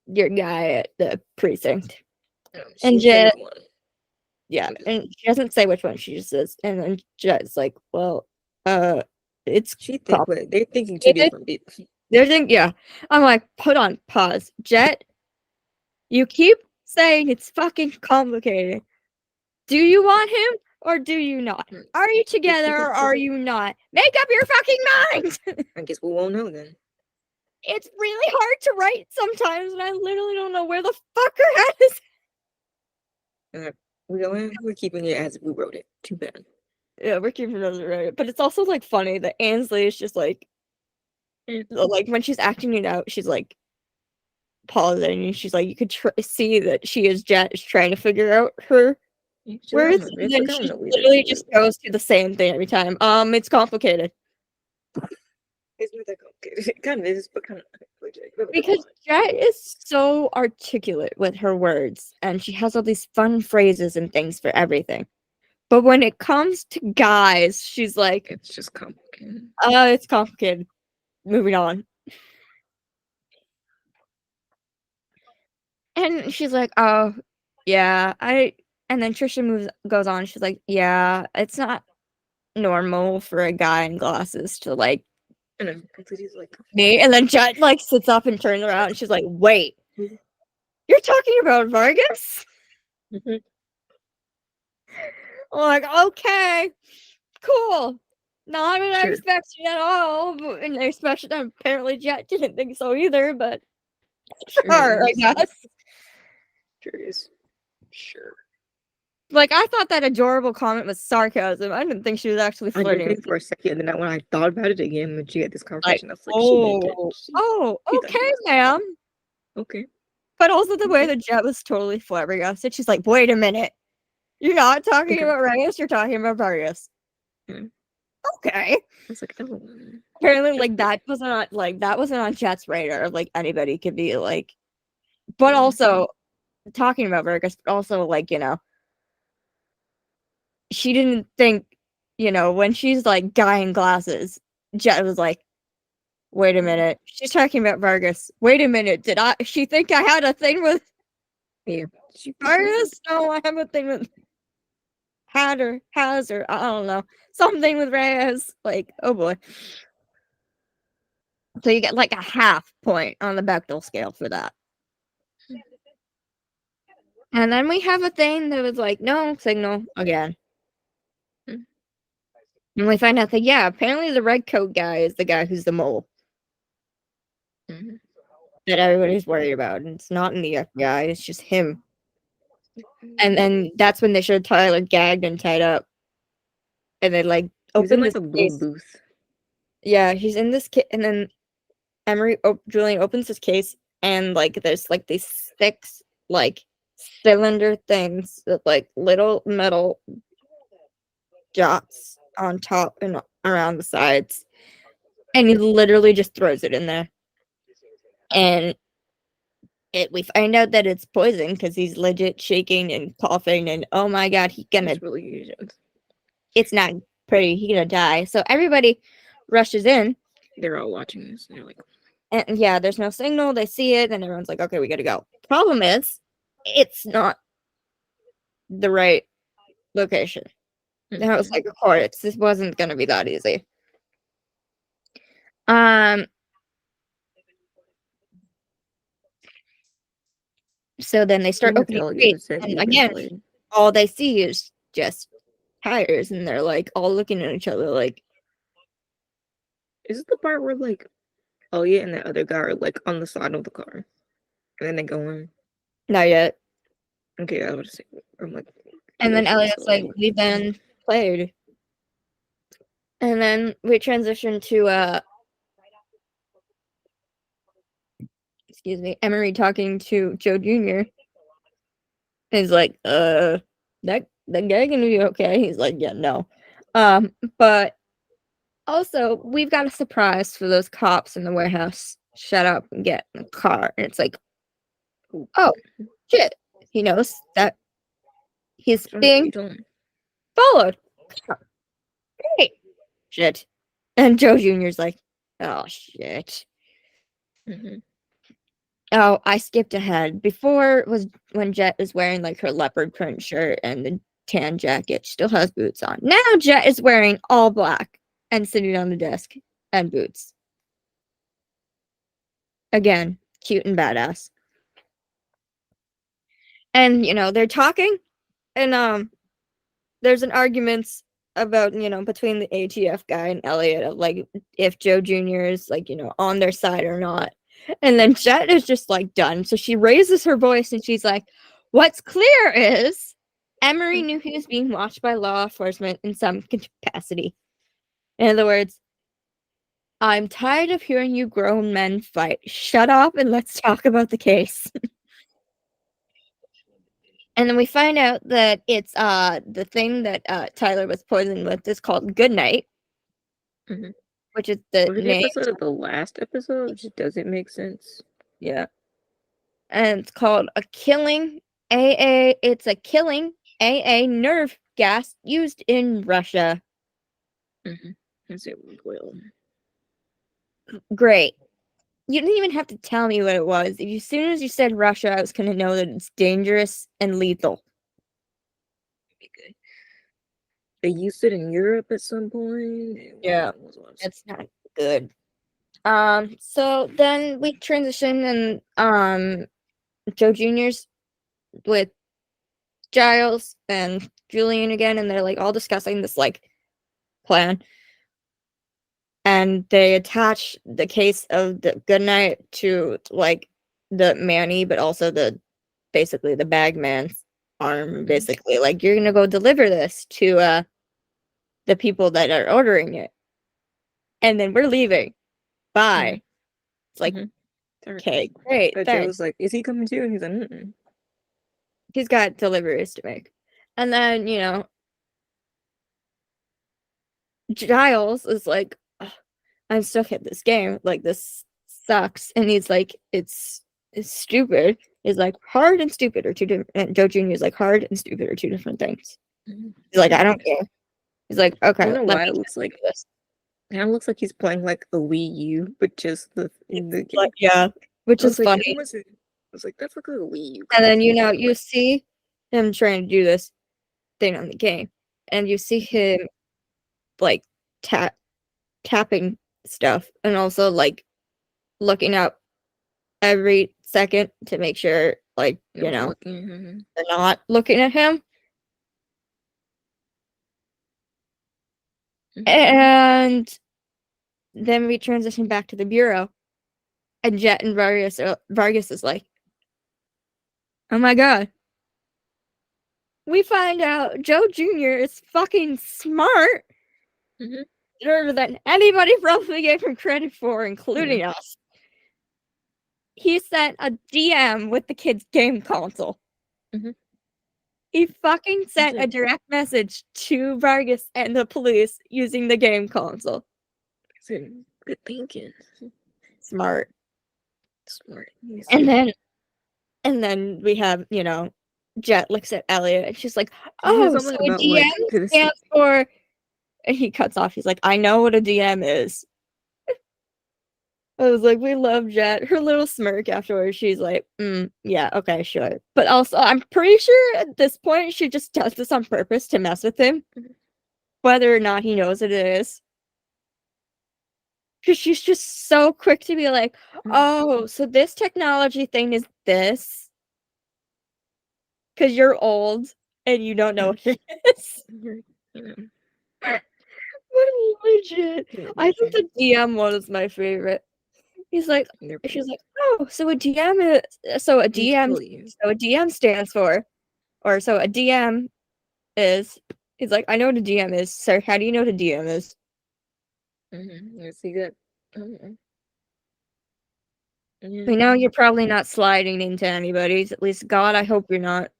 your guy at the precinct? And Jet, and she doesn't say which one, she just says, and then Jet's like, well, it's they're thinking two different people. They're thinking, yeah. I'm like, pause. Jet, you keep saying it's fucking complicated. Do you want him or do you not? Are you together or are you not? Make up your fucking mind! I guess we won't know then. It's really hard to write sometimes, and I literally don't know where the fuck her head is. We're keeping it as we wrote it. Too bad. Yeah, we're keeping it as we wrote it. But it's also like funny that Ansley is just like when she's acting it out, she's like pausing and she's like, you could see that she is Jet is trying to figure out her words, and then she literally just goes to the same thing every time. It's complicated. It's not that complicated. It kind of is, but kind of because Jet is so articulate with her words, and she has all these fun phrases and things for everything. But when it comes to guys, she's like, it's just complicated. It's complicated. Moving on. And she's like, oh, yeah, and then Trisha goes on, she's like, yeah, it's not normal for a guy in glasses to like me. And then Jet like sits up and turns around and she's like, wait, you're talking about Vargas? I'm like, okay, cool. Not what I expected at all. And especially apparently Jet didn't think so either, but sure, I guess. Curious. Sure. Like, I thought that adorable comment was sarcasm. I didn't think she was actually flirting. I did for a second, and then when I thought about it again, when she had this conversation, I was like, okay, ma'am. Okay. But also the way that Jet was totally flabbergasted. She's like, wait a minute. You're not talking about Reyes, you're talking about Vargas. Okay. I was like, oh. Apparently, like, that wasn't on Jet's radar. Like, anybody could be like, but also talking about Vargas, but also like, she didn't think, when she's like guy in glasses, Jet was like, wait a minute, she's talking about Vargas. Wait a minute, she think I had a thing with Vargas? No, I have a thing with has, or I don't know, something with Reyes. Like, oh boy. So you get like a half point on the Bechdel scale for that. And then we have a thing that was like, no signal again. Mm. And we find out that, yeah, apparently the red coat guy is the guy who's the mole Mm-hmm. that everybody's worried about. And it's not in the FBI, it's just him. And then that's when they showed Tyler gagged and tied up. And they like He's in opened like this a blue case. booth. Yeah, he's in this kit, and then Julian opens his case, and like there's like these six like cylinder things with like little metal dots on top and around the sides, and he literally just throws it in there, and we find out that it's poison because he's legit shaking and coughing, and oh my god, It's really huge. it's not pretty, he's gonna die. So everybody rushes in. They're all watching this. And they're like, And yeah, there's no signal. They see it, and everyone's like, okay, we gotta go. Problem is, it's not the right location. And I was like, of course, this wasn't gonna be that easy. Um, so then they start opening crates, and again, all they see is just tires, and they're like all looking at each other like, is it the part where like Elliot and the other guy are like on the side of the car? And then they go in. not yet. Okay, I was about to say, I'm like, And then Elliot's like, we've been played. And then we transition to excuse me, Emery talking to Joe Jr. He's like, that guy gonna be okay? He's like, yeah, no. But also we've got a surprise for those cops in the warehouse. Shut up and get in the car. And it's like, oh shit. He knows that he's being followed. Great. Shit. And Joe Jr.'s like, oh shit. Oh, I skipped ahead. Before was when Jet is wearing like her leopard print shirt and the tan jacket. She still has boots on. Now Jet is wearing all black and sitting on the desk and boots. Again, cute and badass. And they're talking, and there's an argument about between the ATF guy and Elliot of like if Joe Jr. is like on their side or not. And then Jet is just like done. So she raises her voice and she's like, what's clear is Emery knew he was being watched by law enforcement in some capacity. In other words, I'm tired of hearing you grown men fight. Shut up and let's talk about the case. And then we find out that it's the thing that Tyler was poisoned with is called Goodnight. Which is the name of the last episode, which doesn't make sense. Yeah. And it's called a killing AA. It's a killing AA nerve gas used in Russia. That's it. Well, great. You didn't even have to tell me what it was. As soon as you said Russia, I was going to know that it's dangerous and lethal. Okay. They used it in Europe at some point. Yeah, that's not good. So then we transition and Joe Jr.'s with Giles and Julian again, and they're like all discussing this like plan. And they attach the case of the Goodnight to like the Manny, but also basically the bagman's arm. Basically, like you're gonna go deliver this to the people that are ordering it, and then we're leaving. Bye. It's like, okay, great. But Joe was like, "Is he coming too?" And he's like, "Mm-mm." He's got deliveries to make, and then Giles is like, I'm stuck at this game. Like this sucks. And he's like, it's stupid. He's like, hard and stupid are two different. And Joe Jr. is like, hard and stupid are two different things. He's like, I don't care. He's like, okay. I don't know why it looks like this. It kind of looks like he's playing like a Wii U, but just in the game. Like, yeah, which is funny. I was like, that's like a Wii U. And then you see him trying to do this thing on the game, and you see him like tapping stuff, and also like looking up every second to make sure like, They're you not know, looking. they're not looking at him. And then we transition back to the bureau, and Jet and Vargas is like, oh my god. We find out Joe Jr. is fucking smart, smarter than anybody probably gave him credit for, including us. He sent a DM with the kid's game console. He fucking sent a direct message to Vargas and the police using the game console. Good thinking. Smart. Smart. And then we have, you know, Jet looks at Elliot and she's like, Oh, oh, so a DM stands for, and he cuts off. He's like, I know what a DM is. I was like, we love Jet. Her little smirk afterwards, she's like, yeah, okay, sure. But also, I'm pretty sure at this point, she just does this on purpose to mess with him, whether or not he knows what it is. Because she's just so quick to be like, oh, so this technology thing is this? Because you're old and you don't know what it is. But legit, I think the DM one is my favorite. He's like, she's like, oh, so a DM is, so a DM stands for, or so a DM is. He's like, I know what a DM is, sir. How do you know what a DM is? Let's see that. We know you're probably not sliding into anybody's. At least, God, I hope you're not.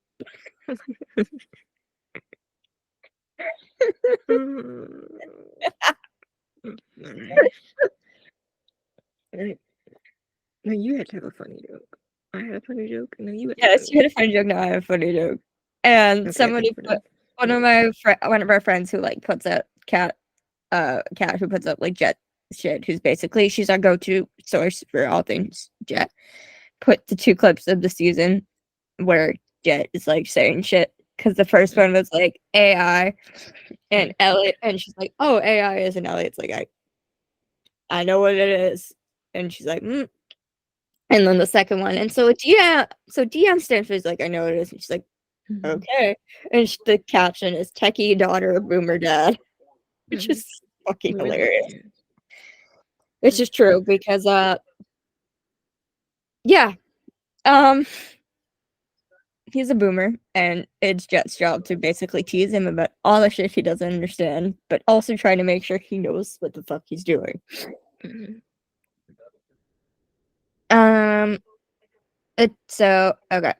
No, you had to have a funny joke. I had a funny joke. No, you had. Yes, you had a funny joke. Now I have a funny joke. And somebody put one of our friends who like puts out cat who puts up like Jet shit, who's basically she's our go-to source for all things Jet. Put the 2 clips of the season where Jet is like saying shit, because the first one was like AI and Elliot, and she's like, oh, AI is, and Elliot's like, I know what it is, and she's like, And then the second one, and so DM stands for is like, I know what it is, and she's like, okay, and the caption is techie daughter of boomer dad, which is fucking hilarious. It's just true because yeah, he's a boomer, and it's Jet's job to basically tease him about all the shit he doesn't understand, but also trying to make sure he knows what the fuck he's doing. So okay.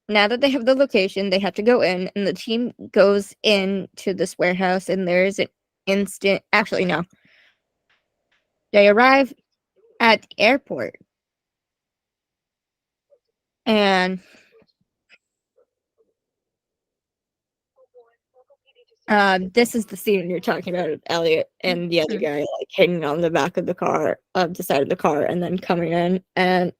Now that they have the location, they have to go in, and the team goes into this warehouse, and there's an instant. Actually, no. They arrive at the airport, and this is the scene you're talking about of Elliot and the other guy like hanging on the back of the car, the side of the car, and then coming in, and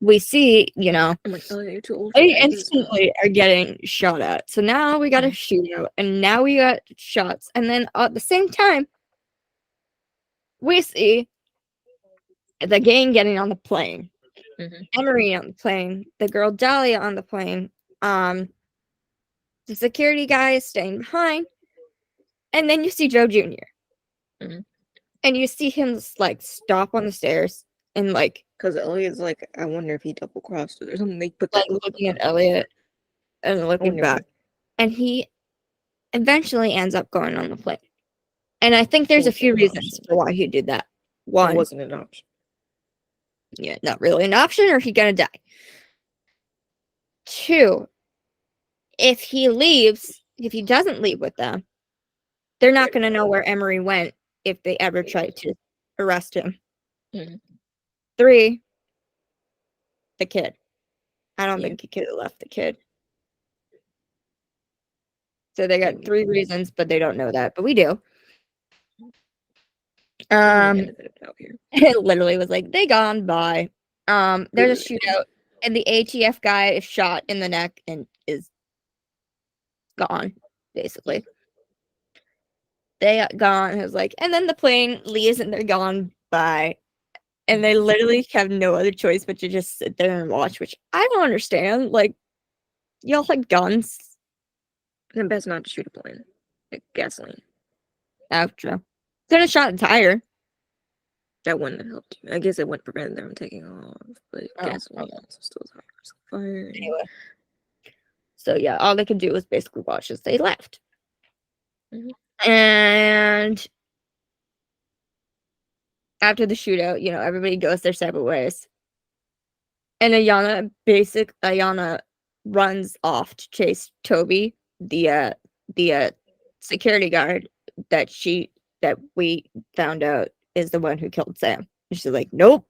we see, you know, I'm like, you're too old. they instantly are getting shot at. So now we got a shootout, and now we got shots, and then at the same time, we see the gang getting on the plane. Emery on the plane, the girl Dahlia on the plane. The security guy is staying behind, and then you see Joe Jr. And you see him like stop on the stairs and like, because Elliot's like, I wonder if he double crossed or something. They put like looking at Elliot and looking back, and he eventually ends up going on the plane. And I think there's a few reasons for why he did that. One, it wasn't an option. Yeah, not really an option, or he gonna die. 2, if he doesn't leave with them, they're not gonna know where Emery went if they ever try to arrest him. 3, the kid. I don't think he could have left the kid. So they got 3 reasons, but they don't know that. But we do. It literally was like, they gone by. There's a shootout, and the ATF guy is shot in the neck and is gone, basically. They got gone. It was like, and then the plane leaves and they're gone by. and they literally have no other choice but to just sit there and watch, which I don't understand. Like, y'all had guns. Then best not to shoot a plane. Like gasoline. After could have shot a tire. That wouldn't have helped you. I guess it wouldn't prevent them from taking off, but Oh, gasoline okay. also still fire. Anyway, so yeah, all they could do was basically watch as they left. And after the shootout, everybody goes their separate ways. And Ayana runs off to chase Toby, the security guard that we found out is the one who killed Sam. And she's like, nope.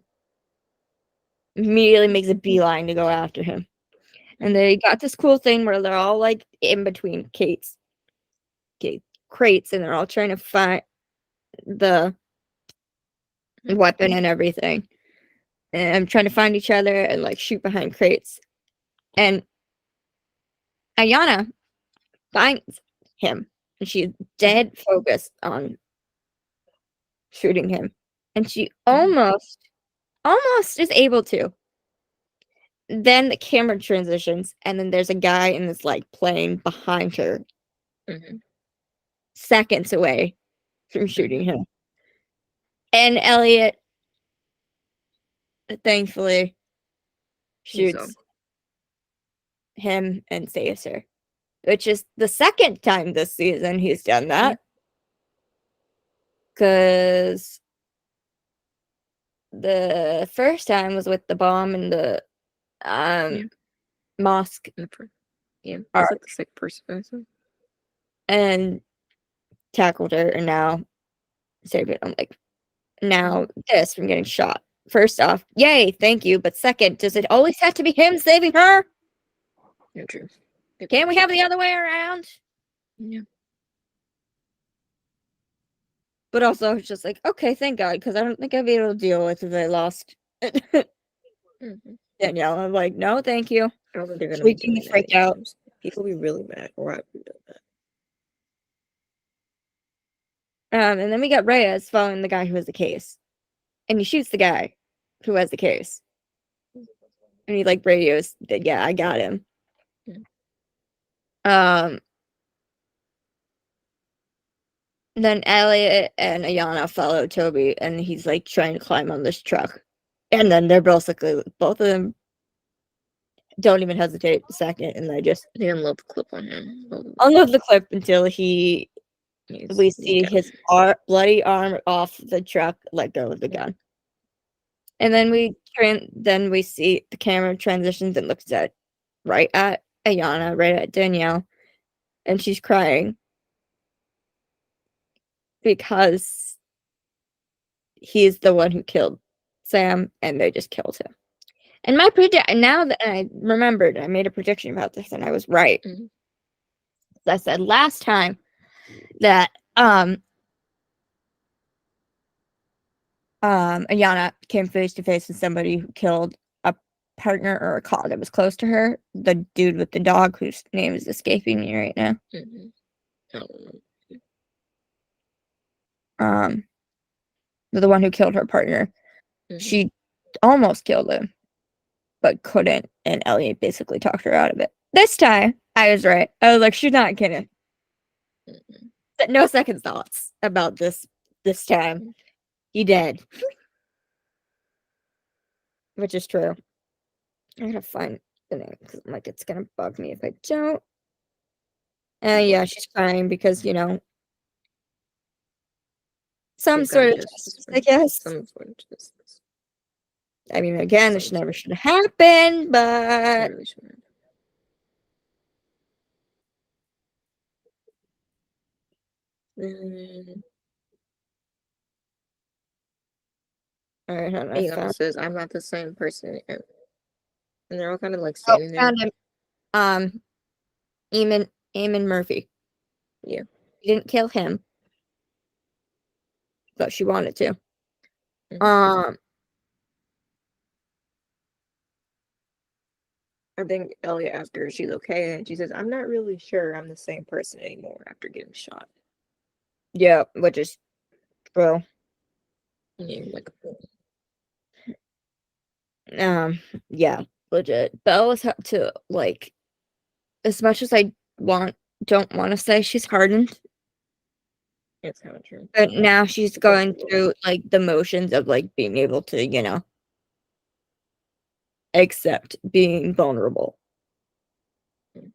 Immediately makes a beeline to go after him. And they got this cool thing where they're all like in between crates, and they're all trying to find the weapon and everything. And I'm trying to find each other and like shoot behind crates. And Ayana finds him, and she's dead focused on shooting him. And she almost is able to. Then the camera transitions, and then there's a guy in this like plane behind her, seconds away from shooting him. And Elliot, thankfully, shoots him and saves her, which is the second time this season he's done that. Because the first time was with the bomb in the mosque. Yeah, that's like the second person. And tackled her, and now saved it. I'm like, now this from getting shot. First off, yay, thank you. But second, does it always have to be him saving her? Yeah, true. Can't we have the other way around? Yeah. But also, it's just like, okay, thank God, because I don't think I'd be able to deal with if I lost Danielle. I'm like, no, thank you. I don't think they're gonna Freaking the freak out. People be really mad. Or I'd be mad. And then we got Reyes following the guy who has the case. And he shoots the guy who has the case. And he like radios that, yeah, I got him. Then Elliot and Ayana follow Toby, and he's like trying to climb on this truck. And then they're basically, both of them don't even hesitate a second, and they unload the clip on him. Unload the clip until we see his bloody arm off the truck, let go of the gun. And then we see the camera transitions and looks right at Ayana, right at Danielle, and she's crying because he's the one who killed Sam, and they just killed him. And now that I remembered, I made a prediction about this, and I was right. I said last time that Ayana came face to face with somebody who killed a partner or a colleague that was close to her. The dude with the dog, whose name is escaping me right now. The one who killed her partner. She almost killed him, but couldn't, and Elliot basically talked her out of it. This time, I was right. I was like, she's not kidding. No second thoughts about this time. He dead. Which is true. I gotta find the name, because I'm like, it's gonna bug me if I don't. And yeah, she's crying because, some sort of justice, I guess. Some sort of justice. I mean, again, this never should have happened, but really shouldn't. All right, I says I'm not the same person, and they're all kind of like standing there. Found him. Eamon Murphy. Yeah, she didn't kill him, but she wanted to. I think Elliot asked her if she's okay, and she says, I'm not really sure I'm the same person anymore after getting shot. Yeah, which is true. Yeah, like, Yeah, legit. Bella's had to, like, as much as I don't want to say she's hardened, It's kind of true. but now she's going through, like, the motions of, like, being able to, accept being vulnerable. Mhm.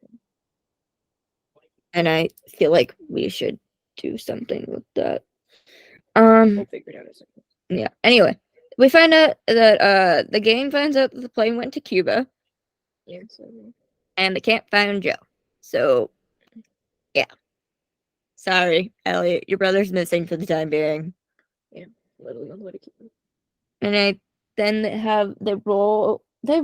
And I feel like we should do something with that. We'll figure it out. Yeah. Anyway, we find out that the gang finds out that the plane went to Cuba Yeah, so and they can't find Joe. So, yeah. Sorry, Elliot, your brother's missing for the time being. yeah, literally on the way to Cuba. And then They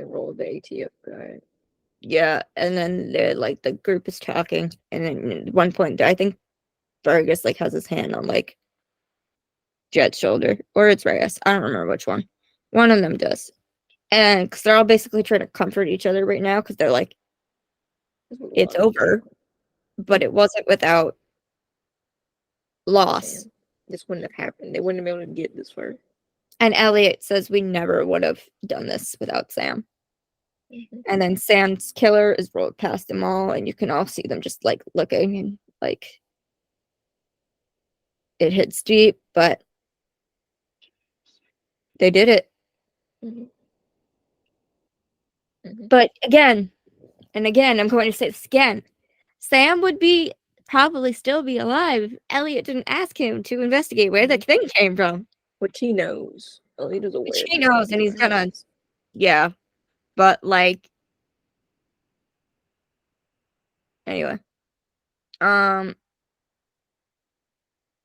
roll the ATF guy. yeah, and then they're like the group is talking, and then at one point I think Vargas like has his hand on like Jet's shoulder, or it's Reyes. I don't remember which one. One of them does. And because they're all basically trying to comfort each other right now, because they're like, it's over, but it wasn't without loss. Man, this wouldn't have happened. They wouldn't have been able to get this far. And Elliot says we never would have done this without Sam. And then Sam's killer is rolled past them all, and you can all see them just like looking, and like it hits deep, but they did it. But again, and again, I'm going to say this again. Sam would probably still be alive if Elliot didn't ask him to investigate where the thing came from. Which he knows. Elliot is aware. Which he knows, and he's gonna, yeah. But like, anyway,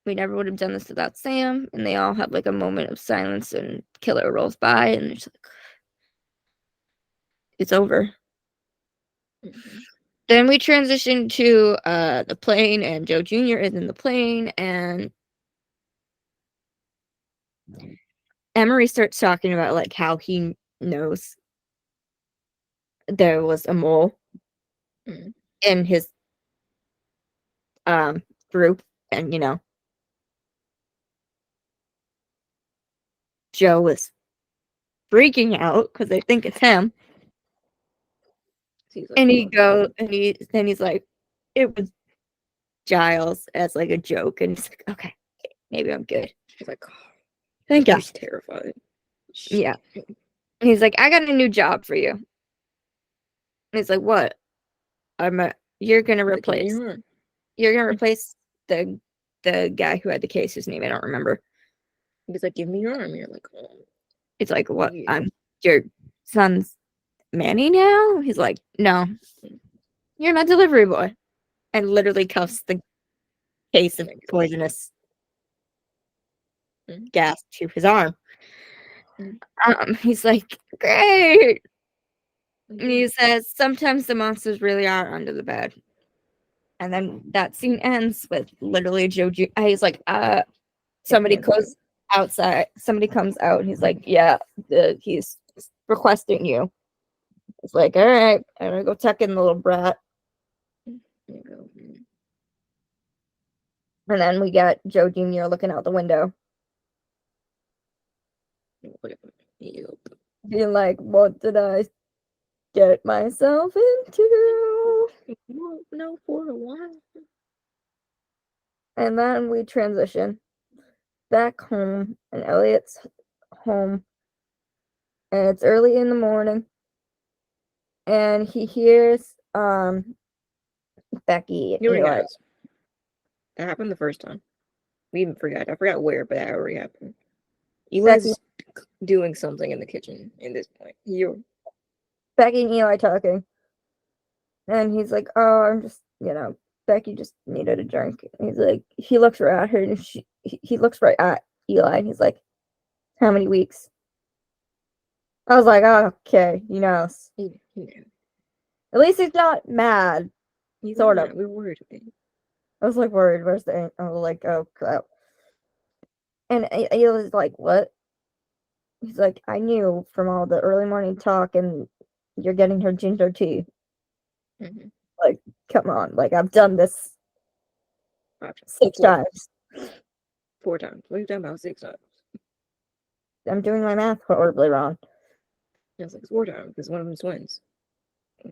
we never would have done this without Sam, and they all have like a moment of silence, and Killer rolls by, and it's like, it's over. Then we transition to the plane, and Joe Jr. is in the plane, and Emery starts talking about like how he knows there was a mole in his group, and Joe was freaking out because they think it's him. And he's like, it was Giles as like a joke, and he's like, okay, maybe I'm good. He's like, oh, thank God. He's terrified. Yeah. And he's like, I got a new job for you. And he's like, what? You're gonna replace the guy who had the case, whose name I don't remember. He's like, give me your arm. You're like, oh. It's like, what? I'm your son's Manny now? He's like, no, you're my delivery boy. And literally cuffs the case of poisonous gas to his arm. He's like, great. And he says, sometimes the monsters really are under the bed. And then that scene ends with literally Joe. He's like, somebody goes outside. Somebody comes out. And he's like, yeah, he's requesting you. It's like, all right, I'm gonna go check in the little brat. And then we get Joe Jr. looking out the window. Being like, what did I get myself into? No, for a while. And then we transition back home, and Elliot's home. And it's early in the morning. And he hears Becky. You already has. That happened the first time. We even forgot. I forgot where, but that already happened. Eli's doing something in the kitchen in this point. Becky and Eli talking. And he's like, oh, I'm just, Becky just needed a drink. And he's like, he looks right at her, and he looks right at Eli, and he's like, how many weeks? I was like, oh, okay, he knows. He knew. At least he's not mad. He's sort of. We're worried. I was like worried. Where's the? I was like, oh crap. And Eli's like, what? He's like, I knew from all the early morning talk, and you're getting her ginger tea. Like, come on. Like, I've done this 6 times. 4 times. What are you talking about? 6 times. I'm doing my math horribly wrong. I was like, it's 4 times because one of them's twins. 4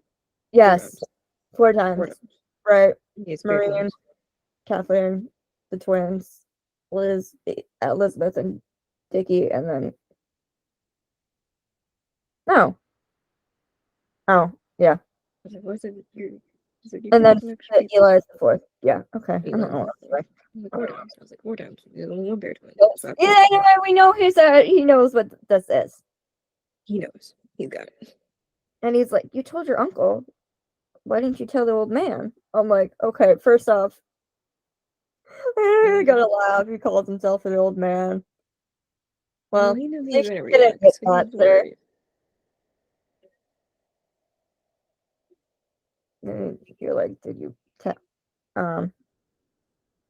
Yes, times. 4 4 times. times. Right. Yes, Marianne, twins. Kathleen, the twins, Liz, Elizabeth, and Dickie, and then no. Oh, yeah. I was like, what's it? You And can then some extra people. Eli is the 4th. Yeah, okay. I Eli. don't know. I was like, 4 times. I was like, 4 times. There's only one bear twin. So I Yeah, anyway, we know he knows what this is. he knows. He's got it. And he's like, you told your uncle. Why didn't you tell the old man? I'm like, okay, first off, I gotta laugh. He calls himself an old man. Well, he knew he you was gonna should react, admit so he that, was sir. worried. You're like, did you tell?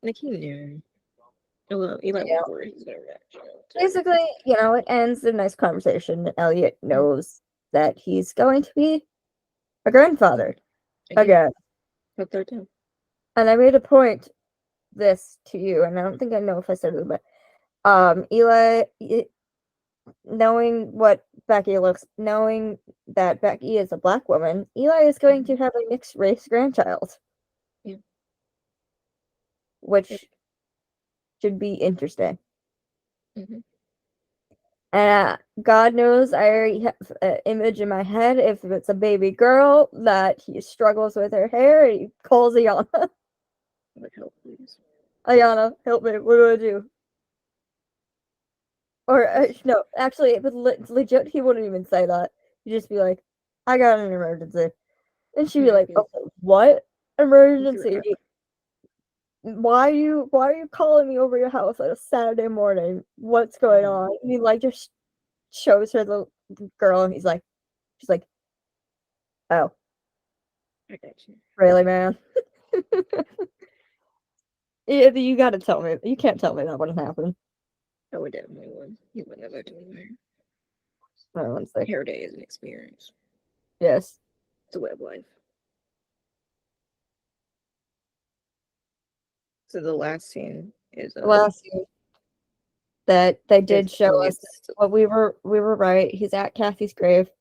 Like he knew. Well, Eli Yeah. was worried he was gonna react. Basically, it ends in a nice conversation. Elliot knows that he's going to be a grandfather again. The third time. And I made a point this to you, and I don't think I know if I said it, but Eli, knowing what Becky looks, knowing that Becky is a black woman, Eli is going to have a mixed race grandchild. Yeah. Which should be interesting. Mm-hmm. And God knows I already have an image in my head. If it's a baby girl that he struggles with her hair, he calls Ayana. Like, help, please. Ayana, help me. What do I do? Or no, actually, it would legit. He wouldn't even say that. He'd just be like, "I got an emergency," and she'd be like, "Okay, what emergency? Why are you calling me over your house on a Saturday morning? What's going on?" And he like just shows her the girl, and she's like, "Oh, I got you. really, man? You gotta tell me. You can't tell me that wouldn't happen." I would definitely would. You would never do my hair. No, one second. Hair day is an experience. Yes. It's a way of life. So the last scene is The last scene that they did show us Elliot's what we were right. He's at Kathy's grave.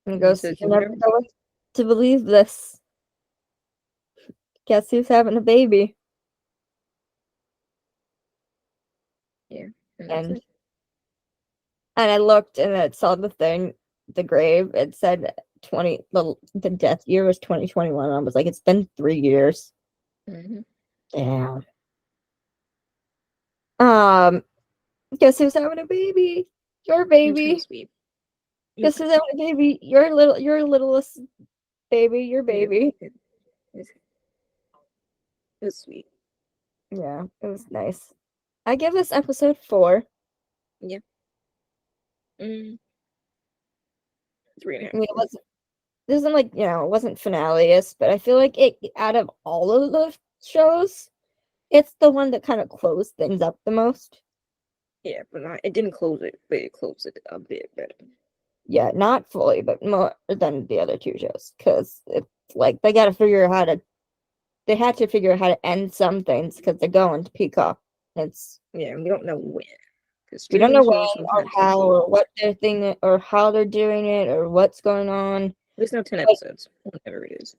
And he goes, says "You're you never know. going to believe this. Guess who's having a baby?" Yeah. And I looked and it saw the thing, the grave. It said 20. The death year was 2021. I was like, it's been 3 years. Mm-hmm. Damn. Guess who's having a baby? Your baby. Sweet. Guess who's having a baby? Your littlest baby. Your baby. It was sweet. Yeah, it was nice. I give this episode 4. Yeah. 3.5. I mean, it wasn't like, it wasn't finale-ish, but I feel like it, out of all of the shows, it's the one that kind of closed things up the most. Yeah, but it didn't close it, but it closed it a bit better. Yeah, not fully, but more than the other 2 shows, because it's like they had to figure out how to end some things because they're going to Peacock. Yeah, we don't know when. We don't know when shows or how or what they're thinking or how they're doing it or what's going on. There's no 10 episodes, whatever it is.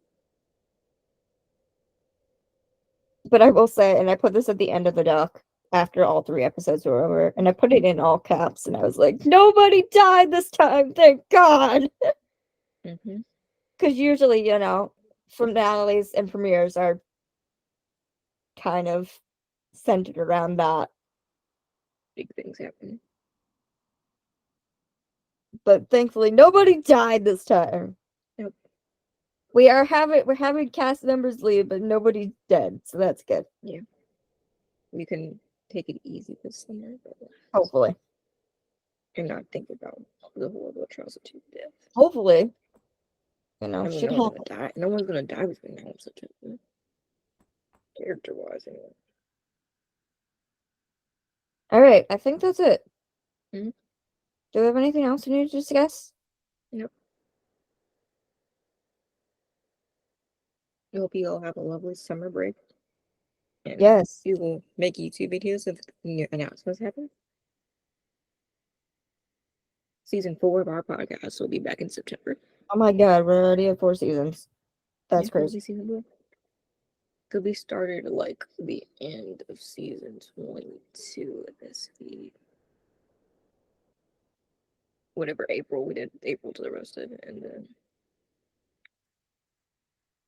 But I will say, and I put this at the end of the doc after all 3 episodes were over, and I put it in all caps, and I was like, nobody died this time, thank God. Because usually, finales and premieres are kind of centered around that. Big things happen. But thankfully, nobody died this time. Nope. We're having cast members leave, but nobody's dead, so that's good. Yeah. We can take it easy this summer. Hopefully. And not think about the horrible atrocity of death. Hopefully. Shit happen. No one's gonna die between now and September. Character-wise, anyway. Alright, I think that's it. Mm-hmm. Do we have anything else we need to discuss? Nope. I hope you all have a lovely summer break. and Yes. we will make YouTube videos if new announcements happen. Season 4 of our podcast will be back in September. Oh my god, we're already at 4 seasons. That's Yeah, it'll crazy. be season 4. Could be started like the end of season 22 this week. Whatever April, we did April to the Roasted, and then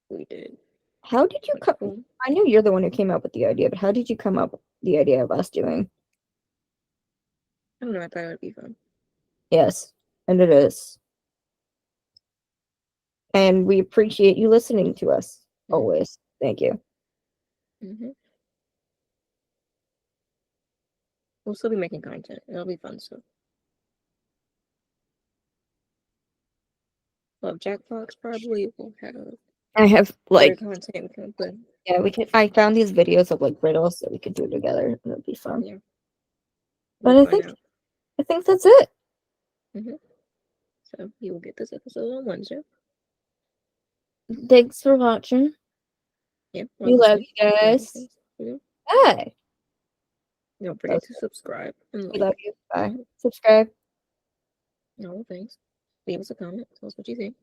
we did How did you come? April. I knew you're the one who came up with the idea, but how did you come up with the idea of us doing? I don't know, I thought it would be fun. Yes, and it is. And we appreciate you listening to us always. Thank you. Mm-hmm. We'll still be making content. It'll be fun stuff. Well, Jackbox probably will have I have other like, content we can put. yeah, we could. I found these videos of like riddles that we could do together. And it'd be fun. Yeah, But we'll find out. I think that's it. Mm-hmm. So you will get this episode on Wednesday. Thanks for watching. Yeah, We love you guys. Bye. Don't forget to subscribe and We like. love you. Bye. Subscribe. No, thanks. Leave us a comment. Tell us what you think.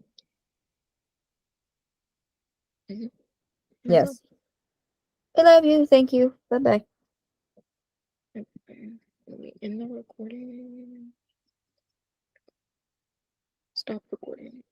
Mm-hmm. Yes. I love you. Thank you. Bye bye. Let me end the recording. Stop recording.